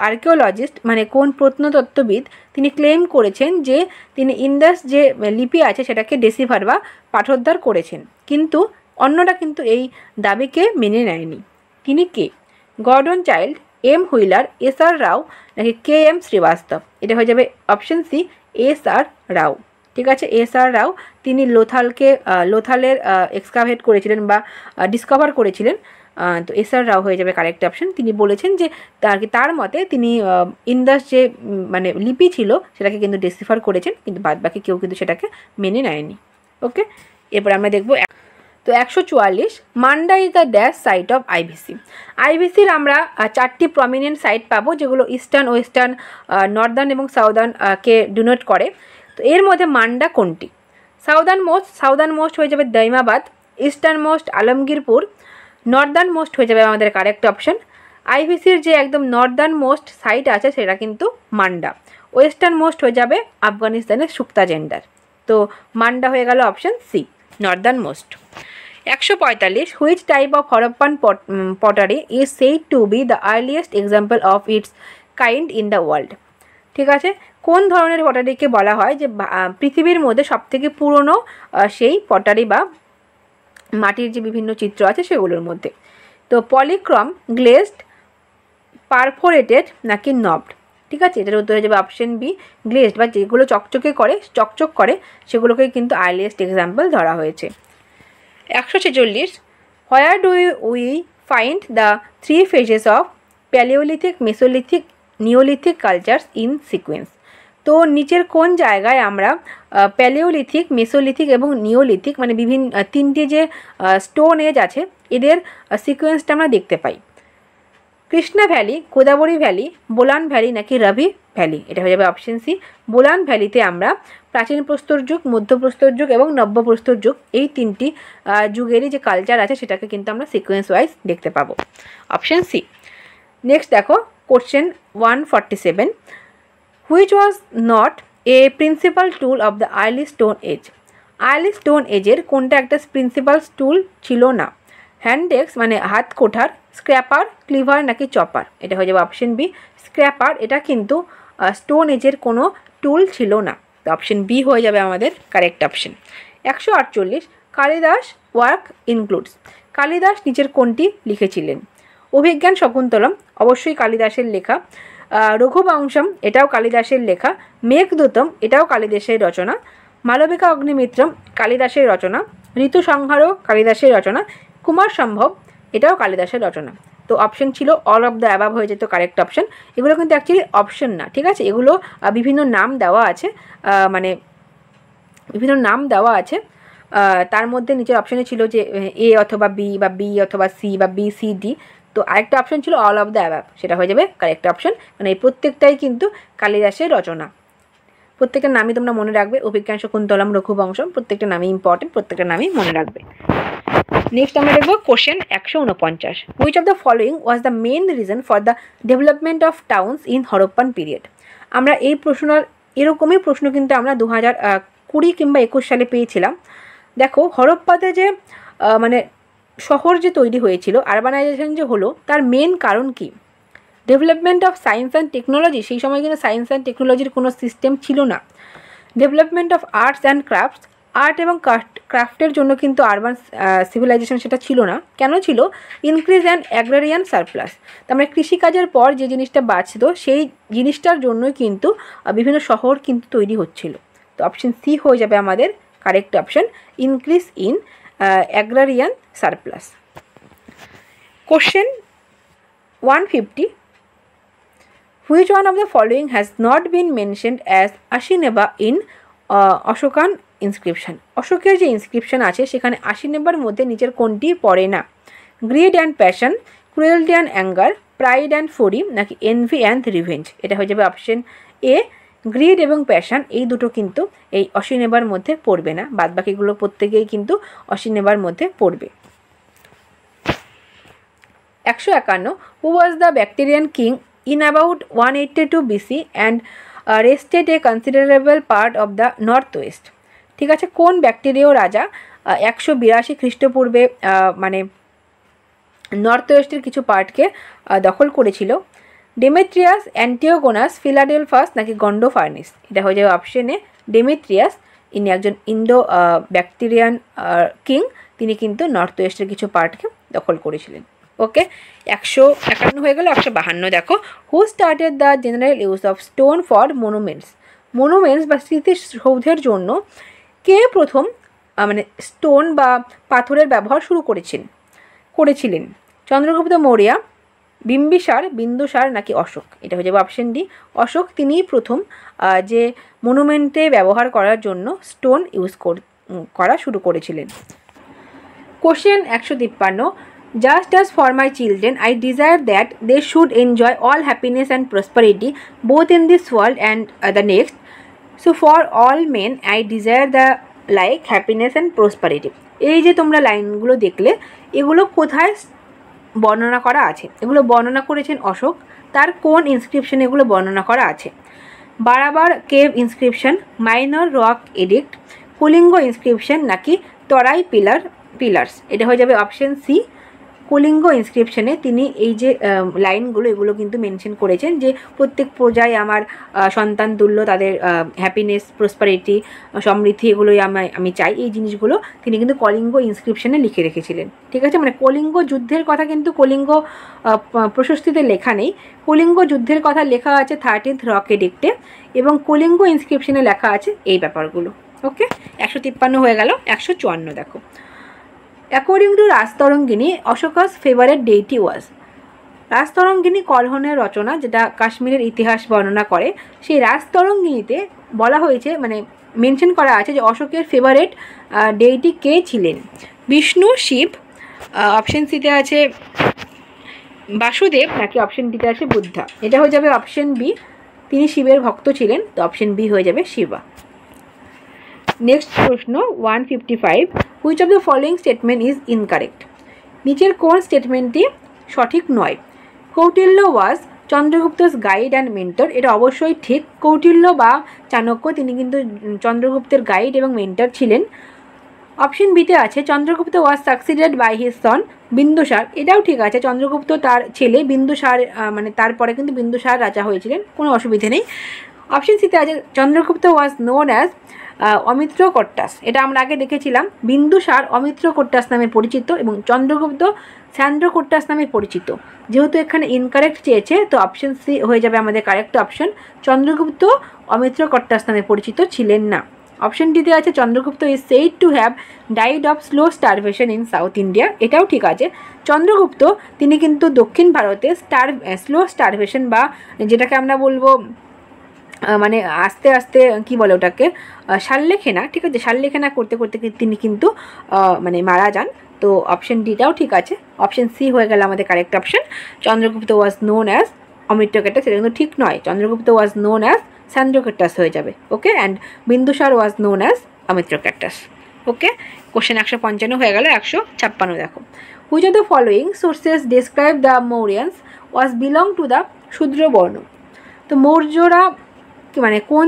আর্কিওলজিস্ট কোন প্রত্নতত্ত্ববিদ তিনি ক্লেম করেছেন যে তিনি ইন্দাস যে লিপি আছে সেটাকে ডেসিফার বা পাঠোদ্ধার করেছেন, কিন্তু অন্যরা কিন্তু এই দাবিকে মেনে নেয়নি? তিনি কে? Gordon Childe, M Wheeler, S R Rao নাকি কে এম শ্রীবাস্তব? এটা হয়ে যাবে option C, S R Rao. ঠিক আছে, এস আর রাও তিনি লোথালের এক্সকাভেট করেছিলেন বা ডিসকভার করেছিলেন। তো এস আর রাও হয়ে যাবে কারেক্ট অপশন। তিনি বলেছেন যে তার মতে তিনি ইন্দাস যে লিপি ছিল সেটাকে কিন্তু ডেসিফার করেছেন, কিন্তু বাদবাকি কেউ কিন্তু সেটাকে মেনে নেয়নি। ওকে, এরপর আমরা দেখব। তো 144 Manda is the dash site of IVC? আইভিসির আমরা 4টি প্রমিনেন্ট সাইট পাবো যেগুলো ইস্টার্ন, ওয়েস্টার্ন, নর্দার্ন এবং সাউদার্ন কে ডিনোট করে। তো এর মধ্যে মান্ডা কোনটি? সাউদার্ন মোস্ট হয়ে যাবে Daimabad, eastern most Alamgirpur, northern most হয়ে যাবে আমাদের কারেক্ট অপশন। আইভিসির যে একদম নর্দার্ন মোস্ট সাইট আছে সেটা কিন্তু মান্ডা। ওয়েস্টার্ন মোস্ট হয়ে যাবে আফগানিস্তানের সুক্তা জেন্ডার। তো মান্ডা হয়ে গেল option C, northern most. 145 which type of Harappan pottery is said to be the earliest example of its kind in the world? ঠিক আছে, কোন ধরনের পটারিকে বলা হয় যে পৃথিবীর মধ্যে সবথেকে পুরনো সেই পটারি বা মাটির যে বিভিন্ন চিত্র আছে সেগুলোর মধ্যে? তো পলিক্রম, গ্লেজড, পারফোরেটেড নাকি নবড? ঠিক আছে, এটার উত্তর হয়ে যাবে অপশন বি, গ্লেজড, বা যেগুলো চকচক করে সেগুলোকেই কিন্তু আর্লিয়েস্ট এক্সাম্পল ধরা হয়েছে। 146 where do we find the 3 phases of Palaeolithic, mesolithic, Neolithic cultures in sequence? তো নিচের কোন জায়গায় আমরা প্যালিওলিথিক, মেসোলিথিক এবং নিওলিথিক বিভিন্ন 3টে যে স্টোন এজ আছে এদের সিকোয়েন্সটা আমরা দেখতে পাই? Krishna valley, Godavari valley, Bolan valley নাকি রাভি ভ্যালি? এটা হয়ে যাবে অপশন সি, বোলান ভ্যালিতে আমরা প্রাচীন প্রস্তর যুগ, মধ্যপ্রস্তর যুগ এবং নব্যপ্রস্তর যুগ এই 3টি যুগেরই যে কালচার আছে সেটাকে কিন্তু আমরা সিকোয়েন্স ওয়াইজ দেখতে পাবো, অপশন সি। নেক্সট দেখো question 147 which was not a principal tool of the early stone age? Early stone এজের কোনটা একটা প্রিন্সিপাল টুল ছিল না? হ্যান্ডেক্স হাত কোঠার, স্ক্র্যাপার, ক্লিভার নাকি চপার? এটা হয়ে যাবে অপশন বি, স্ক্র্যাপার। এটা কিন্তু স্টোন এজের কোনো টুল ছিল না, তো অপশন বি হয়ে যাবে আমাদের correct option. 148 Kalidas work includes? Kalidas নিচের কোনটি লিখেছিলেন? অভিজ্ঞান শকুন্তলম অবশ্যই কালিদাসের লেখা, রঘুবংশম এটাও কালিদাসের লেখা, মেঘদূতম এটাও কালিদাসের রচনা, মালবিকা অগ্নিমিত্রম কালিদাসের রচনা, ঋতুসংহারও কালিদাসের রচনা, কুমার সম্ভব এটাও কালিদাসের রচনা। তো অপশন ছিল অল অফ দ্য অ্যাবাভ হয়ে যেত কারেক্ট অপশন। এগুলো কিন্তু অ্যাকচুয়ালি অপশন না, ঠিক আছে, এগুলো বিভিন্ন নাম দেওয়া আছে, বিভিন্ন নাম দেওয়া আছে। তার মধ্যে নিচের অপশনে ছিল যে এ অথবা বি বা বি অথবা সি বা বি সি ডি। তো আরেকটা অপশন ছিল অল অফ দ্য অ্যাবাভ, সেটা হয়ে যাবে কারেক্ট অপশন। এই প্রত্যেকটাই কিন্তু কালিদাসের রচনা। প্রত্যেকটা নামই তোমরা মনে রাখবে। অভিজ্ঞান, শকুন্তলম, রঘুবংশম, প্রত্যেকটা নামই ইম্পর্টেন্ট, প্রত্যেকটা নামই মনে রাখবে। নেক্সট আমরা দেখব question 149, which of the following was the main reason for the development of towns in Harappan period. আমরা এই প্রশ্নটার এরকমই প্রশ্ন কিন্তু আমরা 2020 কিংবা 21 সালে পেয়েছিলাম। দেখো হরপ্পাতে যে মানে শহর যে তৈরি হয়েছিল, আরবানাইজেশন যে হলো, তার মেন কারণ কি? Development of science and technology, সেই সময় কিন্তু সায়েন্স অ্যান্ড টেকনোলজির কোনো সিস্টেম ছিল না। Development of arts and crafts, art এবং ক্রাফটের জন্য কিন্তু আরবান সিভিলাইজেশন সেটা ছিল না। কেন ছিল? ইনক্রিজ অ্যান্ড অ্যাগ্রারিয়ান সারপ্লাস, তার মানে কৃষিকাজের পর যে জিনিসটা বাঁচত সেই জিনিসটার জন্যই কিন্তু বিভিন্ন শহর কিন্তু তৈরি হচ্ছিল। তো অপশন সি হয়ে যাবে আমাদের correct option, increase in agrarian surplus. Question 150, which one of the following has not been mentioned as Ashineba in Ashokan inscription? অশোকের যে ইনস্ক্রিপশন আছে সেখানে আশিনেবার মধ্যে নিচের কোনটি পড়ে না? Greed and passion, cruelty and anger, pride and fury, নাকি এনভি অ্যান্ড রিভেঞ্জ? এটা হয়ে যাবে অপশন এ, গ্রিড এবং প্যাশন, এই দুটো কিন্তু এই অশিনেবার মধ্যে পড়বে না, বাদবাকিগুলো প্রত্যেকেই কিন্তু অশিনেবার মধ্যে পড়বে। 151, who was the Bactrian king in about 182 BC and wrested a considerable part of the northwest? ঠিক আছে, কোন ব্যাকটেরিয় রাজা 182 খ্রিস্টপূর্বে মানে নর্থ ওয়েস্টের কিছু পার্টকে দখল করেছিল? ডেমেট্রিয়াস, অ্যান্টিওগোনাস, ফিলাডেলফাস, নাকি গন্ডোফার্নিস? এটা হয়ে যাবে অপশন এ, ডেমেট্রিয়াস। ইনি একজন ইন্ডো ব্যাকটেরিয়ান কিং, তিনি কিন্তু নর্থ ওয়েস্টের কিছু পার্টকে দখল করেছিলেন। ওকে, 151 হয়ে গেল। 152 দেখো, who started the general use of stone for monuments? Monuments বা স্মৃতিসৌধের জন্য কে প্রথম মানে স্টোন বা পাথরের ব্যবহার শুরু করেছিলেন? চন্দ্রগুপ্ত মৌর্য, বিম্বিসার, বিন্দুসার, নাকি অশোক? এটা হয়ে যাবে অপশন ডি, অশোক। তিনিই প্রথম যে মনুমেন্টে ব্যবহার করার জন্য স্টোন ইউজ করা শুরু করেছিলেন। Question 153, just as for my children I desire that they should enjoy all happiness and prosperity both in this world and the next, so for all men I desire the like happiness and prosperity. এই যে তোমরা লাইনগুলো দেখলে, এগুলো কোথায় বর্ণনা করা আছে? এগুলো বর্ণনা করেছেন অশোক। তার কোন ইনস্ক্রিপশনে এগুলো বর্ণনা করা আছে? Barabar cave inscription, minor rock addict, Kalinga inscription, নাকি তরাই পিলার্স? এটা হয়ে যাবে অপশন সি, কলিঙ্গ ইনস্ক্রিপশনে তিনি এই যে লাইনগুলো এগুলো কিন্তু মেনশন করেছেন যে প্রত্যেক প্রজায় আমার সন্তান তুল্য, তাদের হ্যাপিনেস, প্রসপারিটি, সমৃদ্ধি এগুলোই আমি চাই, এই জিনিসগুলো তিনি কিন্তু কলিঙ্গ ইনস্ক্রিপশনে লিখে রেখেছিলেন। ঠিক আছে, মানে কলিঙ্গ যুদ্ধের কথা কিন্তু কলিঙ্গ প্রশস্তিতে লেখা নেই, কলিঙ্গ যুদ্ধের কথা লেখা আছে 13th রক এডিক্টে, এবং কলিঙ্গ ইনস্ক্রিপশনে লেখা আছে এই ব্যাপারগুলো। ওকে, 153 হয়ে গেল। 154 দেখো, according to Rajatarangini Ashoka's favourite deity was? Rajatarangini কলহনের রচনা, যেটা কাশ্মীরের ইতিহাস বর্ণনা করে, সেই রাজতরঙ্গিনীতে বলা হয়েছে, মানে মেনশন করা আছে যে অশোকের ফেভারেট ডেইটি কে ছিলেন? বিষ্ণু, শিব, অপশন সিতে আছে বাসুদেব, নাকি অপশন ডিতে আছে বুদ্ধা? এটা হয়ে যাবে অপশন বি, তিনি শিবের ভক্ত ছিলেন, তো অপশন বি হয়ে যাবে শিবা। নেক্সট প্রশ্ন 155, which of the following statement is incorrect? নিচের কোন স্টেটমেন্টটি সঠিক নয়? Kautilya was Chandragupta's guide and mentor, এটা অবশ্যই ঠিক। কৌটিল্য বা চাণক্য তিনি কিন্তু চন্দ্রগুপ্তের গাইড এবং মেন্টর ছিলেন। অপশন বিতে আছে Chandragupta was succeeded by his son Bindusara, এটাও ঠিক আছে। চন্দ্রগুপ্ত তার ছেলে বিন্দুসার, মানে তারপরে কিন্তু বিন্দুসার রাজা হয়েছিলেন, কোনো অসুবিধে নেই। অপশন সিতে আছে চন্দ্রগুপ্ত ওয়াজ নোন অ্যাজ অমিত্র কট্টাস, এটা আমরা আগে দেখেছিলাম। বিন্দুসার অমিত্র কট্টাস নামে পরিচিত এবং চন্দ্রগুপ্ত স্যান্ড্র কট্টাস নামে পরিচিত। যেহেতু এখানে ইনকারেক্ট চেয়েছে, তো অপশন সি হয়ে যাবে আমাদের কারেক্ট অপশন, চন্দ্রগুপ্ত অমিত্র কট্টাস নামে পরিচিত ছিলেন না। অপশন ডিতে আছে Chandragupta is said to have died of slow starvation in south India, এটাও ঠিক আছে। চন্দ্রগুপ্ত তিনি কিন্তু দক্ষিণ ভারতে স্লো স্টারভেশন বা যেটাকে আমরা বলবো মানে আস্তে আস্তে কি বলে ওটাকে শাল্লেখেনা, ঠিক আছে, শাল্লেখেনা করতে করতে তিনি কিন্তু মানে মারা যান। তো অপশন ডিটাও ঠিক আছে। অপশন সি হয়ে গেল আমাদের correct option, Chandragupta was known as Amitrochates, সেটা কিন্তু ঠিক নয়। Chandragupta was known as Sandrocottus হয়ে যাবে। Okay, and Bindusara was known as Amitrochates. Okay, question 155 হয়ে গেল। 156 দেখো, which of the following sources describe the Mauryans was belong to the Shudra varna. তো মৌর্যরা মানে কোন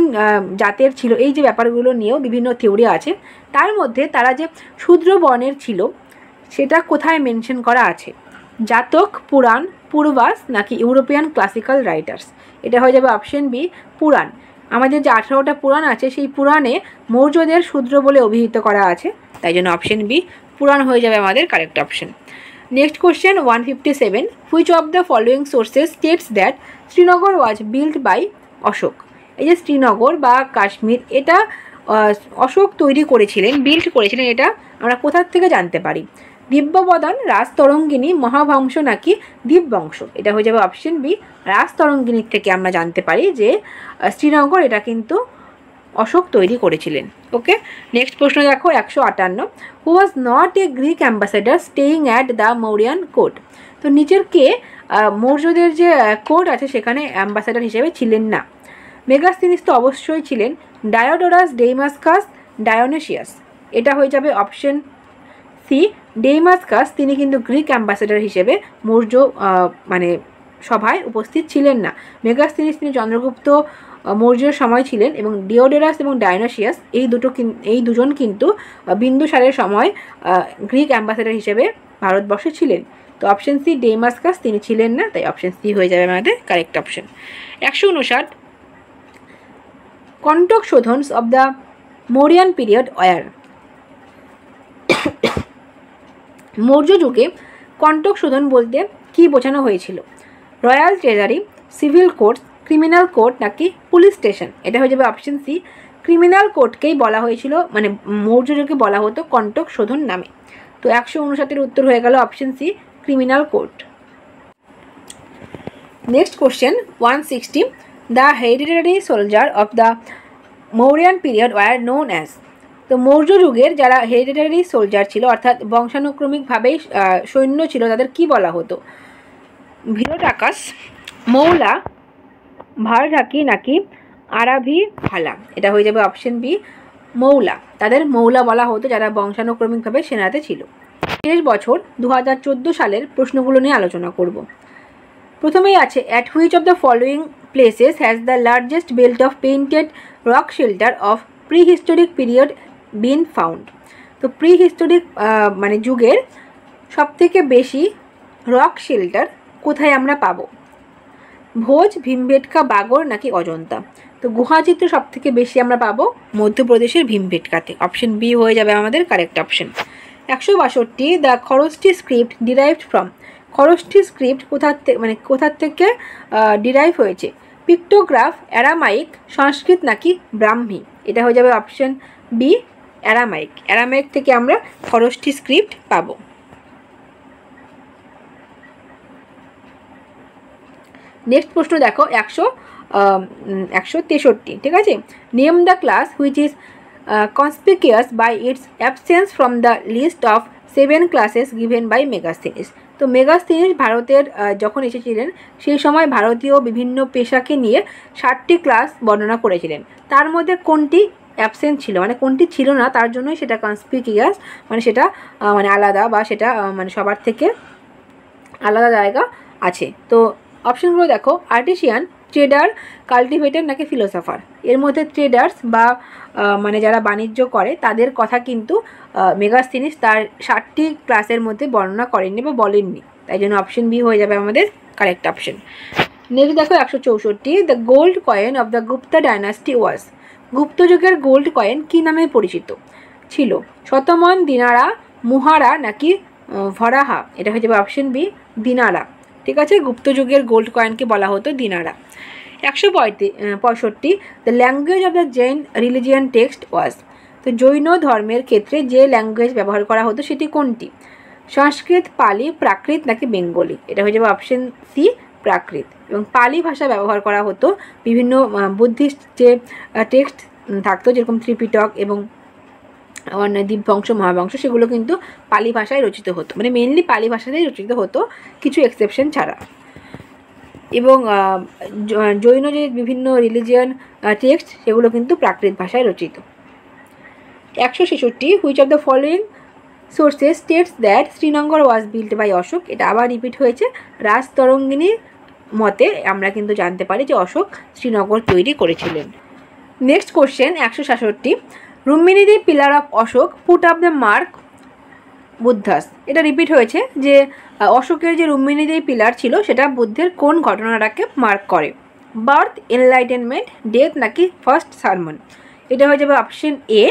জাতের ছিল, এই যে ব্যাপারগুলো নিয়েও বিভিন্ন থিওরি আছে। তার মধ্যে তারা যে শূদ্র বর্ণের ছিল সেটা কোথায় মেনশন করা আছে? জাতক, পুরাণ, পূর্বাস নাকি ইউরোপিয়ান ক্লাসিক্যাল রাইটার্স? এটা হয়ে যাবে অপশন বি, পুরাণ। আমাদের যে 18টা পুরাণ আছে সেই পুরাণে মৌর্যদের শূদ্র বলে অভিহিত করা আছে, তাই জন্য অপশন বি পুরাণ হয়ে যাবে আমাদের correct option. Next question 157, which of the following sources states that Srinagar was built by Ashoka. এই যে শ্রীনগর বা কাশ্মীর, এটা অশোক তৈরি করেছিলেন, বিল্ড করেছিলেন, এটা আমরা কোথার থেকে জানতে পারি? দিব্যবদান, রাজতরঙ্গিনী, মহাবংশ নাকি দীপবংশ? এটা হয়ে যাবে অপশন বি, রাজতরঙ্গিনীর থেকে আমরা জানতে পারি যে শ্রীনগর এটা কিন্তু অশোক তৈরি করেছিলেন। ওকে, নেক্সট প্রশ্ন দেখো 158, who was not a Greek ambassador staying at the Mauryan court. তো নিচের কে মৌর্যদের যে কোর্ট আছে সেখানে অ্যাম্বাসেডার হিসেবে ছিলেন না? মেগাস্থিনিস তো অবশ্যই ছিলেন, ডায়োডোরাস, ডেইমাসকাস, ডায়োনেসিয়াস। এটা হয়ে যাবে অপশন সি, ডেইমাসকাস। তিনি কিন্তু গ্রিক অ্যাম্বাসেডার হিসেবে মৌর্য মানে সভায় উপস্থিত ছিলেন না। মেগাস্থিনিস তিনি চন্দ্রগুপ্ত মৌর্যের সময় ছিলেন, এবং ডিওডোরাস এবং ডায়োনেসিয়াস এই দুজন কিন্তু বিন্দুসারের সময় গ্রিক অ্যাম্বাসেডার হিসেবে ভারতবর্ষে ছিলেন। তো অপশন সি, ডেইমাসকাস তিনি ছিলেন না, তাই অপশন সি হয়ে যাবে আমাদের correct option. 159, Kantaka Shodhanas of the Mauryan period were. মৌর্য যুগে কন্টক শোধন বলতে কি বোঝানো হয়েছিল? Royal treasury, civil court, criminal court নাকি পুলিশ স্টেশন? এটা হয়ে যাবে অপশন সি, ক্রিমিনাল কোর্টকেই বলা হয়েছিল, মানে মৌর্য যুগে বলা হতো কন্টক শোধন নামে। তো 159 উত্তর হয়ে গেল option C, criminal court. Next question 160, the hereditary soldier of the Mauryan period were known as. তো মৌর্য যুগের যারা হেরিডিটারি সোলজার ছিল, অর্থাৎ বংশানুক্রমিকভাবেই সৈন্য ছিল, তাদের কি বলা হতো? ভিরোটাকাস, মৌলা, ভারঢাকি নাকি আরাভি ভালা? এটা হয়ে যাবে অপশন বি, মৌলা। তাদের মৌলা বলা হতো যারা বংশানুক্রমিকভাবে সেনাতে ছিল। 30 বছর 2014 সালের প্রশ্নগুলো নিয়ে আলোচনা করব। প্রথমেই আছে, at which of the following places has the largest belt of painted rock shelter of prehistoric period been found. তো প্রিহিস্টোরিক মানে যুগের সবথেকে বেশি রক শেল্টার কোথায় আমরা পাবো? ভোজ, ভীমবেটকা, বাগর নাকি অজন্তা? তো গুহাচিত্র সবথেকে বেশি আমরা পাবো মধ্যপ্রদেশের ভীমবেটকাতে। অপশন বি হয়ে যাবে আমাদের correct option. 162, the Kharosthi script derived from. Kharosthi script কোথার থেকে ডিরাইভ হয়েছে? পিক্টোগ্রাফ, অ্যারামাইক, সংস্কৃত নাকি ব্রাহ্মী? এটা হয়ে যাবে অপশন বি, অ্যারামাইক। অ্যারামাইক থেকে আমরা খরষ্টি স্ক্রিপ্ট পাবো। নেক্সট প্রশ্ন দেখো 163, ঠিক আছে। Name the class which is conspicuous by its absence from the list of 7 classes given by Megasthenes. তো মেগাস্থিনিস ভারতের যখন এসেছিলেন সেই সময় ভারতীয় বিভিন্ন পেশাকে নিয়ে 7টি ক্লাস বর্ণনা করেছিলেন। তার মধ্যে কোনটি অ্যাবসেন্ট ছিল, মানে কোনটি ছিল না, তার জন্যই সেটা কনসপিকিয়াস, মানে সেটা মানে আলাদা, বা সেটা মানে সবার থেকে আলাদা জায়গা আছে। তো অপশনগুলো দেখো, আর্টিসিয়ান, ট্রেডার, কাল্টিভেটর নাকি ফিলোসফার? এর মধ্যে ট্রেডার্স বা মানে যারা বাণিজ্য করে তাদের কথা কিন্তু মেগাস্থিনিস তার 7টি ক্লাসের মধ্যে বর্ণনা করেননি বা বলেননি, তাই জন্য অপশন বি হয়ে যাবে আমাদের কারেক্ট অপশন। নেক্সট দেখো 164, the gold coin of the Gupta dynasty was. গুপ্ত যুগের গোল্ড কয়েন কি নামে পরিচিত ছিল? শতমন, দিনারা, মুহারা নাকি ভরাহা? এটা হয়ে যাবে অপশন বি, দিনারা। ঠিক আছে, গুপ্ত যুগের গোল্ড কয়েনকে বলা হতো dinara. 165, the language of the Jain religion text was. তো জৈন ধর্মের ক্ষেত্রে যে ল্যাঙ্গুয়েজ ব্যবহার করা হতো সেটি কোনটি? সংস্কৃত, পালি, প্রাকৃত নাকি বেঙ্গলি? এটা হয়ে যাবে অপশন সি, প্রাকৃত। এবং পালি ভাষা ব্যবহার করা হতো বিভিন্ন বুদ্ধিস্ট যে টেক্সট থাকতো, যেরকম ত্রিপিটক এবং দীপবংশ, মহাবংশ, সেগুলো কিন্তু পালি ভাষায় রচিত হতো, মানে মেনলি পালি ভাষাতেই রচিত হতো, কিছু এক্সেপশন ছাড়া। এবং জৈন যে বিভিন্ন রিলিজিয়ান টেক্সট সেগুলো কিন্তু প্রাকৃত ভাষায় রচিত। 166 which of the following sources states that Srinagar was built by Ashoka. এটা আবার রিপিট হয়েছে। রাজতরঙ্গিনীর মতে আমরা কিন্তু জানতে পারি যে অশোক শ্রীনগর তৈরি করেছিলেন। Next question 167 Rukmini the pillar of Ashoka put up the mark Buddha's. এটা রিপিট হয়েছে যে অশোকের যে রুক্মিণী দি পিলার ছিল সেটা বুদ্ধের কোন ঘটনাটাকে মার্ক করে? বার্থ, এনলাইটেনমেন্ট, ডেথ নাকি ফার্স্ট সারমন? এটা হয়ে যাবে অপশন এ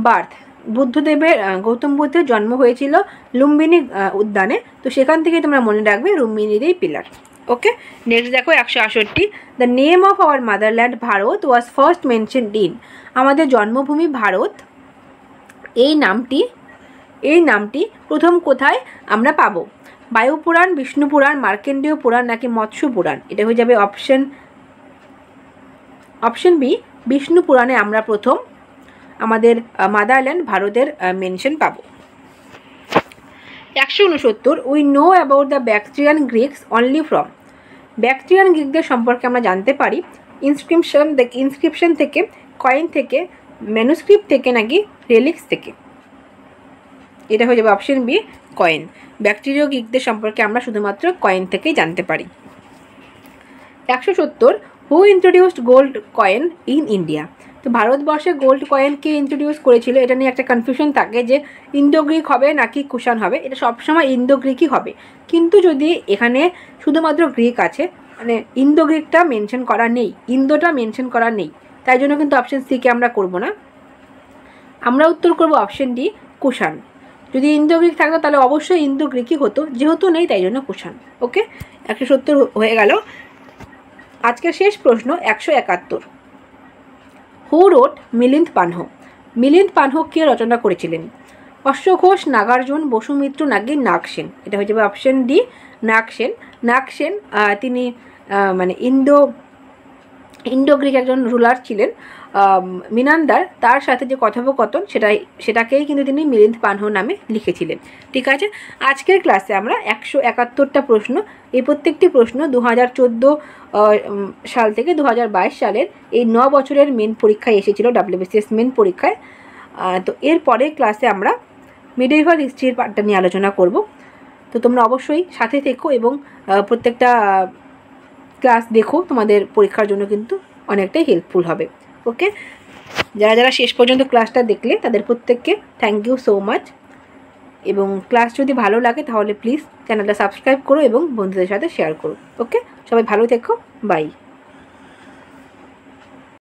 বার্থ। বুদ্ধদেবের গৌতম বুদ্ধের জন্ম হয়েছিল লুম্বিনী উদ্যানে, তো সেখান থেকে তোমরা মনে রাখবে Rukmini the pillar. Okay, next দেখো 168 the name of our motherland Bharat was first mentioned in. আমাদের জন্মভূমি ভারত এই নামটি প্রথম কোথায় আমরা পাবো? বায়ুপুরাণ, বিষ্ণু পুরাণ, মার্কেন্ডীয় পুরাণ নাকি মৎস্য পুরাণ? এটা হয়ে যাবে অপশন বি বিষ্ণু পুরাণে আমরা প্রথম আমাদের মাদারল্যান্ড ভারতের মেনশন পাবো। 169 we know about the Bactrian Greeks only from. Bactrian গ্রিকদের সম্পর্কে আমরা জানতে পারি ইনস্ক্রিপশন থেকে, কয়েন থেকে, ম্যানুস্ক্রিপ্ট থেকে নাকি রেলিক্স থেকে? এটা হয়ে যাবে অপশন বি কয়েন। ব্যাকটেরিয় গ্রিকদের সম্পর্কে আমরা শুধুমাত্র কয়েন থেকেই জানতে পারি। 170 who introduced gold coin in India. তো ভারতবর্ষে গোল্ড কয়েন কে ইন্ট্রোডিউস করেছিল? এটা নিয়ে একটা কনফিউশন থাকে যে ইন্দো গ্রিক হবে নাকি কুষাণ হবে। এটা সবসময় ইন্দো গ্রিকই হবে, কিন্তু যদি এখানে শুধুমাত্র গ্রিক আছে, মানে ইন্দো গ্রিকটা মেনশন করা নেই, ইন্দোটা মেনশন করা নেই, তাই জন্য কিন্তু অপশন সিকে আমরা করব না। আমরা উত্তর করব অপশন ডি কুষাণ। যদি ইন্দো গ্রিক থাকতো তাহলে অবশ্যই ইন্দো গ্রিকই হতো, যেহেতু নেই তাই জন্য কুষাণ। ওকে, 170 হয়ে গেল। আজকের শেষ প্রশ্ন 171 হু রোট মিলিন্দ পানহ। মিলিন্দ পানহ কে রচনা করেছিলেন? অশ্বঘোষ, নাগার্জুন, বসুমিত্র নাকি নাগসেন? এটা হয়ে যাবে অপশন ডি নাগসেন। নাগসেন তিনি মানে ইন্ডো গ্রিক একজন রুলার ছিলেন মিনান্দার, তার সাথে যে কথোপকথন সেটাকেই কিন্তু তিনি মিলিন্দ পানহ নামে লিখেছিলেন। ঠিক আছে, আজকের ক্লাসে আমরা 171টা প্রশ্ন, এই প্রত্যেকটি প্রশ্ন 2014 সাল থেকে 2022 সালের এই 9 বছরের মেন পরীক্ষায় এসেছিল, WBCS মেন পরীক্ষায়। তো এর পরের ক্লাসে আমরা মিডিয়েভাল হিস্ট্রির পার্টটা নিয়ে আলোচনা করব। তো তোমরা অবশ্যই সাথে থেকো এবং প্রত্যেকটা ক্লাস দেখো, তোমাদের পরীক্ষার জন্য কিন্তু অনেকটাই হেল্পফুল হবে। ওকে, যারা শেষ পর্যন্ত ক্লাসটা দেখলে তাদের প্রত্যেককে থ্যাংক ইউ সো মাচ। এবং ক্লাস যদি ভালো লাগে তাহলে প্লিজ চ্যানেলটা সাবস্ক্রাইব করো এবং বন্ধুদের সাথে শেয়ার করো। ওকে, সবাই ভালো থেকো, বাই।